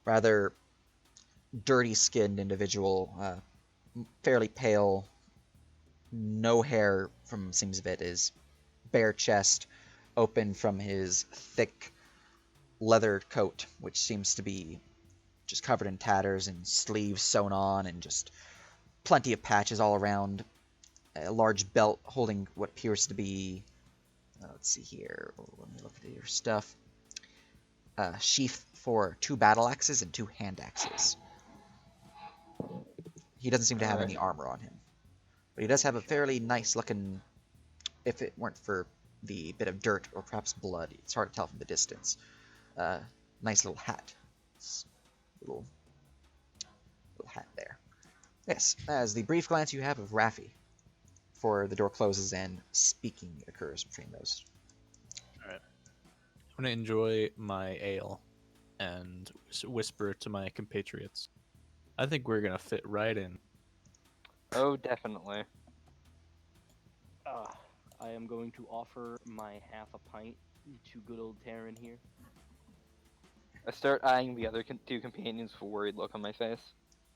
Rather dirty-skinned individual, fairly pale, no hair from seems of it, is bare chest, open from his thick leather coat, which seems to be just covered in tatters and sleeves sewn on, and just plenty of patches all around. A large belt holding what appears to be, let's see here, let me look at your stuff. A sheath for 2 battle axes and 2 hand axes. He doesn't seem to have any armor on him, but he does have a fairly nice looking, if it weren't for the bit of dirt or perhaps blood, it's hard to tell from the distance. Nice little hat. Little hat there. Yes, as the brief glance you have of Raffi before the door closes and speaking occurs between those. Alright. I'm gonna enjoy my ale and whisper to my compatriots. I think we're gonna fit right in. Oh, definitely. I am going to offer my half a pint to good old Taryn here. I start eyeing the other two companions with a worried look on my face.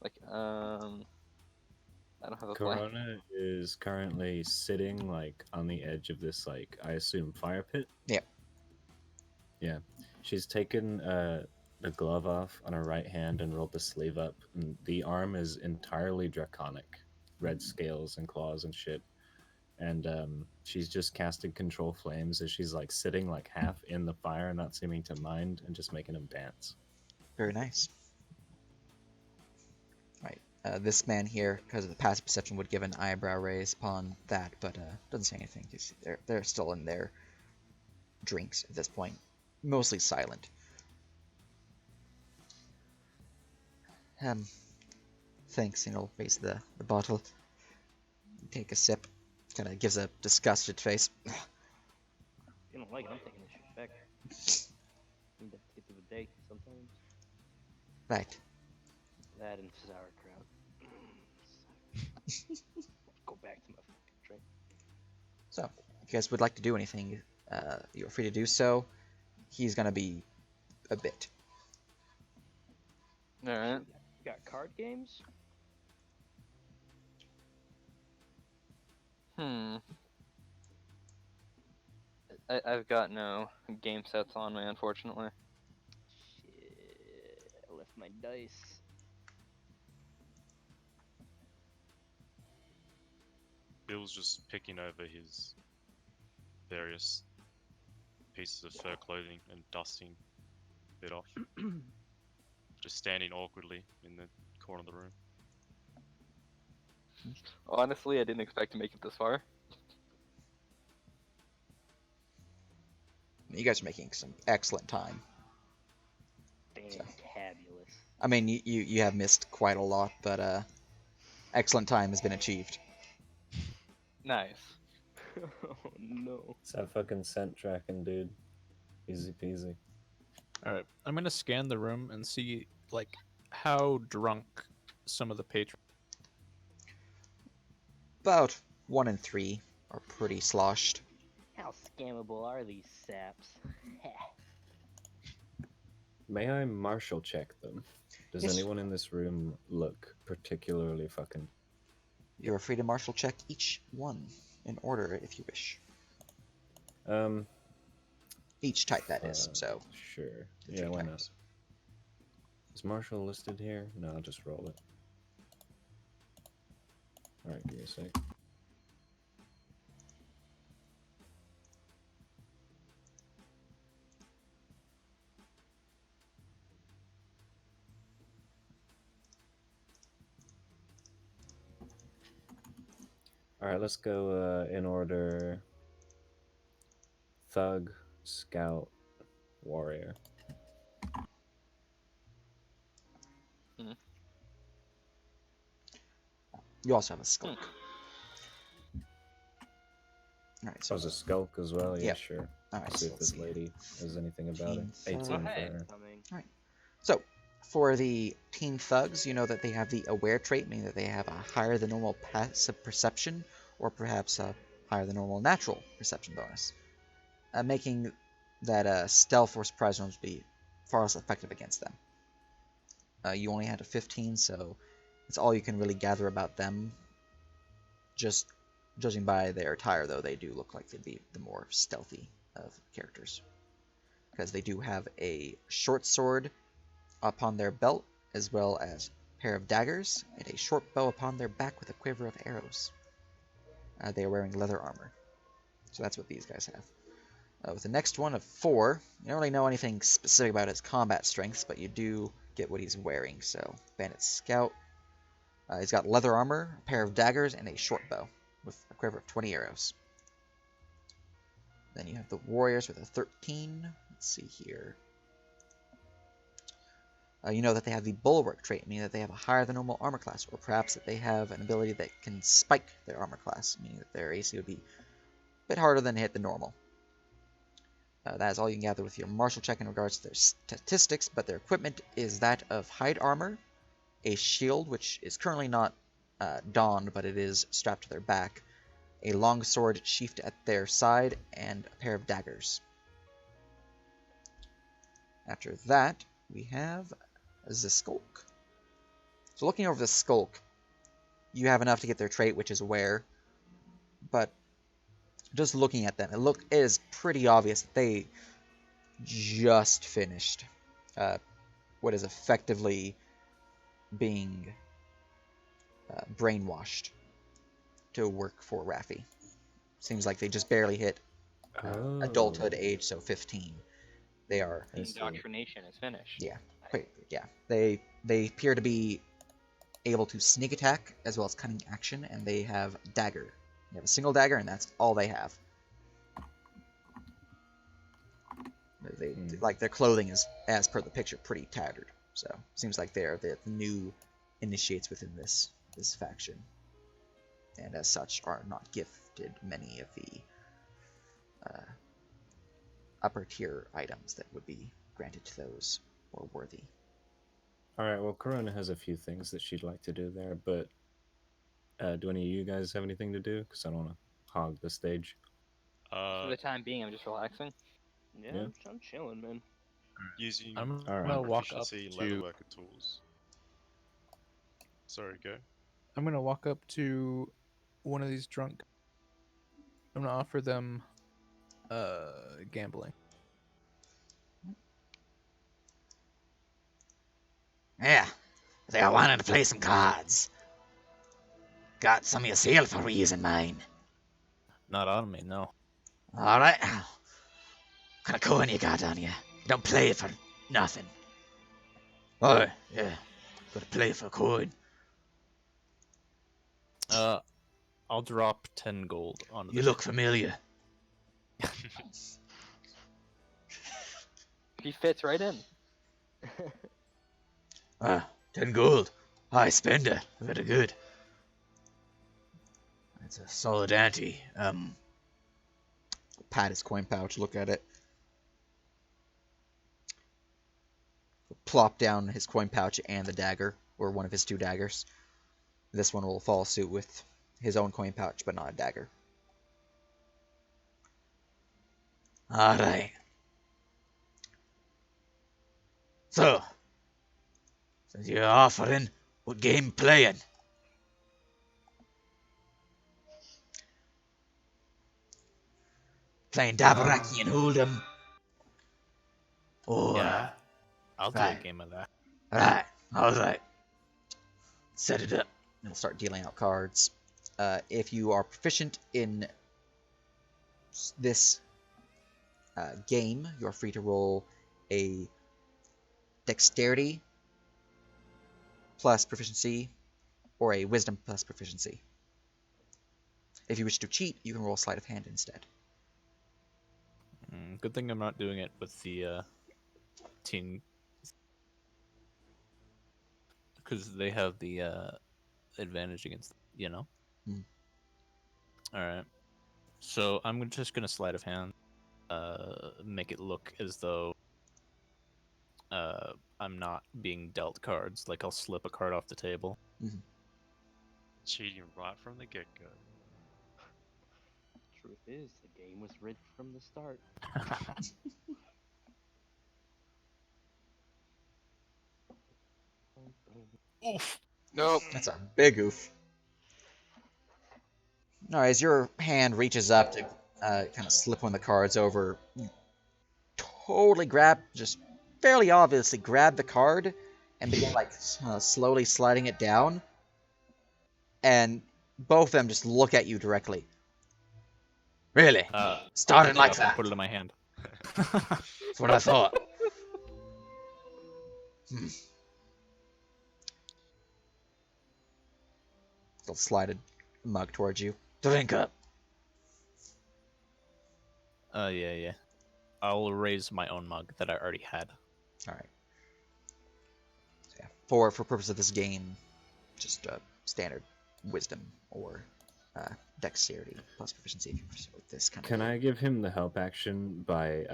Like, I don't have a plan. Corona is currently sitting like on the edge of this, like, I assume, fire pit. Yep. Yeah. She's taken the glove off on her right hand and rolled the sleeve up. And the arm is entirely draconic, red scales and claws and shit. And she's just casting control flames as she's like sitting like half in the fire, not seeming to mind, and just making them dance. Very nice. Right. This man here, because of the passive perception, would give an eyebrow raise upon that, but doesn't say anything. They're still in their drinks at this point, mostly silent. Thanks, and he'll raise the bottle. Take a sip. Kind of gives a disgusted face. If you don't like it, I'm taking this shit back. Need to get through the day sometimes. Right. That and sauerkraut. Go back to my fucking drink. So, if you guys would like to do anything, you're free to do so. He's gonna be a bit. Alright. You got card games? I've got no game sets on me, unfortunately. Shit, I left my dice. Bill's just picking over his various pieces of fur clothing and dusting a bit off. Just standing awkwardly in the corner of the room. Honestly, I didn't expect to make it this far. You guys are making some excellent time. Fantabulous. I mean, you have missed quite a lot, but excellent time has been achieved. Nice. Oh no. It's that fucking scent tracking, dude. Easy peasy. All right, I'm gonna scan the room and see like how drunk some of the patrons. About 1 in 3 are pretty sloshed. How scammable are these saps? May I martial check them? Does Yes. anyone in this room look particularly fucking... You're free to martial check each one in order if you wish. Each type, that is. So Sure. the Yeah, 3 why not? types. Is martial listed here? No, I'll just roll it. Alright, give me a sec. All right, let's go in order: thug, scout, warrior. You also have a skulk. All right, so Oh, was a skulk as well. Yeah, Yep. sure. all right, See so if let's this see. lady knows anything about it. Teen 18 thug. for Hey, her. coming. So, for the teen thugs, you know that they have the aware trait, meaning that they have a higher than normal passive perception, or perhaps a higher than normal natural perception bonus, making that stealth or surprise rounds be far less effective against them. You only had a 15, so that's all you can really gather about them. Just judging by their attire, though, they do look like they'd be the more stealthy of characters, because they do have a short sword upon their belt, as well as a pair of daggers and a short bow upon their back with a quiver of arrows. They are wearing leather armor, so that's what these guys have. With the next one of 4, you don't really know anything specific about his combat strengths, but you do get what he's wearing. So, Bandit Scout, he's got leather armor, a pair of daggers, and a short bow with a quiver of 20 arrows. Then you have the Warriors with a 13. Let's see here. You know that they have the Bulwark trait, meaning that they have a higher than normal armor class, or perhaps that they have an ability that can spike their armor class, meaning that their AC would be a bit harder than hit than normal. That is all you can gather with your martial check in regards to their statistics, but their equipment is that of hide armor, a shield, which is currently not donned, but it is strapped to their back, a long sword sheathed at their side, and a pair of daggers. After that, we have the Skulk. So looking over the Skulk, you have enough to get their trait, which is aware, but just looking at them, it is pretty obvious that they just finished what is effectively being brainwashed to work for Raffi. Seems like they just barely hit adulthood age, so 15. They are, I see. Indoctrination is finished. yeah. They appear to be able to sneak attack as well as cunning action, and they have dagger. They have a single dagger, and that's all they have. Like their clothing is, as per the picture, pretty tattered. So seems like they're the new initiates within this faction, and as such are not gifted many of the upper tier items that would be granted to those more worthy. All right, well, Corona has a few things that she'd like to do there, but do any of you guys have anything to do? Because I don't want to hog the stage. For the time being, I'm just relaxing. Yeah, I'm chilling, man. using I'm All right. gonna walk up proficiency to. leatherworker tools. Sorry, go. I'm gonna walk up to one of these drunk. I'm gonna offer them gambling. Yeah, they are wanting to play some cards. Got some of yourself for reason, mine. Not on me, no. All right. What kind of coin you got on you? You don't play for nothing. Oh, yeah. Gotta play for coin. I'll drop 10 gold onto You the look familiar. He fits right in. 10 gold. High spender. Very good. That's a solid ante. Pat his coin pouch, look at it. Plop down his coin pouch and the dagger, or one of his 2 daggers. This one will follow suit with his own coin pouch, but not a dagger. Alright. So, since you're offering, what game playing? Playing Dabaraki and Hold'em? Or, Yeah, I'll do a right. game of that. Right, alright. Set it up. And we'll start dealing out cards. If you are proficient in this game, you're free to roll a dexterity plus proficiency or a wisdom plus proficiency. If you wish to cheat, you can roll sleight of hand instead. Good thing I'm not doing it with the teen, because they have the advantage against, you know. Hmm. All right. So I'm just gonna sleight of hand, make it look as though I'm not being dealt cards. Like I'll slip a card off the table. Cheating right from the get go. Truth is, the game was rigged from the start. Oof. Nope. That's a big oof. All right, as your hand reaches up to kind of slip one of the cards over, you totally grab, just fairly obviously grab the card and begin like slowly sliding it down. And both of them just look at you directly. Really? I'll Started pick it like up that. and put it in my hand. That's what I thought. They'll slide a mug towards you. Drink up. Yeah. I'll raise my own mug that I already had. All right. So yeah, for purpose of this game, just standard wisdom or dexterity plus proficiency if you prefer with this kind Can of. I give him the help action by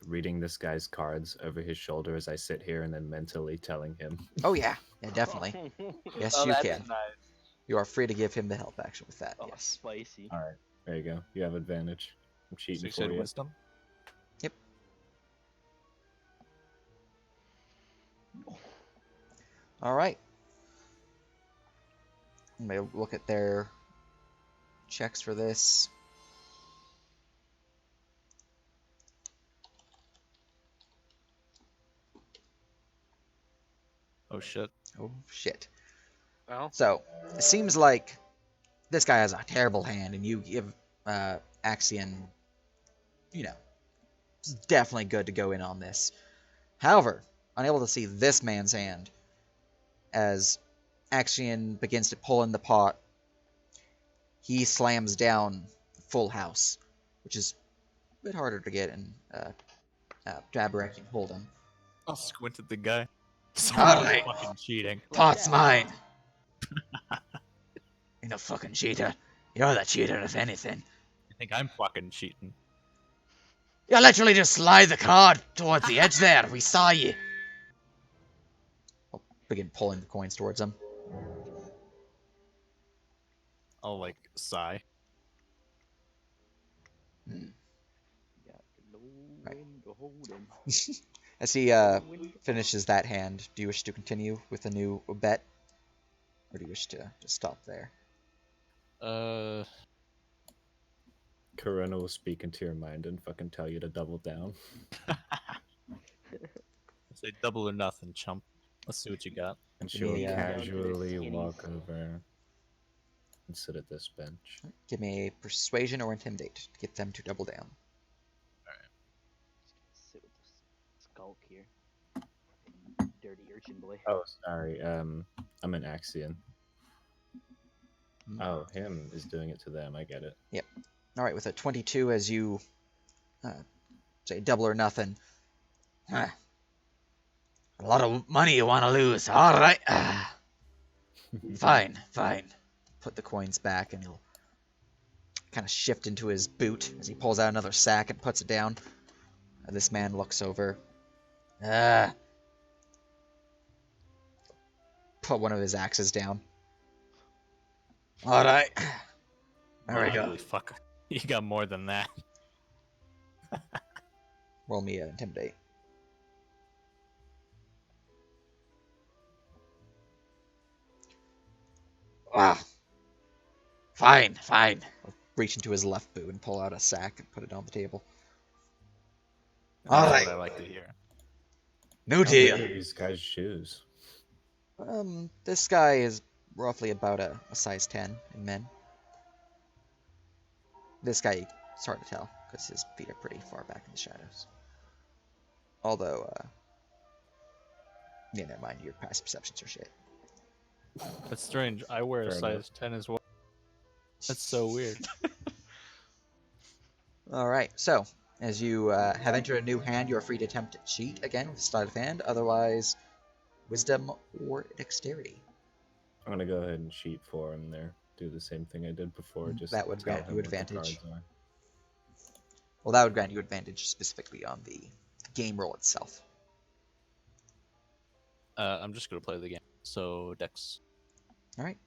reading this guy's cards over his shoulder as I sit here and then mentally telling him? Oh yeah, definitely. Yes, Oh, you that's can. nice. You are free to give him the help action with that. Oh, Yes. spicy. All right, there you go. You have advantage. I'm So cheating you for said you. wisdom. Yep. All right. I'm gonna look at their checks for this. Oh shit. Oh shit. Well, So it seems like this guy has a terrible hand, and you give Axion, you know, it's definitely good to go in on this. However, unable to see this man's hand, as Axion begins to pull in the pot, he slams down full house, which is a bit harder to get in Jabarek and Hold'em. I'll squint at the guy. Alright. Fucking cheating. Pot's mine. You're no fucking cheater. You're the cheater, if anything. I think I'm fucking cheating. You literally just slide the card towards the edge there. We saw you. I'll begin pulling the coins towards him. I'll like sigh. Got to know Right. when to hold 'em. As he finishes that hand, do you wish to continue with a new bet? Or do you wish to just stop there? Corona will speak into your mind and fucking tell you to double down. Say double or nothing, chump. Let's see what you got. And Give she'll me, casually skinnies. walk over and sit at this bench. Give me a persuasion or intimidate to get them to double down. Just sit with the skulk here. Dirty urchin boy. Oh, sorry. I'm an Axion. Oh, him is doing it to them. I get it. All right, with a 22, as you say double or nothing. Huh. A lot of money you want to lose. Alright. Fine, fine. Put the coins back, and he'll kind of shift into his boot as he pulls out another sack and puts it down. This man looks over, put one of his axes down. Alright. There we go. Holy fuck. You got more than that. Roll me an intimidate. Wow. Fine, fine. Reach into his left boot and pull out a sack and put it on the table. That's Alright. what I like to hear. New How big deal. are these guys' shoes? This guy is roughly about a size 10 in men. This guy, it's hard to tell because his feet are pretty far back in the shadows. Although, yeah, never mind. Your past perceptions are shit. That's strange. I wear a Fair size 10 as well. That's so weird. All right. So, as you have entered a new hand, you are free to attempt cheat again with sleight of hand. Otherwise, wisdom or dexterity. I'm gonna go ahead and cheat for him there. Do the same thing I did before. Just That would tell grant him you what the advantage. cards are. Well, that would grant you advantage specifically on the game roll itself. I'm just gonna play the game. So Dex. All right.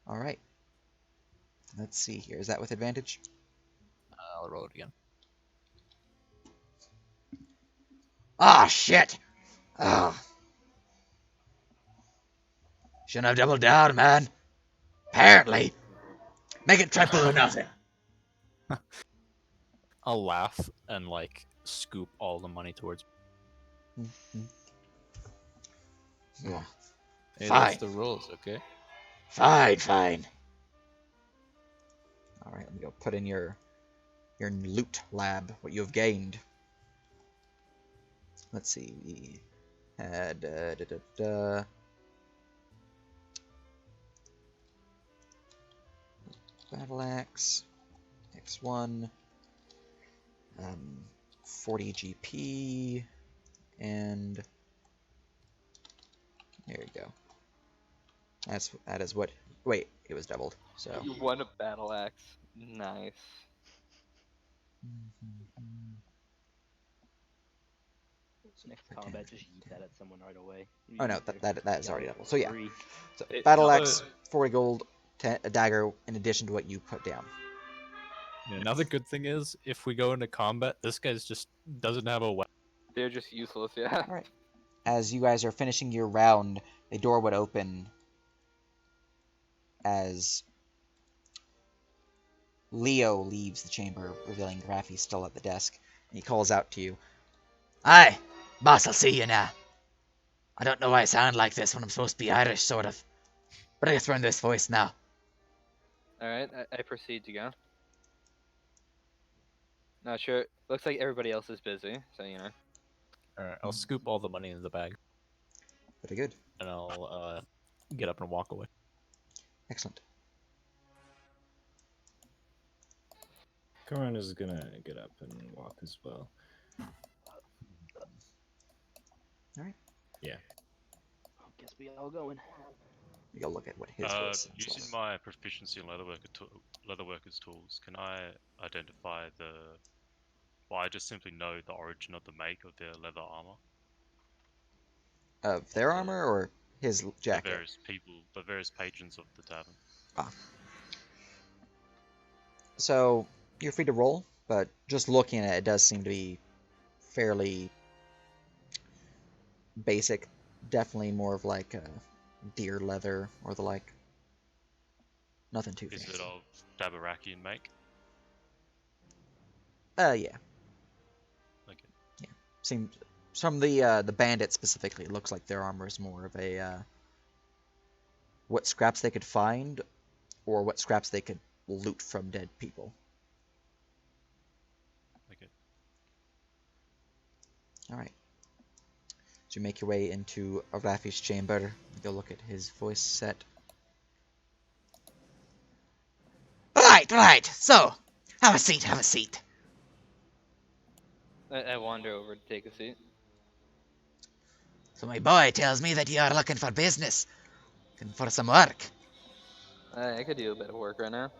All right. Let's see here. Is that with advantage? I'll roll it again. Ah, shit. Oh. Shouldn't have doubled down, man. Apparently. Make it triple or nothing. I'll laugh and like scoop all the money towards. Mhm. Yeah. Hey, Fine. that's the rules, okay? Fine. All right. Let me go put in your loot lab what you have gained. Let's see. We had battle axe, X1, 40 GP, and there you go. That is what. Wait, it was doubled. So. You won a battle axe. Nice. Next combat, just yeet that at someone right away. Oh no, that is already doubled. So yeah. Free. So It- battle no, axe, 40 gold, a dagger in addition to what you put down. Yeah, another good thing is if we go into combat, this guy's just doesn't have a weapon. They're just useless, yeah. All right. As you guys are finishing your round, a door would open as Leo leaves the chamber, revealing Raffi still at the desk, and he calls out to you. Aye, boss, I'll see you now. I don't know why I sound like this when I'm supposed to be Irish, sort of. But I guess we're in this voice now. Alright, I proceed to go. Not sure. Looks like everybody else is busy, so you know. Alright, I'll scoop all the money in the bag Pretty good. and I'll get up and walk away. Excellent. Corona's gonna get up and walk as well. All right. Yeah. Guess we all going. You gotta look at what his voice sounds Using like. my proficiency in leatherworker's tools, can I identify the? Well, I just simply know the origin of the make of their leather armor. Of their armor or his The jacket? various people, the various patrons of the tavern. So you're free to roll, but just looking at it, it does seem to be fairly basic. Definitely more of like deer leather or the like. Nothing too Is fancy. it of Dabarakian make? Yeah. Okay. Seems from the bandit specifically, it looks like their armor is more of a what scraps they could find, or what scraps they could loot from dead people. Okay. All right. So you make your way into Raffi's chamber. Go look at his voice set. Right. So, have a seat. I wander over to take a seat. So my boy tells me that you are looking for business. Looking for some work. I could do a bit of work right now.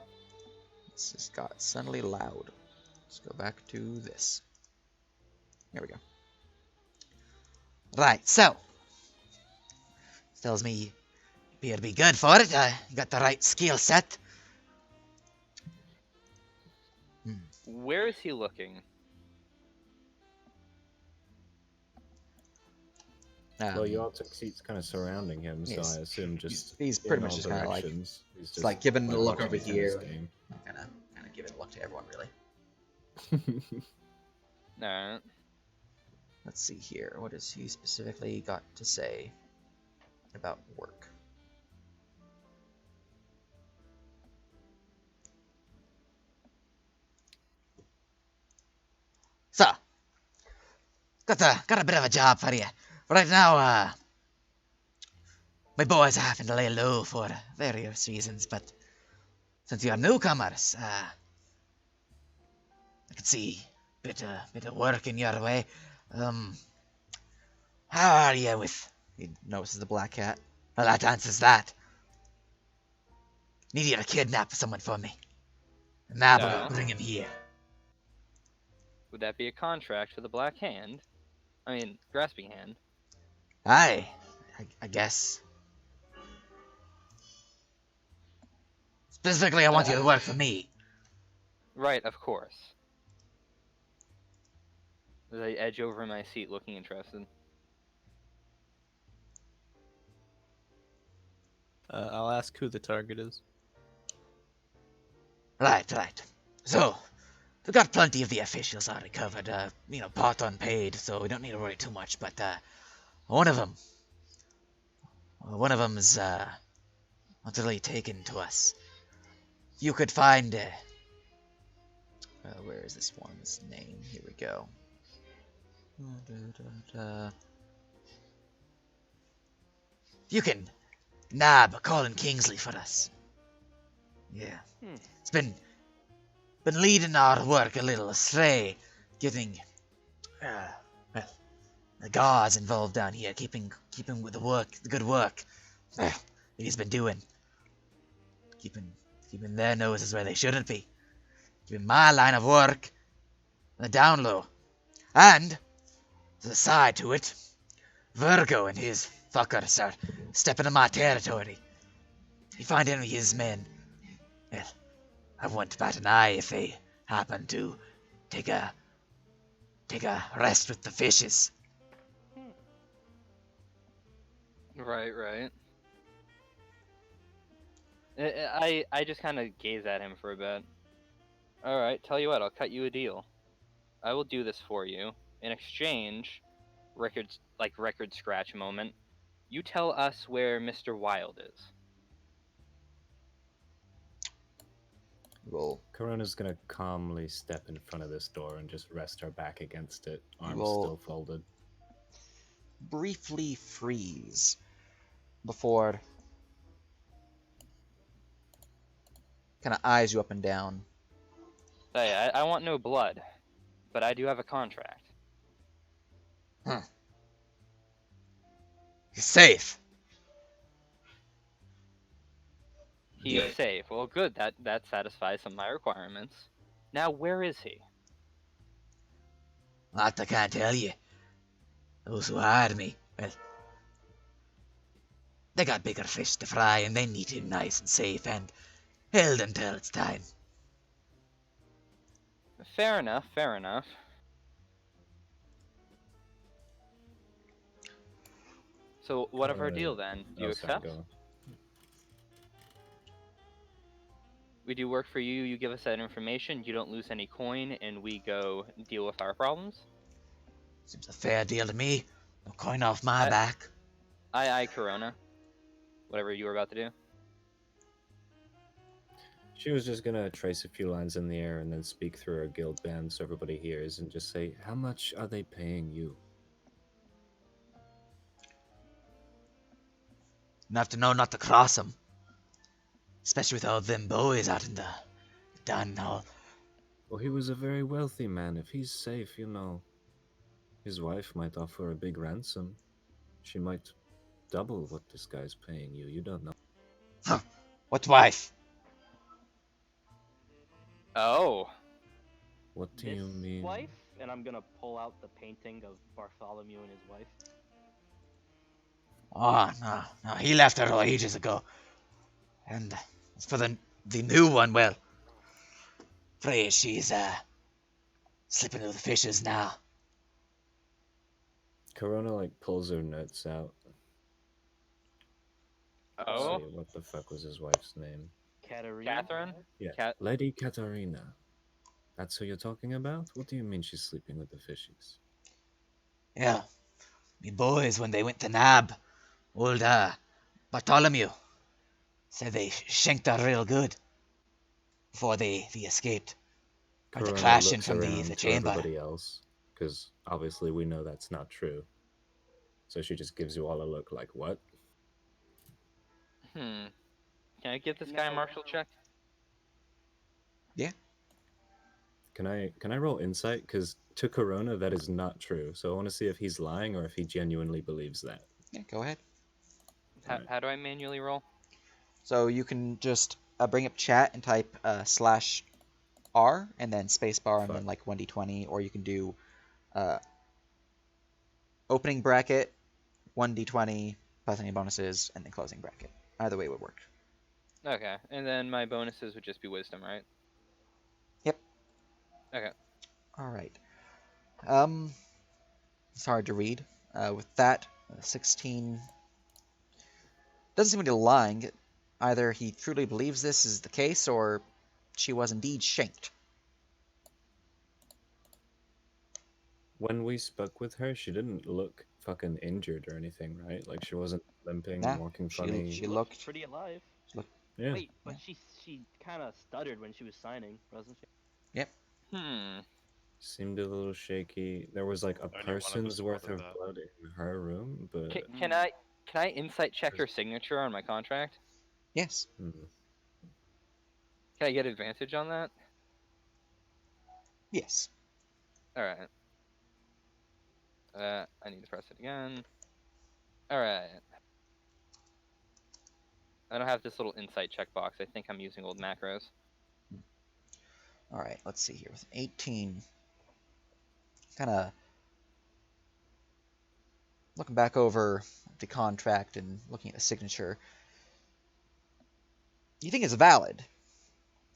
This just got suddenly loud. Let's go back to this. There we go. Right, so. Tells me you'd be good for it. You got the right skill set. Where is he looking? Well, you all took seats kind of surrounding him, so yes. I assume just He's pretty in much all just kinda like- directions. He's It's like giving a look watching over a tennis here. game. Kind of giving a look to everyone, really. Alright. Let's see here. What has he specifically got to say about work? So, got a bit of a job for you. Right now, my boys are having to lay low for various reasons, but since you're newcomers, I can see bit of work in your way. How are you with? He notices the black cat. Well, that answers that. Need you to kidnap someone for me. And now So? bring him here. Would that be a contract for the Black Hand? I mean, Grasping Hand. Aye, I guess. Specifically, I want you to work for me. Right, of course. As I edge over in my seat, looking interested. I'll ask who the target is. Right. So, we've got plenty of the officials already covered. Part unpaid, so we don't need to worry too much. But one of them's not really taken to us. You could find. Where is this one's name? Here we go. You can nab Colin Kingsley for us. Yeah. It's been leading our work a little astray, getting the guards involved down here, keeping with the good work that he's been doing, keeping their noses where they shouldn't be, keeping my line of work on the down low, and there's a side to it. Virgo and his fuckers are stepping in my territory. If you find any of his men, well, I won't bat an eye if they happen to take a rest with the fishes. Right. I just kind of gaze at him for a bit. Alright, tell you what, I'll cut you a deal. I will do this for you. In exchange, record scratch moment, you tell us where Mr. Wild is. Roll. Corona's gonna calmly step in front of this door and just rest her back against it, arms Roll. still folded. Briefly freeze before kind of eyes you up and down. Hey, I want no blood, but I do have a contract. He's safe. He's safe. Well, good. That satisfies some of my requirements. Now, where is he? That I can't tell you. Those who hired me, well, they got bigger fish to fry, and they need him nice and safe and held until it's time. Fair enough. So, what of our deal then? Do you accept? Go. We do work for you, you give us that information, you don't lose any coin, and we go deal with our problems? Seems a fair deal to me. No coin off my back. Aye, Corona. Whatever you were about to do. She was just gonna trace a few lines in the air and then speak through her guild band so everybody hears and just say, how much are they paying you? Enough to know not to cross him. Especially with all them boys out in the dun hall. Well, he was a very wealthy man. If he's safe, his wife might offer a big ransom. She might double what this guy's paying you. You don't know. Huh. What wife? Oh. What do This you mean? wife? And I'm gonna pull out the painting of Bartholomew and his wife. Oh, no, he left her ages ago. And as for the new one, well, afraid she's slipping through the fishes now. Corona pulls her notes out. Oh? See, what the fuck was his wife's name? Catherine? Yeah, Lady Katarina. That's who you're talking about? What do you mean she's sleeping with the fishies? Yeah, me boys, when they went to nab old Bartholomew, said they shanked her real good before they escaped. Went to crashing from the chamber. Everybody else. because obviously we know that's not true. So she just gives you all a look like, what? Can I give this guy a Now- martial check? Yeah. Can I roll insight? Because to Corona, that is not true. So I want to see if he's lying or if he genuinely believes that. Yeah, go ahead. Alright. How do I manually roll? So you can just bring up chat and type /R and then spacebar and then Fuck. like 1d20, or you can do opening bracket, 1d20 plus any bonuses, and then closing bracket. Either way would work. Okay, and then my bonuses would just be wisdom, right? Yep. Okay. All right. It's hard to read. With that, 16 doesn't seem to be lying. Either he truly believes this is the case, or she was indeed shanked. When we spoke with her, she didn't look fucking injured or anything, right? Like she wasn't limping, Nah, walking she- funny. she looked- pretty alive. Yeah. Wait, but Yeah. she kind of stuttered when she was signing, wasn't she? Hmm. Seemed a little shaky. There was like a Only one of us person's worth spotted of that. blood in her room, but Can I insight check her signature on my contract? Yes. Hmm. Can I get advantage on that? Yes. All right. I need to press it again. All right. I don't have this little insight checkbox. I think I'm using old macros. All right. Let's see here. With an 18, kind of looking back over the contract and looking at the signature, you think it's valid.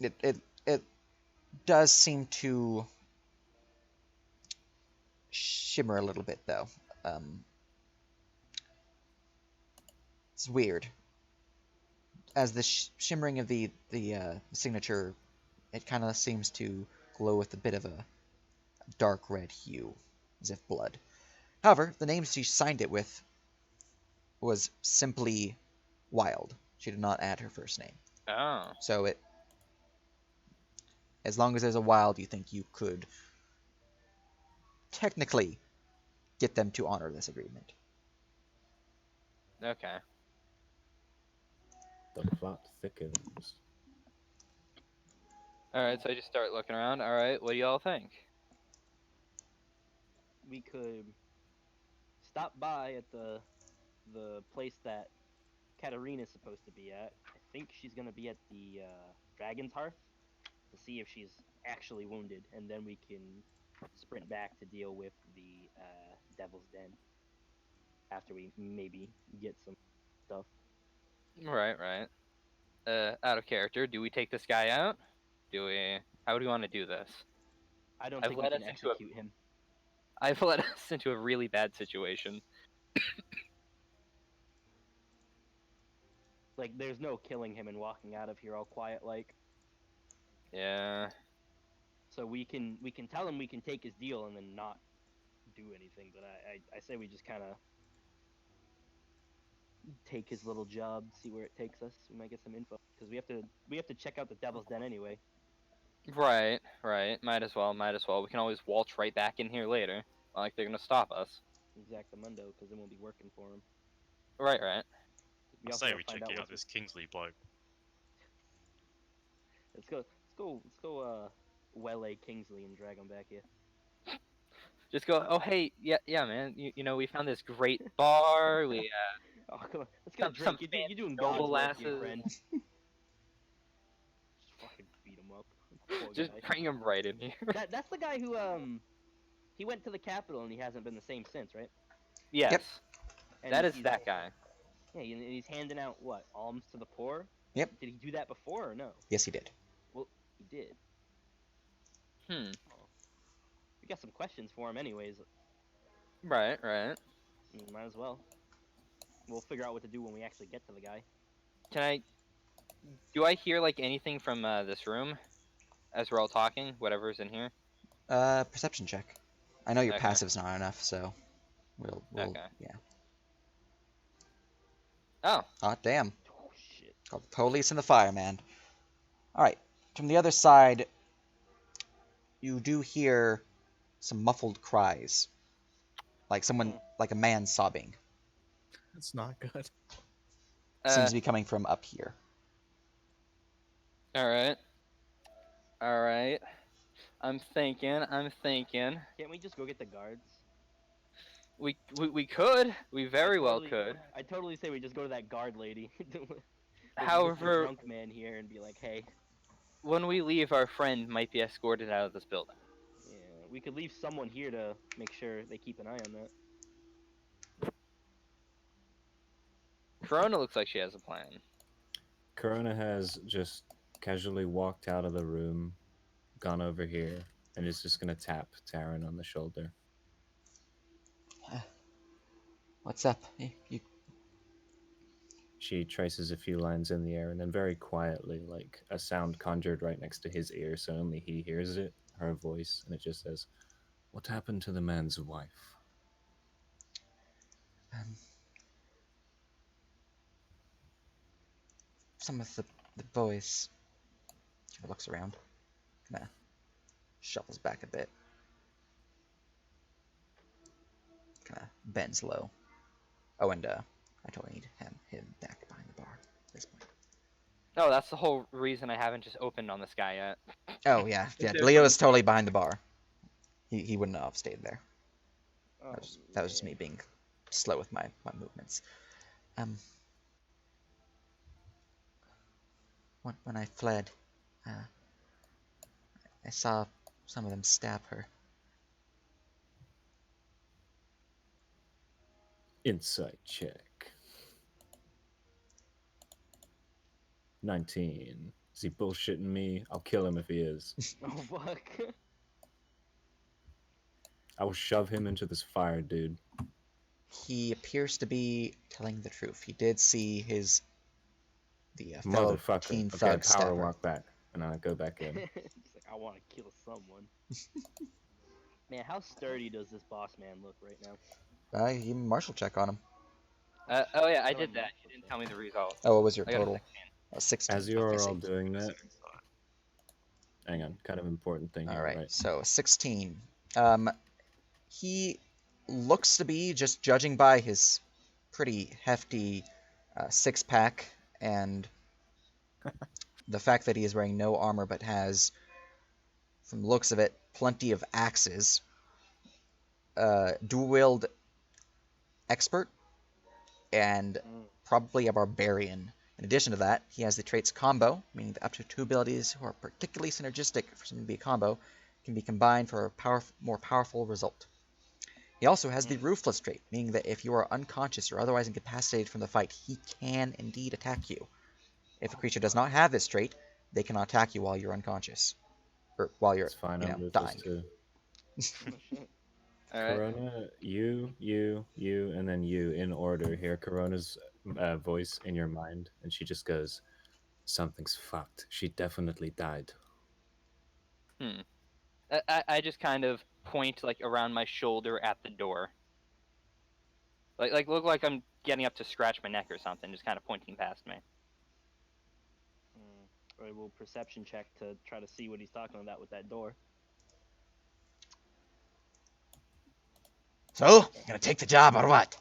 It does seem to shimmer a little bit, though. It's weird. As the shimmering of the signature, it kind of seems to glow with a bit of a dark red hue, as if blood. However, the name she signed it with was simply Wild. She did not add her first name. Oh. So it, as long as there's a Wild, you think you could technically get them to honor this agreement. Okay. The plot thickens. All right. So I just start looking around. All right. What do y'all think? We could stop by at the place that Katarina's supposed to be at. I think she's gonna be at the Dragon's Hearth to see if she's actually wounded, and then we can sprint back to deal with the Devil's Den after we maybe get some stuff. Right. Right. Out of character. Do we take this guy out? Do we? How do we want to do this? I don't I've think we led can us into a- execute him. I've led us into a really bad situation. Like, there's no killing him and walking out of here all quiet like. Yeah. So we can tell him we can take his deal and then not do anything. But I say we just kind of take his little job, see where it takes us. We might get some info because we have to check out the Devil's Den anyway. Right. Right. Might as well. Might as well. We can always waltz right back in here later. Not like they're gonna stop us. Exactamundo, because it won't be working for him. Right. Right. We I also say gotta we find check out what's this Kingsley bloke. Let's go. Waylay Kingsley and drag him back here. Just go. Oh hey. Yeah. Man. You know we found this great bar. We Oh come on, let's get a Some drink. You're doing noble God's work here, lasses. friend. Just fucking beat him up. Poor Just guy. bring him right in here. That's the guy who he went to the Capitol and he hasn't been the same since, right? Yes. And That is he's- that guy. Yeah, and he's handing out what, alms to the poor? Yep. Did he do that before or no? Yes, he did. Well, he did. Hmm. We got some questions for him, anyways. Right. Right. Might as well. We'll figure out what to do when we actually get to the guy. Can I? Do I hear like anything from this room as we're all talking? Whatever's in here. Perception check. I know your Okay. passive's not enough, so we'll Okay. yeah. Oh. Hot damn. Oh shit. Called the police and the fireman. Alright. From the other side, you do hear some muffled cries, like someone, like a man sobbing. That's not good. Seems to be coming from up here. All right. All right. I'm thinking. Can't we just go get the guards? We could. We very well could. I totally say we just go to that guard lady. With the However, drunk man here and be like, hey. when we leave, our friend might be escorted out of this building. Yeah, we could leave someone here to make sure they keep an eye on that. Corona looks like she has a plan. Corona has just casually walked out of the room, gone over here, and is just gonna tap Taryn on the shoulder. What's up? She traces a few lines in the air, and then very quietly, like a sound conjured right next to his ear, so only he hears it, her voice, and it just says, "What happened to the man's wife?" Some of the boys. She looks around. Kinda shuffles back a bit. Kinda bends low. Oh, and I totally need him back behind the bar at this point. No, that's the whole reason I haven't just opened on this guy yet. Oh yeah, yeah. Leo is totally behind the bar. He wouldn't have stayed there. Oh, That was just me being slow with my movements. When I fled, I saw some of them stab her. Insight check. 19. Is he bullshitting me? I'll kill him if he is. Oh, fuck. I will shove him into this fire, dude. He appears to be telling the truth. He did see the fellow keen Motherfucker. Okay, thug stab power her. walk back. And I go back in. He's like, I want to kill someone. Man, how sturdy does this boss man look right now? You can martial check on him. Oh yeah, I did that. You didn't tell me the result. Oh, what was your I got a total? 16. As you are I see. all doing that, hang on, kind of important thing here, All right, right? so 16. He looks to be, just judging by his pretty hefty six-pack and the fact that he is wearing no armor but has, from the looks of it, plenty of axes. Dual-wield expert and probably a barbarian. In addition to that, he has the traits combo, meaning that up to two abilities who are particularly synergistic for something to be a combo can be combined for a more powerful result. He also has the ruthless trait, meaning that if you are unconscious or otherwise incapacitated from the fight, he can indeed attack you. If a creature does not have this trait, they cannot attack you while you're unconscious, or while you're, It's fine, you I'm know, ruthless dying. too. Oh, shit. Alright. Corona, you, and then you in order. Hear Corona's voice in your mind, and she just goes, "Something's fucked. She definitely died." I just kind of point like around my shoulder at the door. Like look like I'm getting up to scratch my neck or something, just kind of pointing past me. Alright, we'll perception check to try to see what he's talking about with that door. So, gonna take the job or what?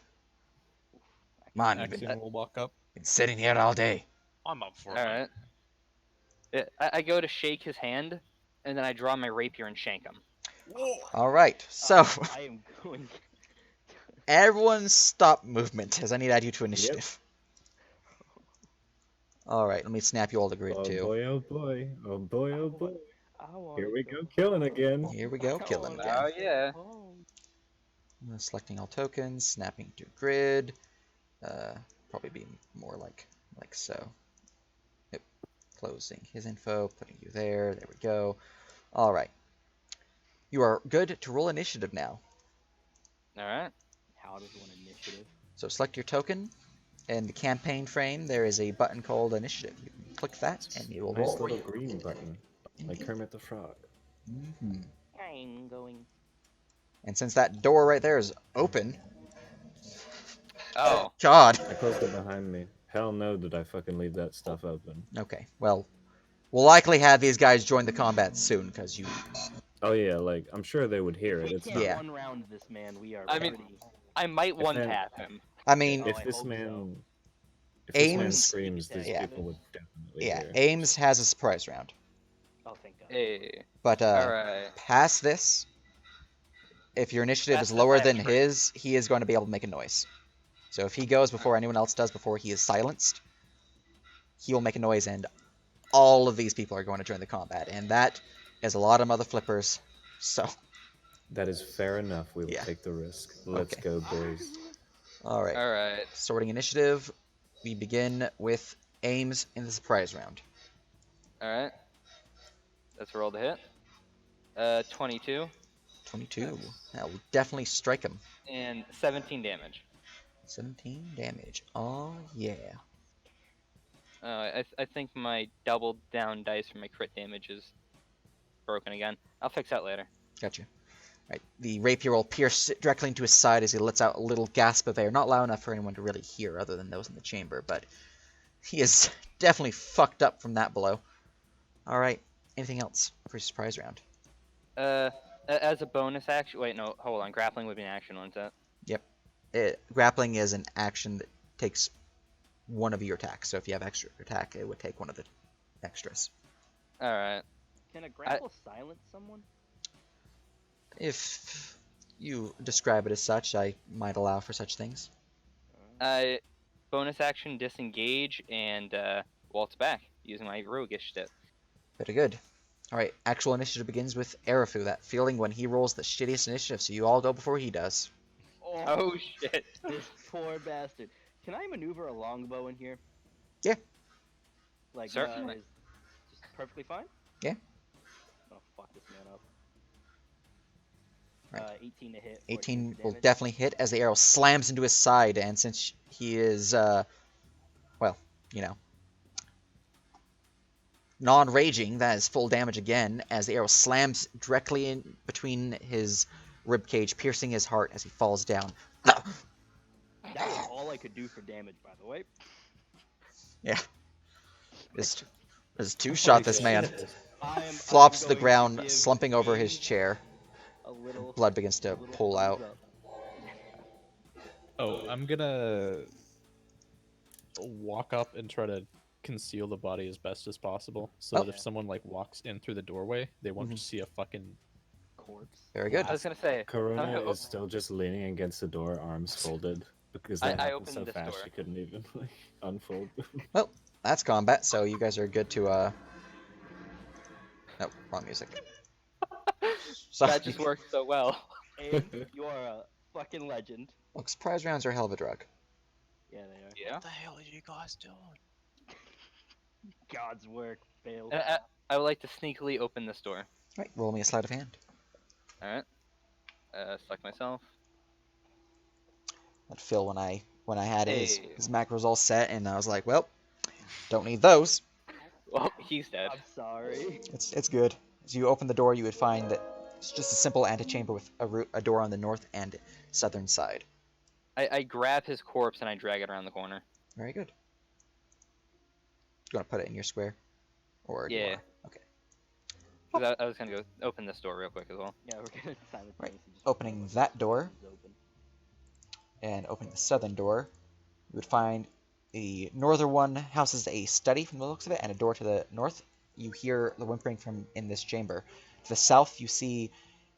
Come on, you've Axiom will walk up. been sitting here all day. I'm up for it. Alright. I go to shake his hand, and then I draw my rapier and shank him. All right, so I am going. everyone stop movement, as I need to add you to initiative. All right, let me snap you all to grid Oh too. boy, oh boy, oh boy, oh boy. I wanna Here we go, killing again. Here we go, killing again. Oh yeah. Selecting all tokens, snapping to grid. Probably be more like so. Yep. Closing his info, putting you there. There we go. All right. You are good to roll initiative now. Alright. How does one initiative? So select your token. In the campaign frame, there is a button called initiative. You can click that, and you will Nice roll. little green button, like Indeed. Kermit the Frog. Mhm. I'm going. And since that door right there is open, Oh. God. I closed it behind me. Hell no, did I fucking leave that stuff open? Okay, well, we'll likely have these guys join the combat soon, because you Oh yeah, like I'm sure they would hear If it. we It's can't not. Yeah. one round this man, we are I mean, pretty. I might If one that- tap him. I mean, Oh, If I this hope so. man, if this man Ames, screams, these yeah. people would definitely yeah, hear. Ames has a surprise round. Oh, thank God. Hey, But all right. past this, if your initiative Past is this, lower I have than strength. his, he is going to be able to make a noise. So if he goes before anyone else does, before he is silenced, he will make a noise, and all of these people are going to join the combat, and that is a lot of mother flippers. So, That is fair enough. We will Yeah. take the risk. Let's Okay. go, boys. all right. All right. Sorting initiative. We begin with Ames in the surprise round. All right. Let's roll the hit. 22 22. That will definitely strike him. and 17 damage. 17 damage. Oh yeah. I think my double down dice for my crit damage is broken again. I'll fix that later. Gotcha. Right. The rapier will pierce directly into his side as he lets out a little gasp of air. Not loud enough for anyone to really hear, other than those in the chamber, but he is definitely fucked up from that blow. All right. Anything else for surprise round? As a bonus action. Wait, no, hold on. Grappling would be an action, wouldn't it? Grappling is an action that takes one of your attacks. So if you have extra attack, it would take one of the extras. All right. Can a grapple silence someone? If you describe it as such, I might allow for such things. Bonus action, disengage, and waltz back using my roguish step. Very good. All right, actual initiative begins with Arafu, that feeling when he rolls the shittiest initiative, so you all go before he does. Oh shit! This poor bastard. Can I maneuver a longbow in here? Yeah. Like, Certainly. is just perfectly fine? Yeah. Oh, fuck this man up. Right. 18 to hit. 18 for will damage. definitely hit as the arrow slams into his side, and since he is, well, you know, non-raging, that is full damage again, as the arrow slams directly in between his ribcage, piercing his heart as he falls down. That was all I could do for damage, by the way. Yeah. There's two Holy shot this man. shit. Flops to the going to ground, give slumping over his Ames chair. A little, Blood begins to little pull out. thumbs up. Oh, I'm gonna walk up and try to conceal the body as best as possible, so that if someone like walks in through the doorway, they won't just see a fucking. Corpse. Very good. I was gonna say. Corona Oh, is still just leaning against the door, arms folded, because I that happened opened so this fast door. she couldn't even like unfold. Well, that's combat, so you guys are good to, Nope, wrong music. Sorry. That just worked so well. Ames, you are a fucking legend. Look, surprise rounds are a hell of a drug. Yeah, they are. Yeah. What the hell are you guys doing? God's work failed. I would like to sneakily open this door. Right, roll me a sleight of hand. All right. Select myself. That Phil when I had his Hey. macros all set, and I was like, well, don't need those. Well, he's dead. I'm sorry. It's good. As you open the door, you would find that it's just a simple antechamber with a door on the north and southern side. I grab his corpse and I drag it around the corner. Very good. You want to put it in your square? Or do you Yeah. wanna- Okay. 'Cause I was gonna go open this door real quick as well. Yeah, we're gonna simultaneously just Opening that door open. and opening the southern door, you would find the northern one houses a study from the looks of it, and a door to the north. You hear the whimpering from in this chamber. To the south, you see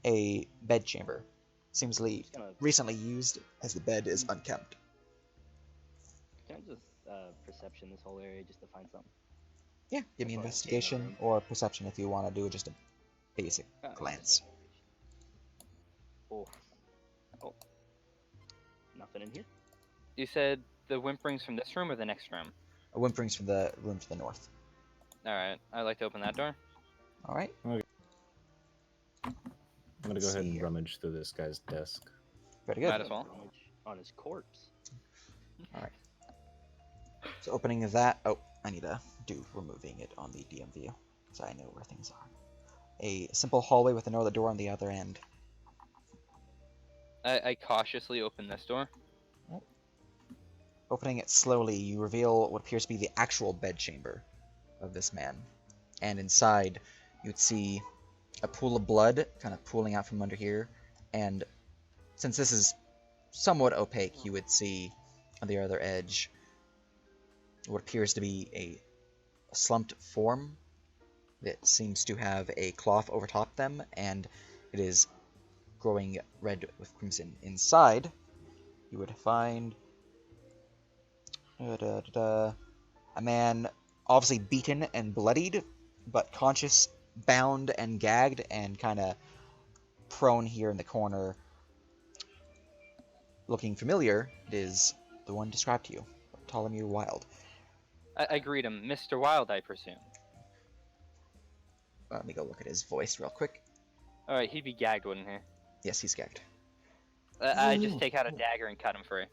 a bed chamber. Seems Just gonna, recently used, as the bed is unkempt. can I just perception this whole area just to find something? Yeah, give me That's what I see in my investigation room. or perception if you want to do just a basic glance. Oh. Oh. Nothing in here? You said the whimperings from this room or the next room? Whimperings from the room to the north. All right. I'd like to open that door. All right. I'm gonna go Let's ahead see and here. rummage through this guy's desk. Very Might good. as well. On his corpse. So opening that. Oh, I need to do removing it on the DM view, so I know where things are. A simple hallway with another door on the other end. I cautiously open this door. Opening it slowly, you reveal what appears to be the actual bedchamber of this man. And inside, you'd see a pool of blood kind of pooling out from under here, and since this is somewhat opaque, you would see on the other edge what appears to be a slumped form that seems to have a cloth overtop them, and it is growing red with crimson. Inside, you would find a man obviously beaten and bloodied, but conscious, bound and gagged, and kind of prone here in the corner. Looking familiar, it is the one described to you, Ptolemy Wild. I greet him, Mr. Wild, I presume. Let me go look at his voice real quick. All right, he'd be gagged, wouldn't he? Yes, he's gagged. I just take out a dagger and cut him free.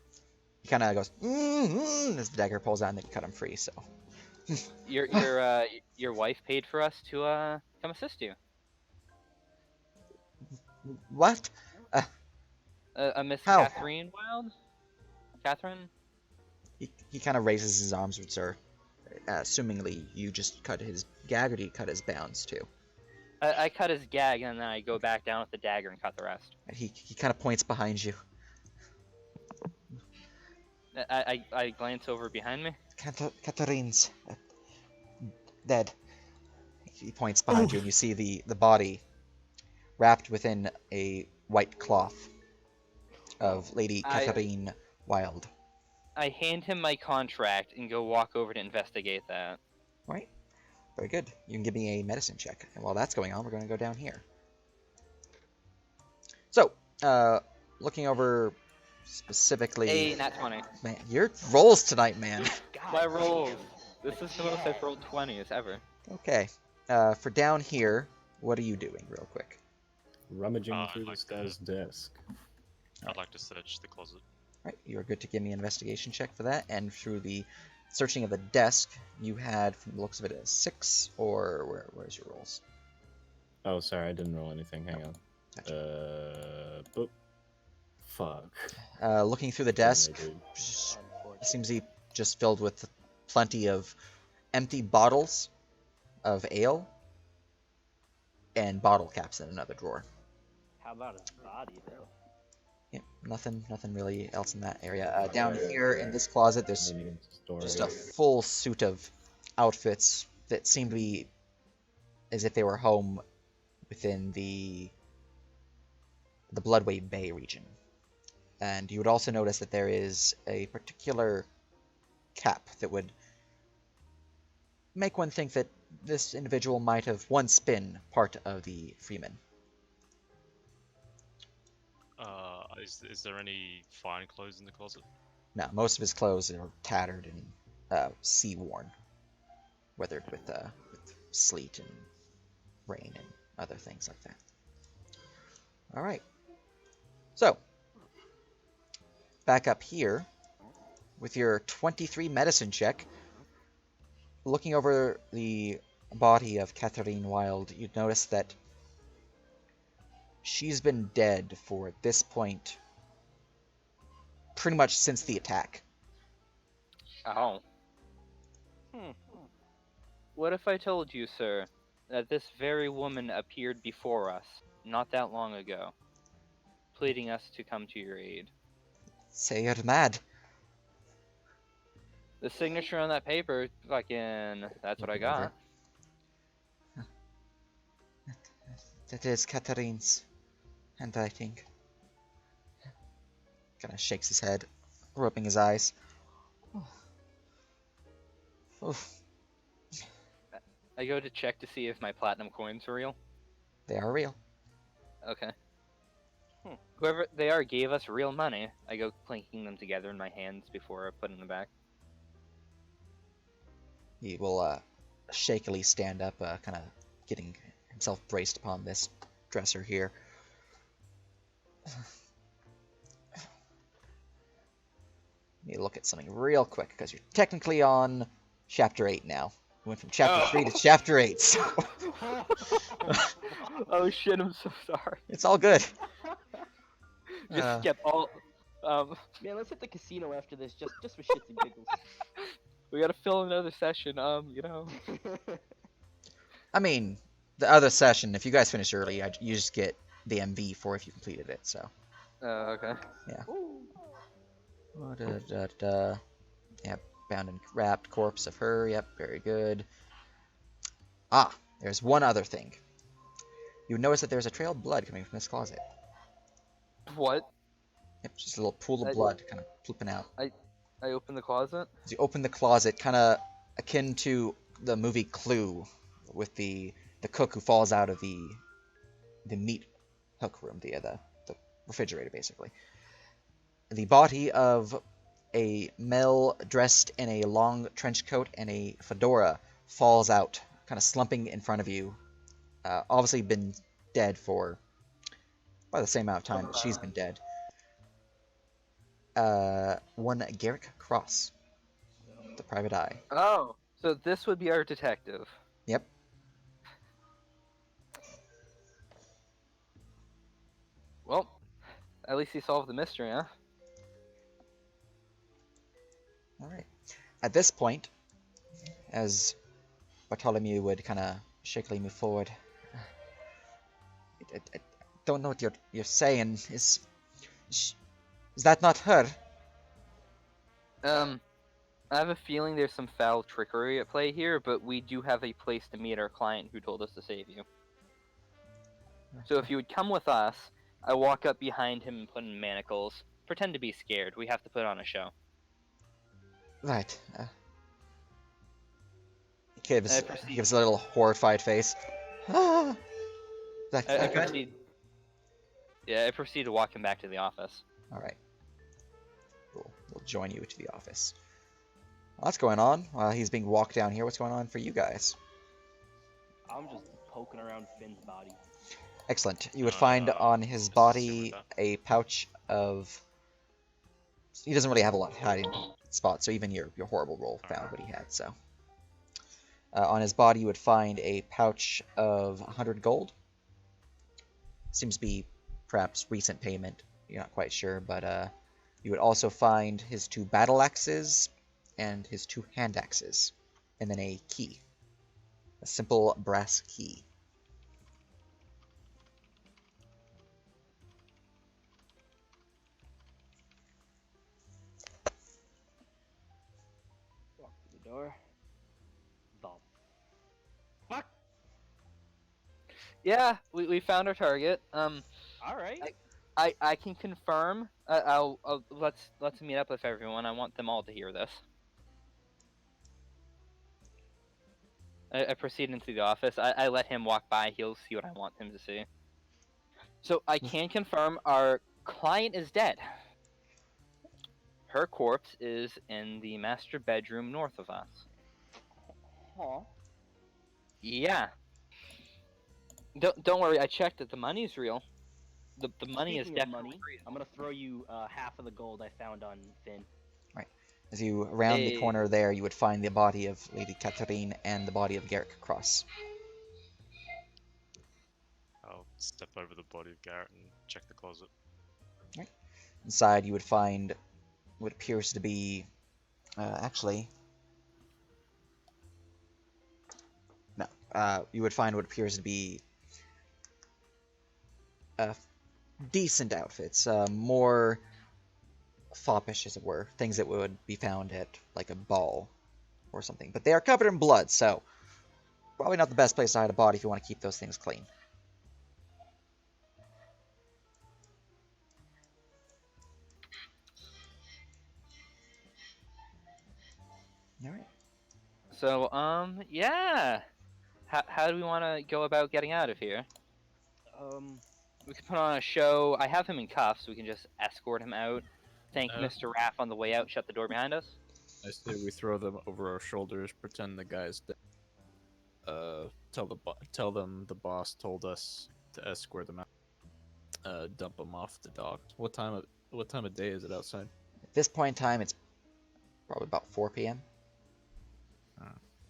He kind of goes, as the dagger pulls out, and then you cut him free, so. Your wife paid for us to come assist you. What? Miss How? Catherine Wild? Catherine? He kind of raises his arms, which are, assumingly, you just cut his gag, or do you cut his bounds, too? I cut his gag, and then I go back down with the dagger and cut the rest. He kind of points behind you. I glance over behind me. Catherine's dead. He points behind you, and you see the body wrapped within a white cloth of Lady Catherine Wild. I hand him my contract and go walk over to investigate that. Right. Very good. You can give me a medicine check. And while that's going on, we're going to go down here. So, looking over specifically... Hey, nat 20. Man, your rolls tonight, man. My rolls. This is the most I've rolled 20s ever. Okay. For down here, what are you doing, real quick? Rummaging through like this guy's desk. I'd like to search the closet. Right, you are good to give me an investigation check for that, and through the searching of the desk, you had, from the looks of it, a 6, or where's your rolls? Oh, sorry, I didn't roll anything. Hang on. Gotcha. Boop. Fuck. Looking through the desk, Dude. seems to be just filled with plenty of empty bottles of ale and bottle caps in another drawer. How about his body, though? Yeah, nothing really else in that area. Down here in this closet, there's Maybe storage. just a full suit of outfits that seem to be as if they were home within the Bloodway Bay region. And you would also notice that there is a particular cap that would make one think that this individual might have once been part of the Freemen. Is there any fine clothes in the closet? Now, most of his clothes are tattered and sea-worn, weathered with sleet and rain and other things like that. All right. So, back up here, with your 23 medicine check, looking over the body of Catherine Wild, you'd notice that she's been dead for, at this point, pretty much since the attack. Oh. What if I told you, sir, that this very woman appeared before us, not that long ago, pleading us to come to your aid? Say you're mad. The signature on that paper, fucking, that's what I got. That is Catherine's handwriting. Kind of shakes his head, rubbing his eyes. Oof. I go to check to see if my platinum coins are real. They are real. Okay. Whoever they are gave us real money. I go clinking them together in my hands before I put them back. He will shakily stand up, kind of getting himself braced upon this dresser here. Need to look at something real quick, because you're technically on Chapter 8 now. We went from Chapter 3 to Chapter 8, so... Oh shit, I'm so sorry. It's all good. Just skip all... Man, let's hit the casino after this, just for shits and giggles. We gotta fill another session, you know. I mean, The other session, if you guys finish early, you just get the MV for if you completed it. So. Okay. Oh, Yep, bound and wrapped corpse of her. Yep, very good. Ah, there's one other thing. You notice that there's a trail of blood coming from this closet. What? Yep, just a little pool of I- blood kind of flipping out. I opened the closet. As you open the closet, kind of akin to the movie Clue, with the cook who falls out of the meat hook room, the refrigerator, basically. The body of a male dressed in a long trench coat and a fedora falls out, kind of slumping in front of you. Obviously been dead for about the same amount of time that she's been dead. One Garrick Cross, the private eye. Oh, so this would be our detective. Yep. Well, at least he solved the mystery, huh? All right. At this point, as Bartholomew would kind of shakily move forward, I don't know what you're saying. Is that not her? I have a feeling there's some foul trickery at play here, but we do have a place to meet our client who told us to save you. So if you would come with us, I walk up behind him and put in manacles. Pretend to be scared. We have to put on a show. Right. I He gives a little horrified face. Ah! I proceed. Yeah, I proceed to walk him back to the office. All right. We'll join you to the office. What's going on? While he's being walked down here, what's going on for you guys? I'm just poking around Finn's body. Excellent. You would find on his body a pouch of... He doesn't really have a lot of hiding spots, so even your horrible roll found what he had, so... on his body, you would find a pouch of 100 gold. Seems to be perhaps recent payment. You're not quite sure, but you would also find his 2 battle axes and his 2 hand axes, and then a key. A simple brass key. Walk to the door. The fuck? Yeah, we found our target. All right. I can confirm. Let's meet up with everyone. I want them all to hear this. I proceed into the office. I let him walk by. He'll see what I want him to see. So I can confirm our client is dead. Her corpse is in the master bedroom north of us. Huh? Yeah. Don't worry. I checked that the money's real. The money is Speaking of definitely money, real. I'm gonna throw you half of the gold I found on Finn. As you round the corner there, you would find the body of Lady Catherine and the body of Garrick Cross. I'll step over the body of Garrett and check the closet. Inside, you would find what appears to be... actually... No. You would find what appears to be... decent outfits. More foppish, as it were. Things that would be found at, like, a ball or something. But they are covered in blood, so... Probably not the best place to hide a body if you want to keep those things clean. Alright. So yeah. How do we want to go about getting out of here? We can put on a show. I have him in cuffs. We can just escort him out. Thank Mr. Raff on the way out. Shut the door behind us. I say we throw them over our shoulders, pretend the guy's dead. Tell them the boss told us to escort them out. Dump them off the dock. What time of day is it outside? At this point in time, it's probably about 4 p.m.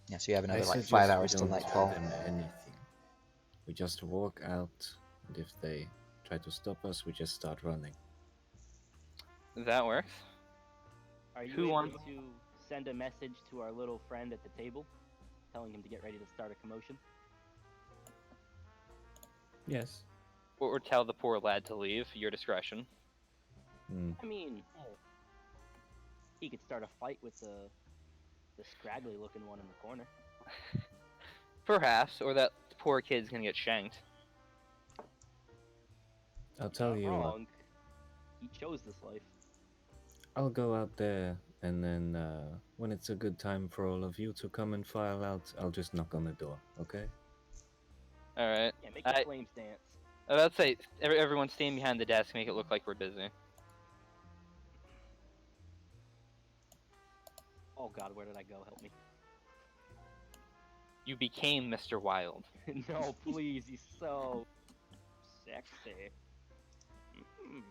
Yeah, so you have another, like, 5 hours till nightfall. Them anything. We just walk out, and if they try to stop us, we just start running. That works. Are you Who able wants- to send a message to our little friend at the table, telling him to get ready to start a commotion? Yes. Or tell the poor lad to leave. Your discretion. Hmm. I mean, he could start a fight with the scraggly looking one in the corner. Perhaps, or that poor kid's gonna get shanked. I'll tell Not you what. wrong. He chose this life. I'll go out there, and then when it's a good time for all of you to come and file out, I'll just knock on the door. Okay? All right. Yeah, make the I flames dance. I was about to say everyone stand behind the desk, make it look like we're busy. Oh God, where did I go? Help me. You became Mr. Wild. No, please. He's so sexy. Mhm.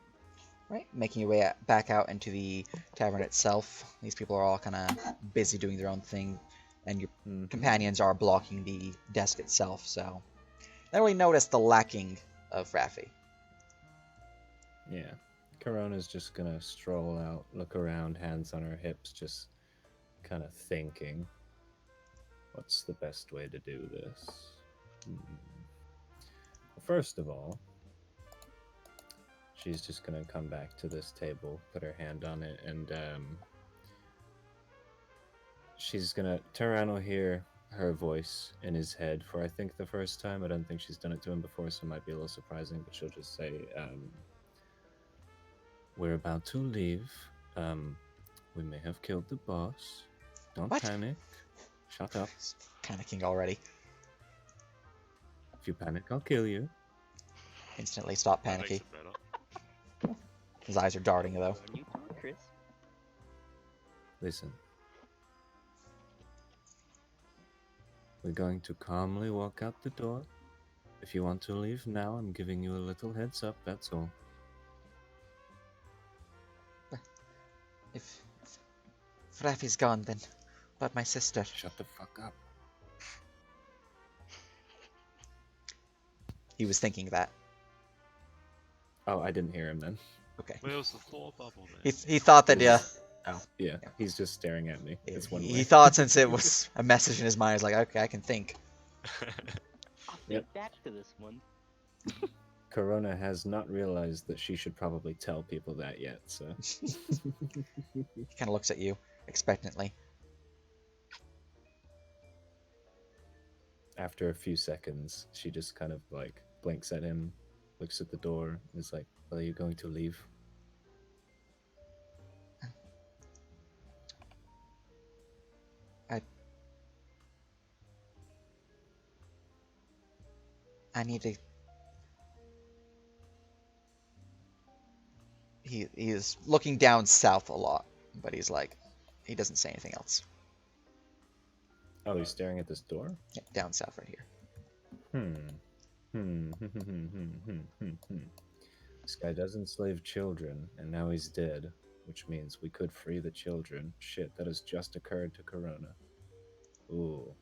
Right, making your way back out into the tavern itself. These people are all kind of busy doing their own thing, and your Mhm. companions are blocking the desk itself, so they don't really notice the lacking of Raffi. Yeah. Corona's just gonna stroll out, look around, hands on her hips, just kind of thinking, what's the best way to do this? Well, first of all, she's just gonna come back to this table, put her hand on it, and she's gonna turn around and hear her voice in his head for I think the first time. I don't think she's done it to him before, so it might be a little surprising, but she'll just say, we're about to leave. We may have killed the boss. Don't What? panic. Shut up. He's panicking already. If you panic, I'll kill you. Instantly stop That makes panicking. it better. His eyes are darting though. When you talk, Chris. Listen. We're going to calmly walk out the door. If you want to leave now, I'm giving you a little heads up, that's all. If Raffi's gone, then but my sister. Shut the fuck up. He was thinking that. Oh, I didn't hear him then. Okay. Where's the thought bubble then? He thought that Yeah. Oh. Yeah, he's just staring at me. It's one he way. thought since it was a message in his mind, he's like, okay, I can think. I'll think Yep. back to this one. Corona has not realized that she should probably tell people that yet, so. He kind of looks at you expectantly. After a few seconds, she just kind of like blinks at him, looks at the door, and is like, well, are you going to leave? I need to. He is looking down south a lot, but he's like, he doesn't say anything else. Oh, he's staring at this door? Yeah, down south right here. This guy does enslave children, and now he's dead, which means we could free the children. Shit, that has just occurred to Corona. Ooh.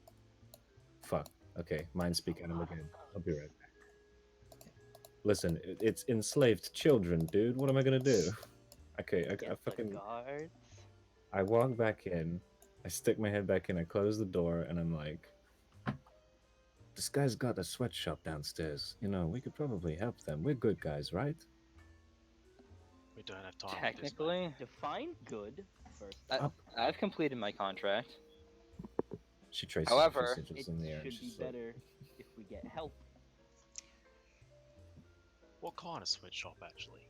Fuck. Okay, mind speak animal again. I'll be right back. Listen, it's enslaved children, dude. What am I gonna do? Okay, I Get the fucking... guards. I walk back in, I stick my head back in, I close the door, and I'm like, this guy's got a sweatshop downstairs. You know, we could probably help them. We're good guys, right? We don't have time. Technically, Define good first. I've completed my contract. She traces However, the sigils It in the air. should and be she's like, better if we get help. What kind of sweatshop, actually?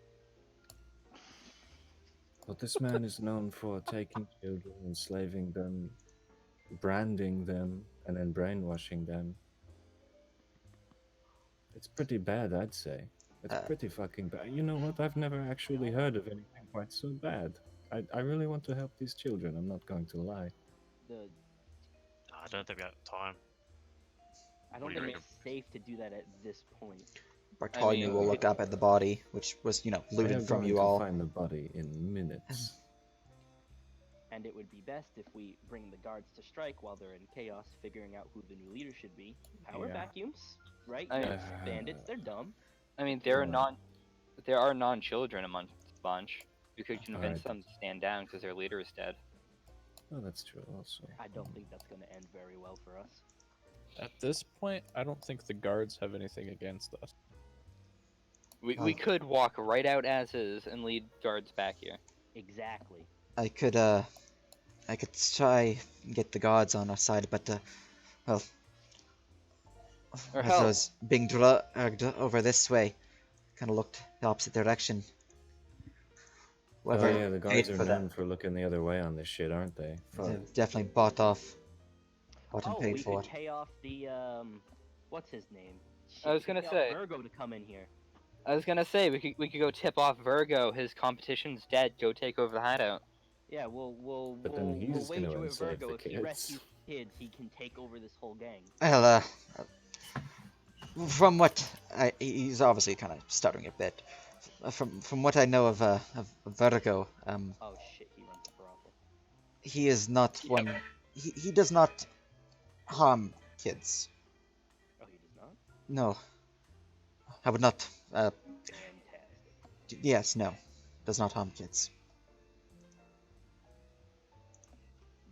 well, this man is known for taking children, enslaving them, branding them, and then brainwashing them. It's pretty bad, I'd say. It's pretty fucking bad. You know what? I've never actually heard of anything quite so bad. I really want to help these children, I'm not going to lie. The I don't think we have time. I What don't do you think reckon? it's safe to do that at this point. Bartholomew mean, will look up at the body, which was, I looted am from going you to all. find the body in minutes. And it would be best if we bring the guards to strike while they're in chaos, figuring out who the new leader should be. Power Yeah. vacuums, right? I- They're bandits, they're dumb. I mean, there Alright. are non-children amongst the bunch. We could convince Alright. them to stand down because their leader is dead. Oh, that's true also. I don't think that's going to end very well for us. At this point, I don't think the guards have anything against us. We Oh. could walk right out as is and lead guards back here. Exactly. I could try and get the guards on our side, but well, Or as I hell, was being dragged over this way, kind of looked the opposite direction. Oh Whoever yeah, the paid guards are for that, known for looking the other way on this shit, aren't they? Fuck. they've definitely bought and Oh, paid we for could it. pay off the what's his name? I was we could gonna pay off say. Virgo to come in here. I was gonna say we could go tip off Virgo. His competition's dead. Go take over the hideout. Yeah, we'll But then we'll he's gonna wager with enslave Virgo the if he kids. rescues kids, he can take over this whole gang. Well, from what he's obviously kind of stuttering a bit. From what I know of Vertigo, Oh shit, he runs a brothel. he is not Yep. one. He does not harm kids. Oh, he does not? No, I would not. Fantastic. Yes, no, does not harm kids.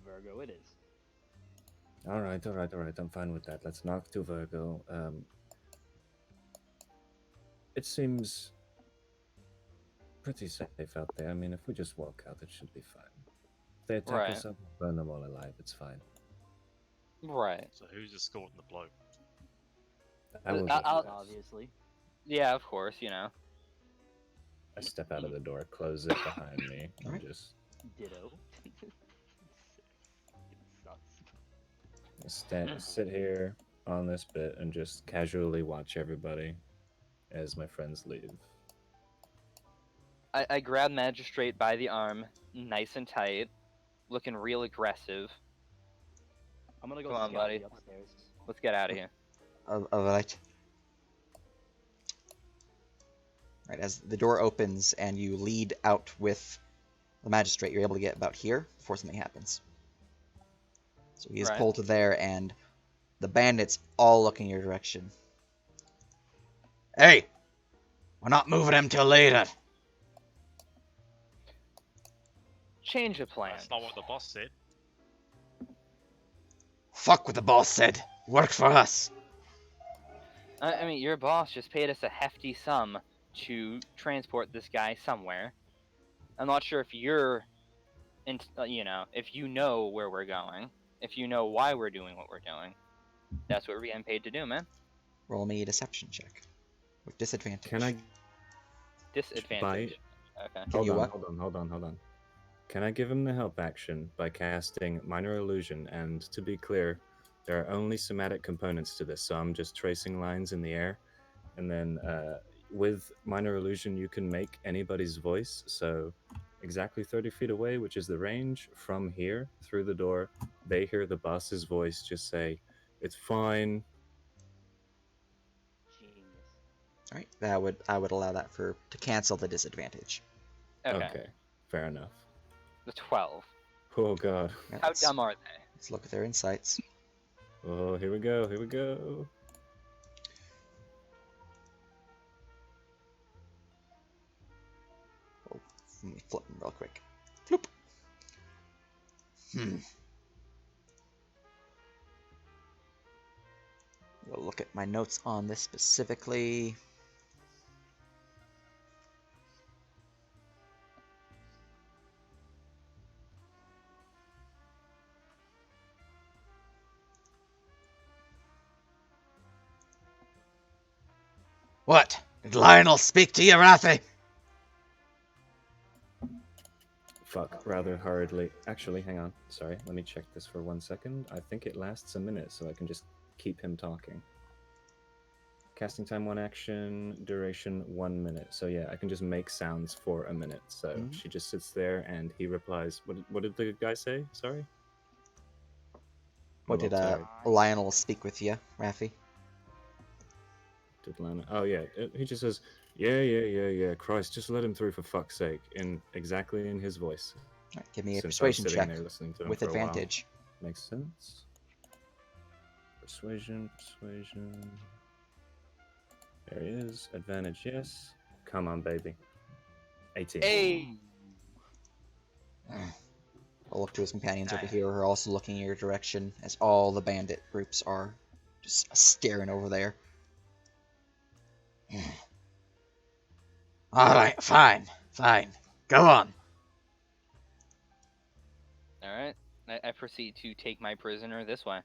Virgo it is. All right. I'm fine with that. Let's knock to Virgo. It seems pretty safe out there. I mean, if we just walk out, it should be fine. If they attack Right. us, I'll burn them all alive. It's fine. Right. So who's escorting the bloke? I will. I'll- go first. Obviously. Yeah, of course. You know. I step out of the door, close it behind me, and Alright. just Ditto. Sus. sit here on this bit and just casually watch everybody as my friends leave. I grab Magistrate by the arm, nice and tight, looking real aggressive. I'm gonna go Come on, scout buddy. the upstairs. Let's get out of here. Alright. Right, as the door opens and you lead out with the magistrate, you're able to get about here before something happens. So he is Right. pulled to there, and the bandits all look in your direction. Hey! We're not moving him till later. Change of plans. That's not what the boss said. Fuck what the boss said. Work for us. I mean, your boss just paid us a hefty sum to transport this guy somewhere. I'm not sure if you're, if you know where we're going, if you know why we're doing what we're doing. That's what we're getting paid to do, man. Roll me a deception check with disadvantage. Can I Disadvantage. Okay. Can you what? Hold on. Can I give him the help action by casting Minor Illusion? And to be clear, there are only somatic components to this, so I'm just tracing lines in the air. And then with Minor Illusion, you can make anybody's voice. So exactly 30 feet away, which is the range, from here through the door, they hear the boss's voice just say, "It's fine." Genius. Alright, I would allow that to cancel the disadvantage. Okay. Fair enough. The 12. Oh god. Yeah, How let's- dumb are they? Let's look at their insights. Oh, here we go. Let me flip them real quick. Floop. We'll look at my notes on this specifically. What? Did Lionel speak to you, Rafi? Fuck, rather hurriedly. Actually, hang on. Sorry, let me check this for 1 second. I think it lasts a minute, so I can just keep him talking. Casting time 1 action, duration 1 minute. So yeah, I can just make sounds for a minute. So Mhm. she just sits there and he replies. What did the guy say? Sorry? What Oh, did sorry. Lionel speak with you, Rafi? Did Lana? Oh yeah, he just says, yeah. Christ, just let him through for fuck's sake, exactly in his voice. Alright, give me a Since I was persuasion sitting check there listening to him with for a while. advantage. Makes sense. Persuasion. There he is. Advantage, yes. Come on, baby. 18. Hey! I'll look to his companions over here who are also looking in your direction, as all the bandit groups are just staring over there. All right, fine, fine. Go on. All right. I proceed to take my prisoner this way.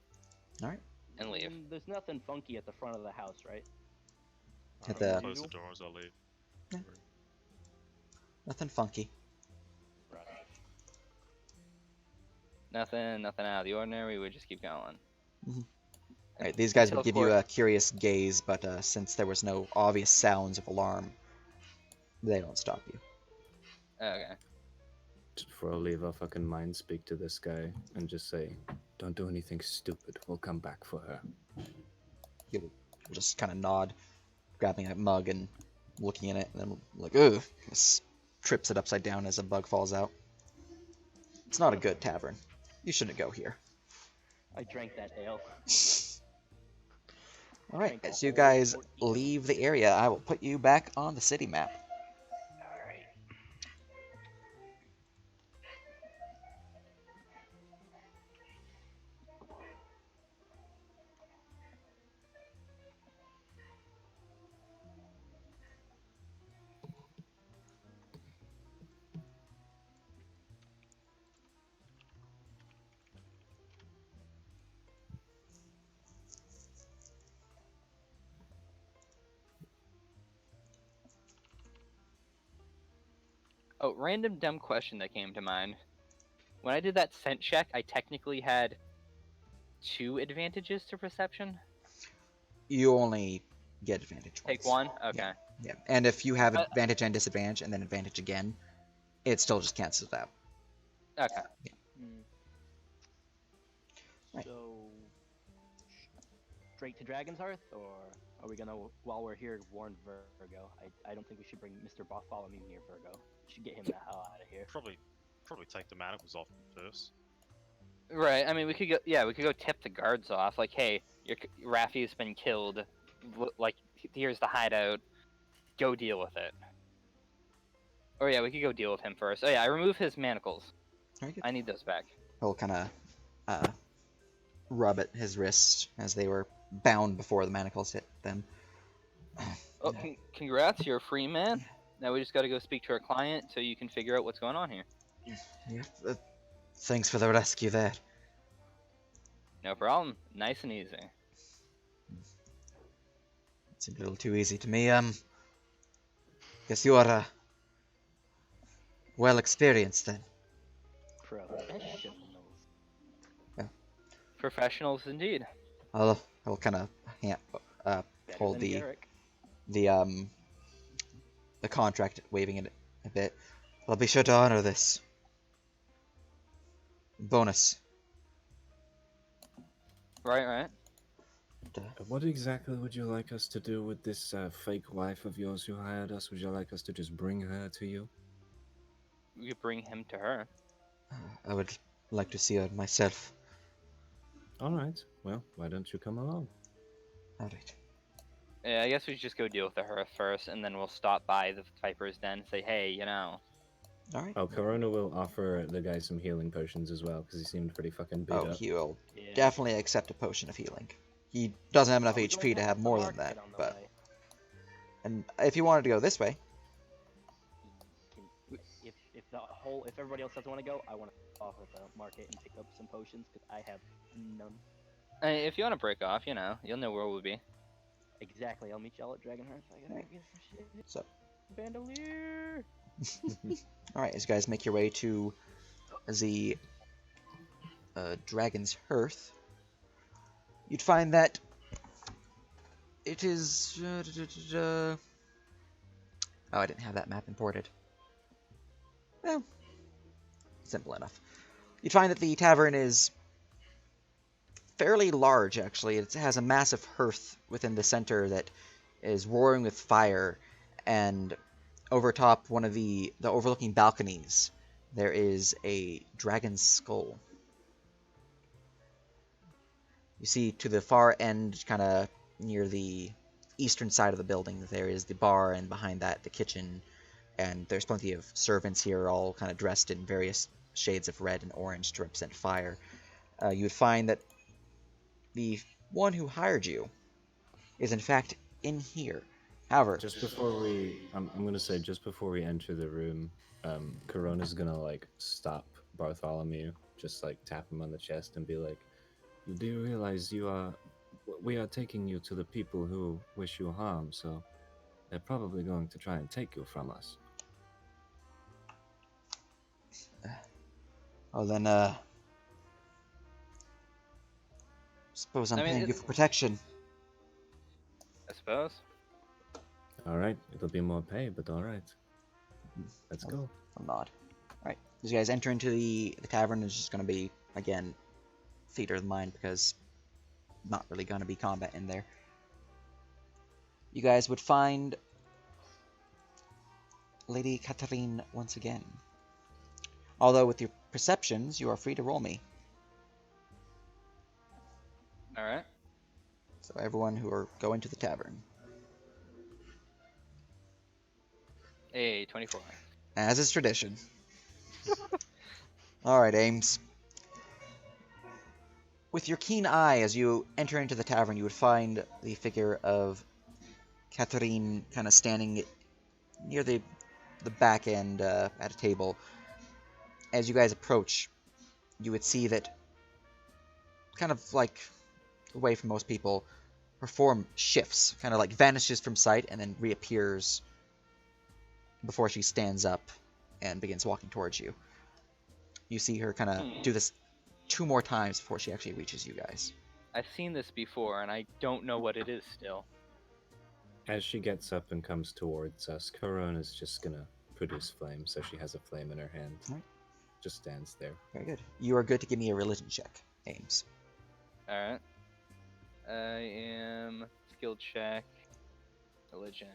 All right. And leave. There's nothing funky at the front of the house, right? Hit I'll the- close the door as I leave. Nothing funky. Right. Nothing out of the ordinary. We just keep going. Right, these guys would Until, give of you course- a curious gaze, but since there was no obvious sounds of alarm, they don't stop you. Okay. Just before I leave, I'll fucking mind speak to this guy and just say, "Don't do anything stupid. We'll come back for her." He'll just kind of nod, grabbing a mug and looking in it, and then like, ugh, just trips it upside down as a bug falls out. It's not a good tavern. You shouldn't go here. I drank that ale. All right, Drank a as you whole guys 14. leave the area, I will put you back on the city map. Alright. Oh, random dumb question that came to mind. When I did that scent check, I technically had 2 advantages to perception. You only get advantage once. Take 1. Okay. Yeah, and if you have Uh, advantage and disadvantage, and then advantage again, it still just cancels out. Okay. Right. So, straight to Dragon's Hearth, or are we gonna, while we're here, warn Virgo? I don't think we should bring Mr. Bartholomew near Virgo. We should get him the hell out of here. Probably take the manacles off first. Right. I mean, we could go. Yeah, we could go tip the guards off. Like, hey, Raffi's been killed. Like, here's the hideout. Go deal with it. Or yeah, we could go deal with him first. Oh yeah, I remove his manacles. Very good. I need those back. He'll kind of rub at his wrist as they were bound before the manacles hit them. Oh, congrats, you're a free man. Now we just got to go speak to our client so you can figure out what's going on here. Yeah, thanks for the rescue there. No problem. Nice and easy. It's a little too easy to me. Guess you are well experienced then. Professionals. Professionals indeed. I'll kind of Better hold than Garrick. the contract, waving it a bit. I'll be sure to honor this. Bonus. Right. What exactly would you like us to do with this fake wife of yours who hired us? Would you like us to just bring her to you? We could bring him to her. I would like to see her myself. All right. Well, why don't you come along? All right. Yeah, I guess we should just go deal with the Hearth first, and then we'll stop by the Viper's Den and say, hey, you know. All right. Oh, Corona will offer the guy some healing potions as well, because he seemed pretty fucking beat Oh, up. he will Yeah. definitely accept a potion of healing. He doesn't have enough Are we HP going to have the more than market that, on the but way? and if you wanted to go this way, If if everybody else doesn't want to go, I want to off at the market and pick up some potions because I have none. If you want to break off, you know, you'll know where we'll be. Exactly. I'll meet y'all at Dragonhearth. I gotta get some shit. so Bandolier. all right, as you guys make your way to the Dragon's Hearth, you'd find that it is. Oh, I didn't have that map imported. Well, simple enough. You'd find that the tavern is fairly large, actually. It has a massive hearth within the center that is roaring with fire, and over top one of the overlooking balconies, there is a dragon's skull. You see to the far end, kind of near the eastern side of the building, there is the bar, and behind that, the kitchen. And there's plenty of servants here, all kind of dressed in various shades of red and orange to represent fire. You would find that the one who hired you is in fact in here. However, Just before I'm gonna say just before we enter the room, Corona's gonna like stop Bartholomew, just like tap him on the chest and be like, "You do realize we are taking you to the people who wish you harm, so they're probably going to try and take you from us." well then, suppose I'm I mean, paying you for protection. I suppose. All right, it'll be more pay, but all right, let's go. I'll nod. Alright, as you guys enter into the tavern, it's just going to be, again, theater of the mind, because not really going to be combat in there. You guys would find Lady Catherine once again. Although with your perceptions, you are free to roll me. All right. So everyone who are going to the tavern. A 24. As is tradition. Alright, Ames. With your keen eye, as you enter into the tavern, you would find the figure of Catherine kind of standing near the back end at a table. As you guys approach, you would see that, kind of like away from most people, her form shifts, kind of like vanishes from sight and then reappears before she stands up and begins walking towards you. You see her kind of do this 2 more times before she actually reaches you guys. I've seen this before, and I don't know what it is still. As she gets up and comes towards us, Corona's just gonna produce flame, so she has a flame in her hand. Right. Just stands there. Very good. You are good to give me a religion check, Ames. All right. I am skill check, religion.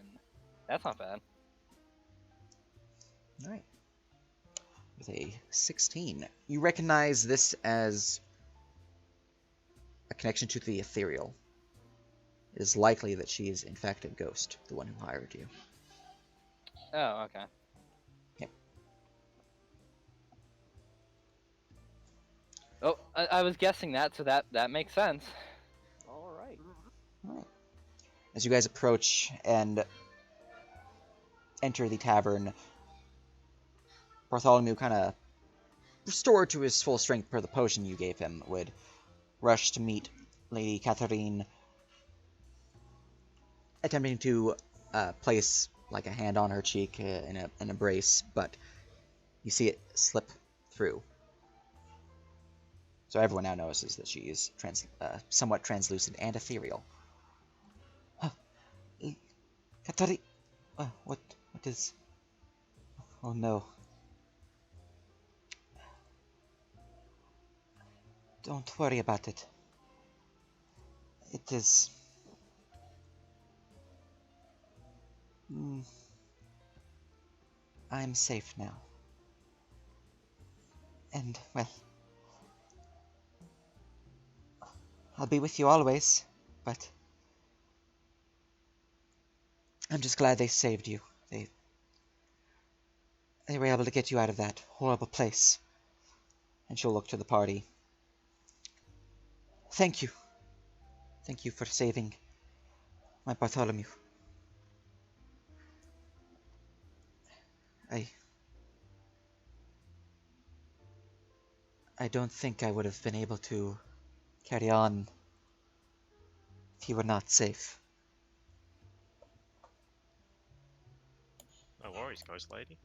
That's not bad. Alright. With a 16. You recognize this as a connection to the ethereal. It is likely that she is in fact a ghost, the one who hired you. Oh, okay. Yep. Oh, I was guessing that, so that makes sense. All right. Alright. As you guys approach and enter the tavern, Bartholomew, kind of restored to his full strength per the potion you gave him, would rush to meet Lady Catherine, attempting to place like a hand on her cheek in an embrace, but you see it slip through. So everyone now notices that she is somewhat translucent and ethereal. Catherine, what is? Oh no! Don't worry about it. It is. I'm safe now. And, well, I'll be with you always, but I'm just glad they saved you. They were able to get you out of that horrible place. And she'll look to the party. Thank you. Thank you for saving my Bartholomew. I don't think I would have been able to carry on if you were not safe. No worries, Ghost Lady.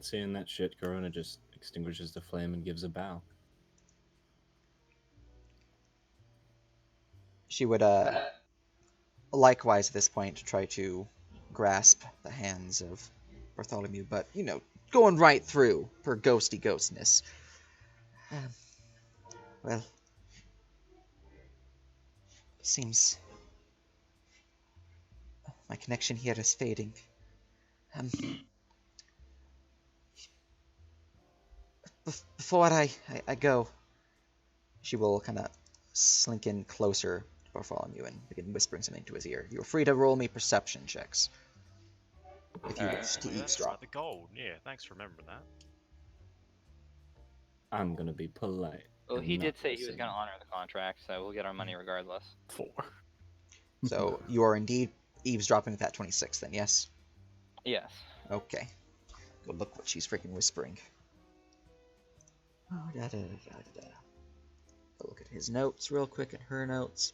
Seeing that shit, Corona just extinguishes the flame and gives a bow. She would, likewise at this point try to grasp the hands of Bartholomew, but, going right through her ghosty ghostness. Well, seems my connection here is fading. Before I go, she will kind of slink in closer to Bartholomew and begin whispering something to his ear. You're free to roll me perception checks if you wish to Oh, yeah, that's eavesdrop. right, the gold. Yeah, thanks for remembering that. I'm gonna be polite. Well, he I'm did not say he was listening. going to honor the contract, so we'll get our money regardless. 4. So you are indeed eavesdropping with that 26 then, yes? Yes. Okay. Go look what she's freaking whispering. Oh, da, da, da, da, da. Go look at his notes real quick and her notes.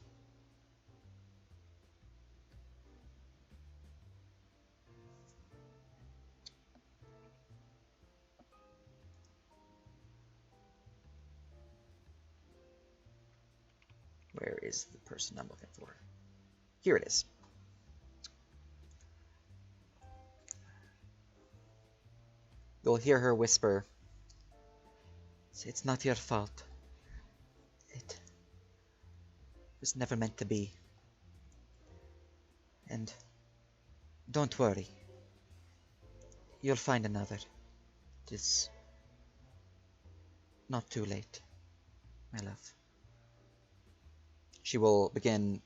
Where is the person I'm looking for? Here it is. You'll hear her whisper, "It's not your fault. It was never meant to be. And don't worry. You'll find another. It is not too late, my love." She will begin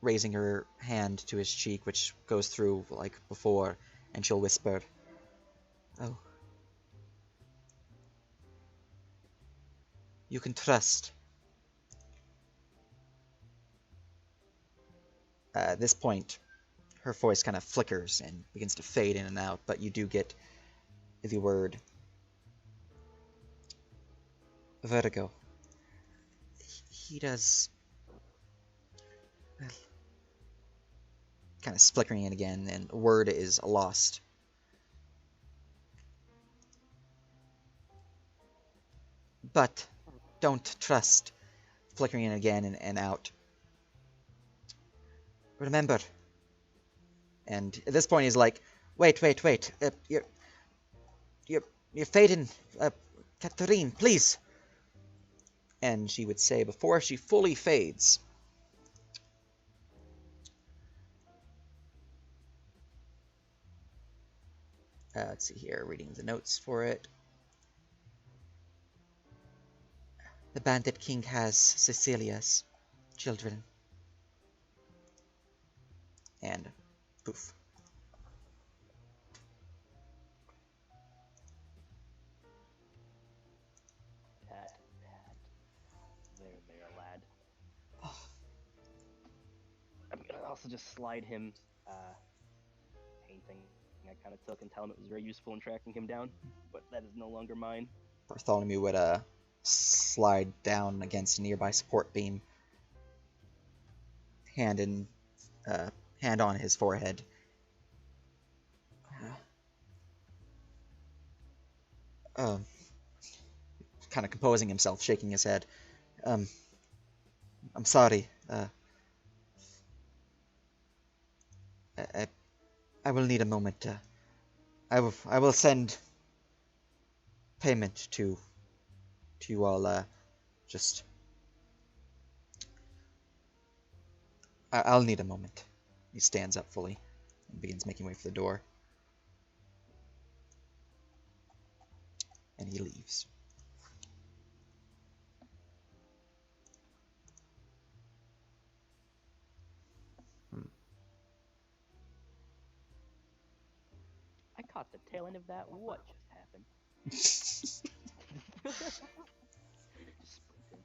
raising her hand to his cheek, which goes through like before, and she'll whisper, "Oh, you can trust." At this point, her voice kind of flickers and begins to fade in and out, but you do get the word Vertigo. He does, well, kind of flickering it again, and word is lost. But don't trust, flickering it again and out. Remember. And at this point, he's like, "Wait, wait, wait. You're, you're fading. Catherine, please." And she would say, before she fully fades, let's see here, reading the notes for it. "The Bandit King has Cecilia's children." And poof. Pat, Pat. There, lad. I'm gonna also just slide him painting I kind of took and tell him it was very useful in tracking him down, but that is no longer mine. Bartholomew would slide down against a nearby support beam, hand in hand on his forehead. Kind of composing himself, shaking his head. "I'm sorry. I, I will need a moment. I will send payment to you all. Just I'll need a moment." He stands up fully and begins making way for the door, and he leaves. I caught the tail end of that. What just happened? Just sprinting.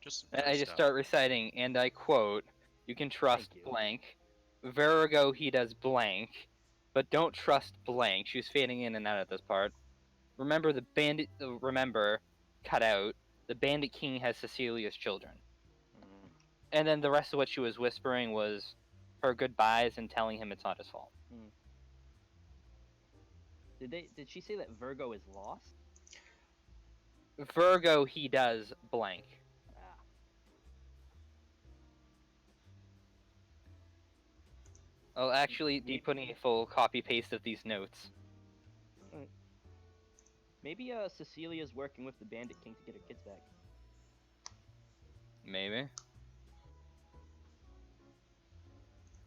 Just I burst just out. start reciting, and I quote, "You can trust you. blank. Vertigo, he does blank. But don't trust blank." She was fading in and out at this part. Remember the bandit, remember, cut out, "The Bandit King has Cecilia's children." Mm, And then the rest of what she was whispering was her goodbyes and telling him it's not his fault. mm. Did she say that Virgo is lost? Virgo, he does blank. Ah. I'll actually be putting a full copy paste of these notes. Right. Maybe Cecilia's working with the Bandit King to get her kids back. Maybe.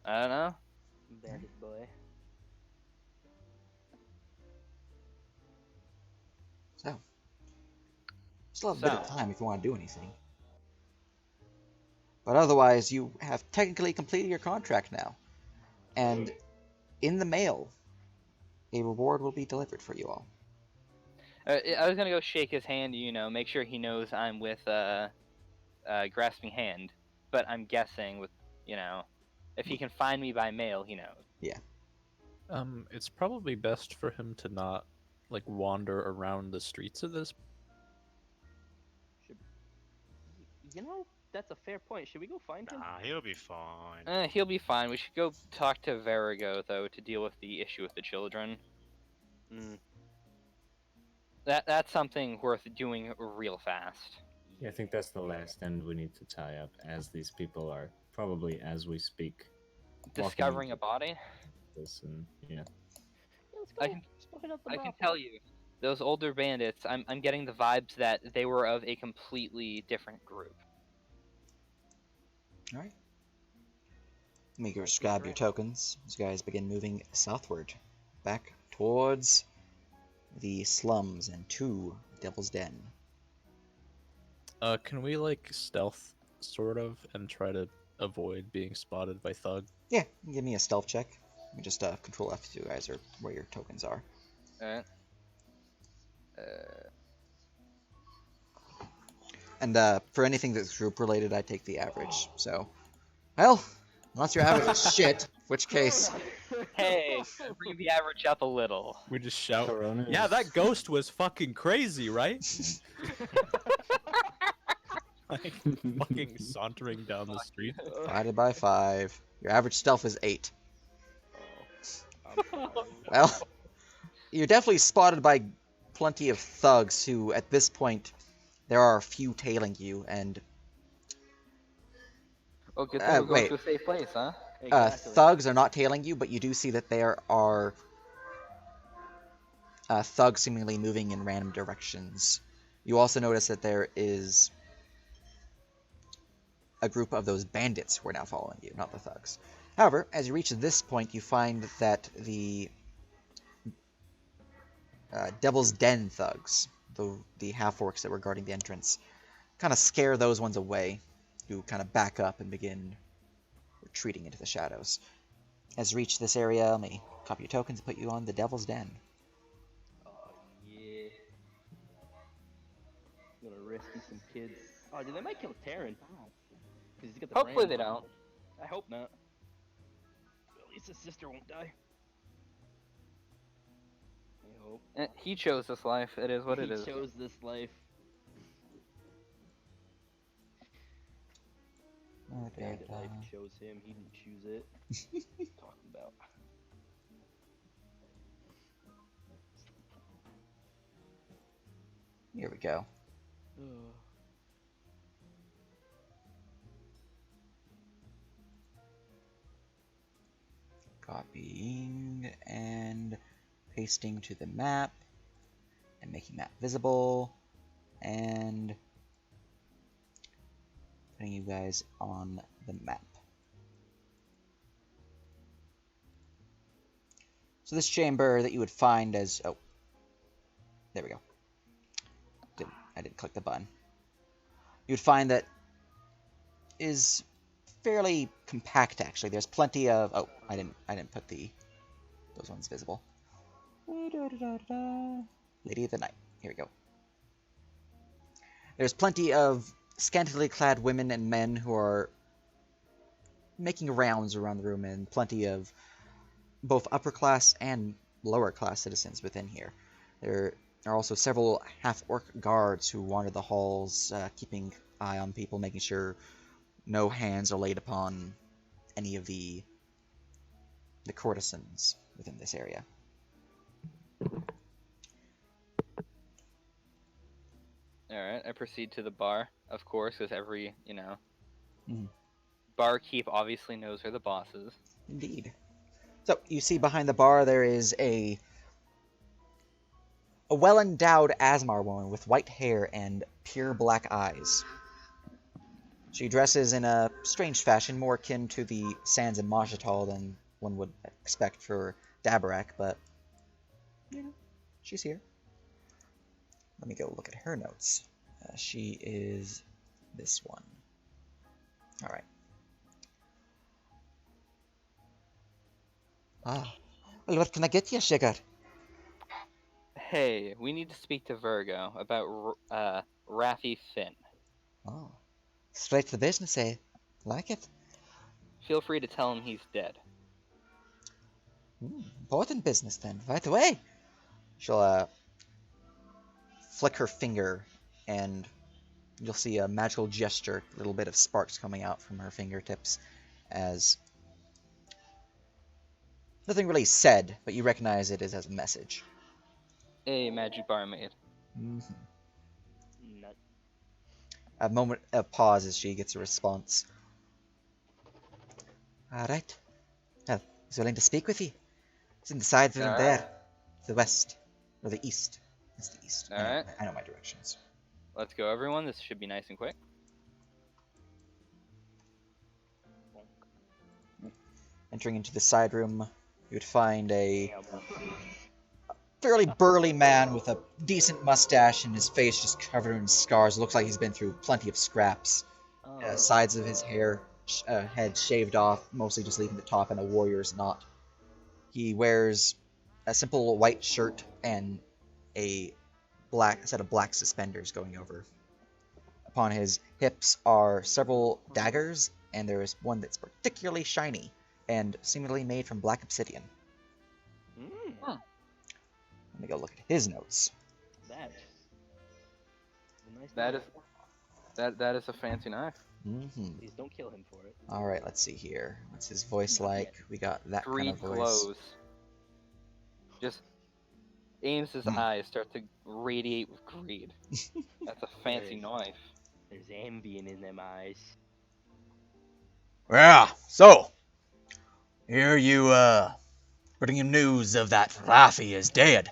I don't know. Bandit boy. So, still have a bit of So, time if you want to do anything. But otherwise, you have technically completed your contract now, and in the mail, a reward will be delivered for you all. I was gonna go shake his hand, make sure he knows I'm with Grasping Hand. But I'm guessing with, if he can find me by mail, he knows. Yeah. It's probably best for him to not like wander around the streets of this. Should, that's a fair point. Should we go find him? Nah, he'll be fine. He'll be fine. We should go talk to Verigo, though, to deal with the issue with the children. Mm. That's something worth doing real fast. Yeah, I think that's the last end we need to tie up, as these people are probably, as we speak, Discovering a body? this and yeah. Let's go. Let's go hit up the I can brothel. tell you, those older bandits, I'm getting the vibes that they were of a completely different group. All right. Let me just grab your tokens as you guys begin moving southward, back towards the slums and to Devil's Den. Can we like stealth sort of and try to avoid being spotted by thugs? Yeah, give me a stealth check. Let me just control F so you guys are where your tokens are. Alright. And for anything that's group related, I take the average. So, well, unless your average is shit, in which case, Hey, bring the average up a little. We just shout. Corona's- Yeah, that ghost was fucking crazy, right? Like fucking sauntering down the street. divided by 5. Your average stealth is 8. I'm fine. Well, you're definitely spotted by plenty of thugs who, at this point, there are a few tailing you, and Oh, good thing we're going wait. to a safe place, huh? Exactly. thugs are not tailing you, but you do see that there are thugs seemingly moving in random directions. You also notice that there is a group of those bandits who are now following you, not the thugs. However, as you reach this point, you find that the Devil's Den thugs, the half-orcs that were guarding the entrance, kind of scare those ones away, who kind of back up and begin retreating into the shadows. As you reach this area, let me copy your tokens and put you on the Devil's Den. Oh, yeah. I'm gonna rescue some kids. Oh, dude, they might kill Taryn. Because he's got the Hopefully brand they on don't. him. I hope not. At least his sister won't die. I hope. He chose this life. It is what it is. He chose this life. Bandit life chose him. He didn't choose it. What are you talking about? Here we go. Copying and pasting to the map and making that visible and putting you guys on the map. So this chamber that you would find as there we go. I didn't click the button. You would find that is fairly compact actually. There's plenty of I didn't put those ones visible. Lady of the Night. Here we go. There's plenty of scantily clad women and men who are making rounds around the room, and plenty of both upper class and lower class citizens within here. There are also several half-orc guards who wander the halls, keeping eye on people, making sure no hands are laid upon any of the courtesans within this area. Alright, I proceed to the bar, of course, because every, Mhm. barkeep obviously knows where the boss is. Indeed. So, you see behind the bar there is a well-endowed Asmar woman with white hair and pure black eyes. She dresses in a strange fashion, more akin to the Sans and Mashatal than one would expect for Dabarak, but, she's here. Let me go look at her notes. She is this one. Alright. Well, what can I get you, sugar? Hey, we need to speak to Virgo about Raffi Finn. Oh, straight to the business, eh? Like it? Feel free to tell him he's dead. Important business then. Right away. She'll flick her finger, and you'll see a magical gesture, a little bit of sparks coming out from her fingertips, as nothing really said, but you recognize it as a message. A magic barmaid. Mm-hmm. Nut. A moment of pause as she gets a response. All right. Well, he's willing to speak with you. It's in the side room All there, right. to the west or the east. It's the east. All right. I know my directions. Let's go, everyone. This should be nice and quick. Entering into the side room, you would find a Damn. fairly burly man with a decent mustache and his face just covered in scars. Looks like he's been through plenty of scraps. Oh. Sides of his head shaved off, mostly just leaving the top in a warrior's knot. He wears a simple white shirt and a set of black suspenders going over. Upon his hips are several daggers, and there is one that's particularly shiny and seemingly made from black obsidian. Mm, Let me go look at his notes. that's a nice That knife. is that is a fancy knife. Mm-hmm. Please don't kill him for it. All right, let's see here. What's his voice Not like? yet. We got that kind Greed of voice. glows. Just Amos's Hmm. eyes start to radiate with greed. That's a fancy knife. There's envy in them eyes. Yeah, so, here you, bringing news of that Raffi is dead.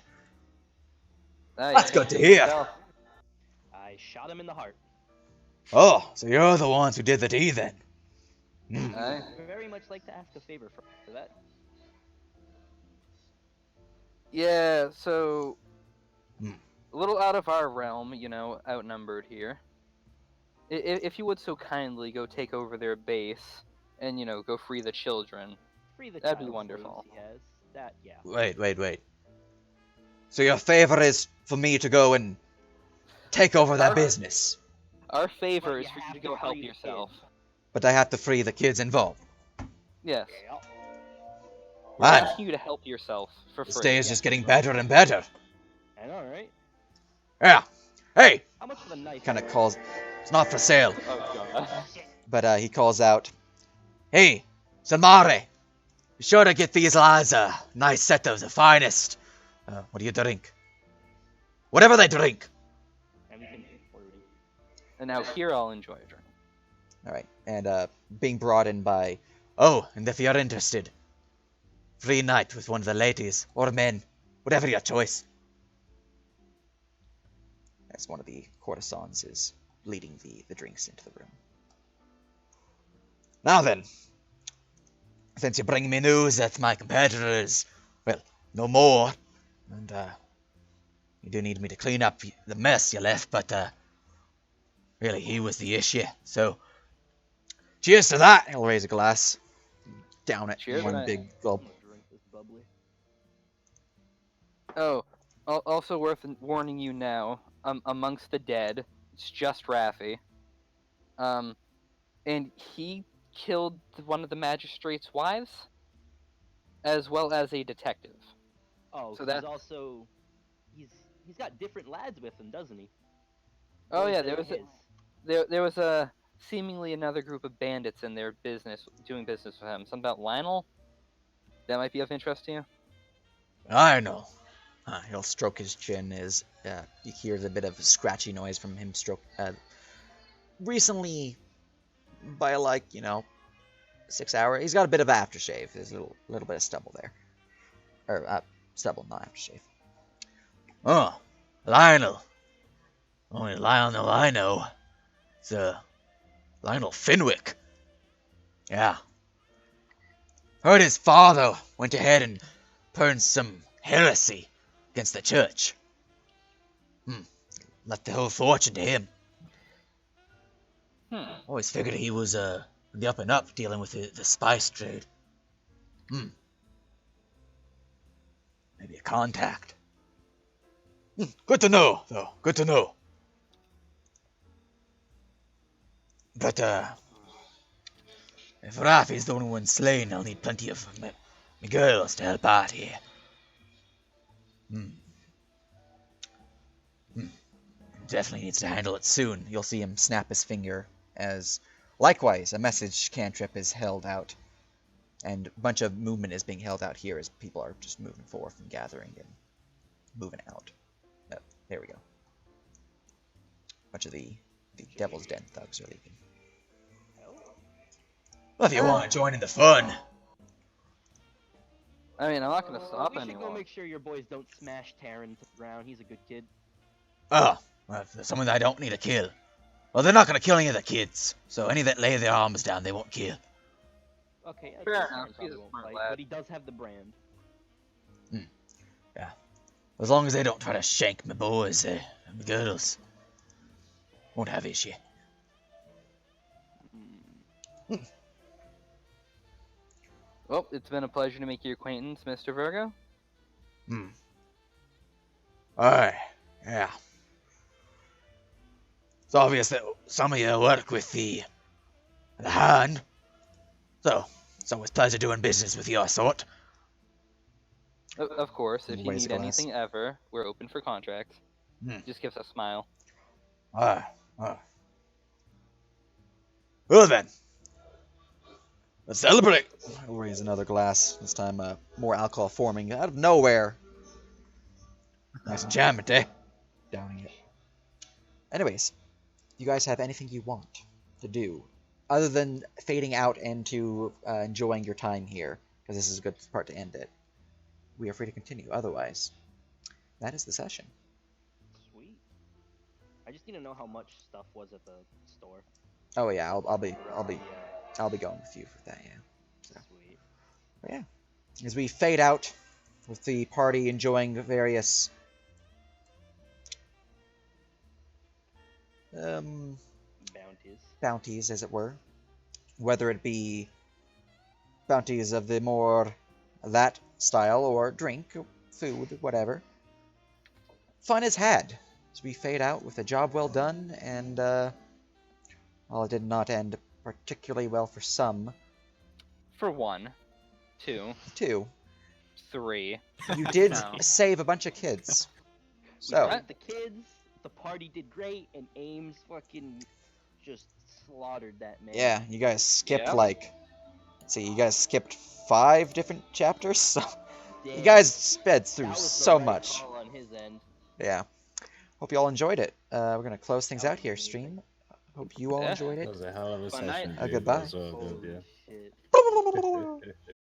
That's good to hear. I shot him in the heart. Oh, so you're the ones who did the deed then. Hmm. Aye. I'd very much like to ask a favor for that. Yeah, so Hmm. a little out of our realm, outnumbered here. If you would so kindly go take over their base and go free the children. Free the That'd be child wonderful. slaves he has. That, yeah. Wait. So your favor is for me to go and take over that Our- business, Our favor But is you for you have to to go help free the yourself. kids. but I have to free the kids involved. Yes. Yeah. We're Man, asking you to help yourself for this free. day is just getting better and better. I know, right? Yeah. Hey, How much of a knife? Kind of calls, it's not for sale. Oh god. but he calls out, Hey, Samare, be sure to get these lads a nice set of the finest. What do you drink? Whatever they drink. Anything flirty. And now here I'll enjoy a drink. all right, and being brought in by, Oh, and if you're interested, free night with one of the ladies or men, whatever your choice. as one of the courtesans is leading the drinks into the room. Now then, since you bring me news that my competitor is, well, no more, and you do need me to clean up the mess you left, but really he was the issue. So, cheers to that. He'll raise a glass, down it, Cheers, one mate. big I'm gulp. gonna drink this bubbly. Oh, also worth warning you now. Amongst the dead, it's just Raffi. And he killed one of the magistrate's wives, as well as a detective. Oh, So so that's- he's also he's got different lads with him, doesn't he? Oh Or is yeah, it there was his? there was a seemingly another group of bandits in their business doing business with him. Something about Lionel. That might be of interest to you. I know. He'll stroke his chin as you hear a bit of a scratchy noise from him recently, by 6 hours. He's got a bit of aftershave. There's a little bit of stubble there. Or stubble, not aftershave. Oh, Lionel. Only Lionel I know. It's Lionel Finwick. Yeah. Heard his father went ahead and burned some heresy against the church. Left the whole fortune to him. Always figured he was the up and up dealing with the spice trade. Maybe a contact. Good to know, though. Good to know. But, if Rafi's the only one slain, I'll need plenty of me girls to help out here. Hmm. Definitely needs to handle it soon. You'll see him snap his finger as, likewise, a message cantrip is held out. And a bunch of movement is being held out here as people are just moving forth and gathering and moving out. Oh, there we go. A bunch of the Devil's Den thugs are leaving. Well, if you want to join in the fun. I mean, I'm not gonna stop We should anyone. go make sure your boys don't smash Taryn to the ground. He's a good kid. Oh, well, if there's someone that I don't need to kill. Well, they're not going to kill any of the kids, so any that lay their arms down, they won't kill. Okay, I Fair guess enough, Taryn he's probably a won't smart fight, lad. but he does have the brand. As long as they don't try to shank my boys, my girls, won't have issue. Well, it's been a pleasure to make your acquaintance, Mr. Virgo. Aye, yeah. It's obvious that some of you work with the hand, so it's always a pleasure doing business with your sort. Of course, if you Raise a need glass. anything ever, we're open for contracts. Just give us a smile. Aye. Well then, let's celebrate. I'll raise another glass. This time, more alcohol forming out of nowhere. Nice and jamming, eh? Downing it. Anyways, you guys have anything you want to do other than fading out into enjoying your time here, because this is a good part to end it. We are free to continue. Otherwise, that is the session. Sweet. I just need to know how much stuff was at the store. Oh yeah, I'll be Yeah, going with you for that. Yeah. So. sweet. But yeah, as we fade out with the party enjoying various Bounties. bounties, as it were, whether it be bounties of the more that style or drink, food, whatever. Fun is had as we fade out with a job well done, and while it did not end particularly well for some, For 1, 2, two, 3. you did No. save a bunch of kids. We So, got the kids. The party did great, and Ames fucking just slaughtered that man. yeah, you guys skipped Yeah. like, let's see, you guys skipped 5 different chapters, so you Damn. guys sped That through was the so right much. call on his end. Yeah. Hope you all enjoyed it. We're gonna close things That out was here, amazing. stream. Hope you all Yeah. enjoyed That it. was a hell of a Fun night. session, dude. Goodbye. That was all Holy good, shit. yeah.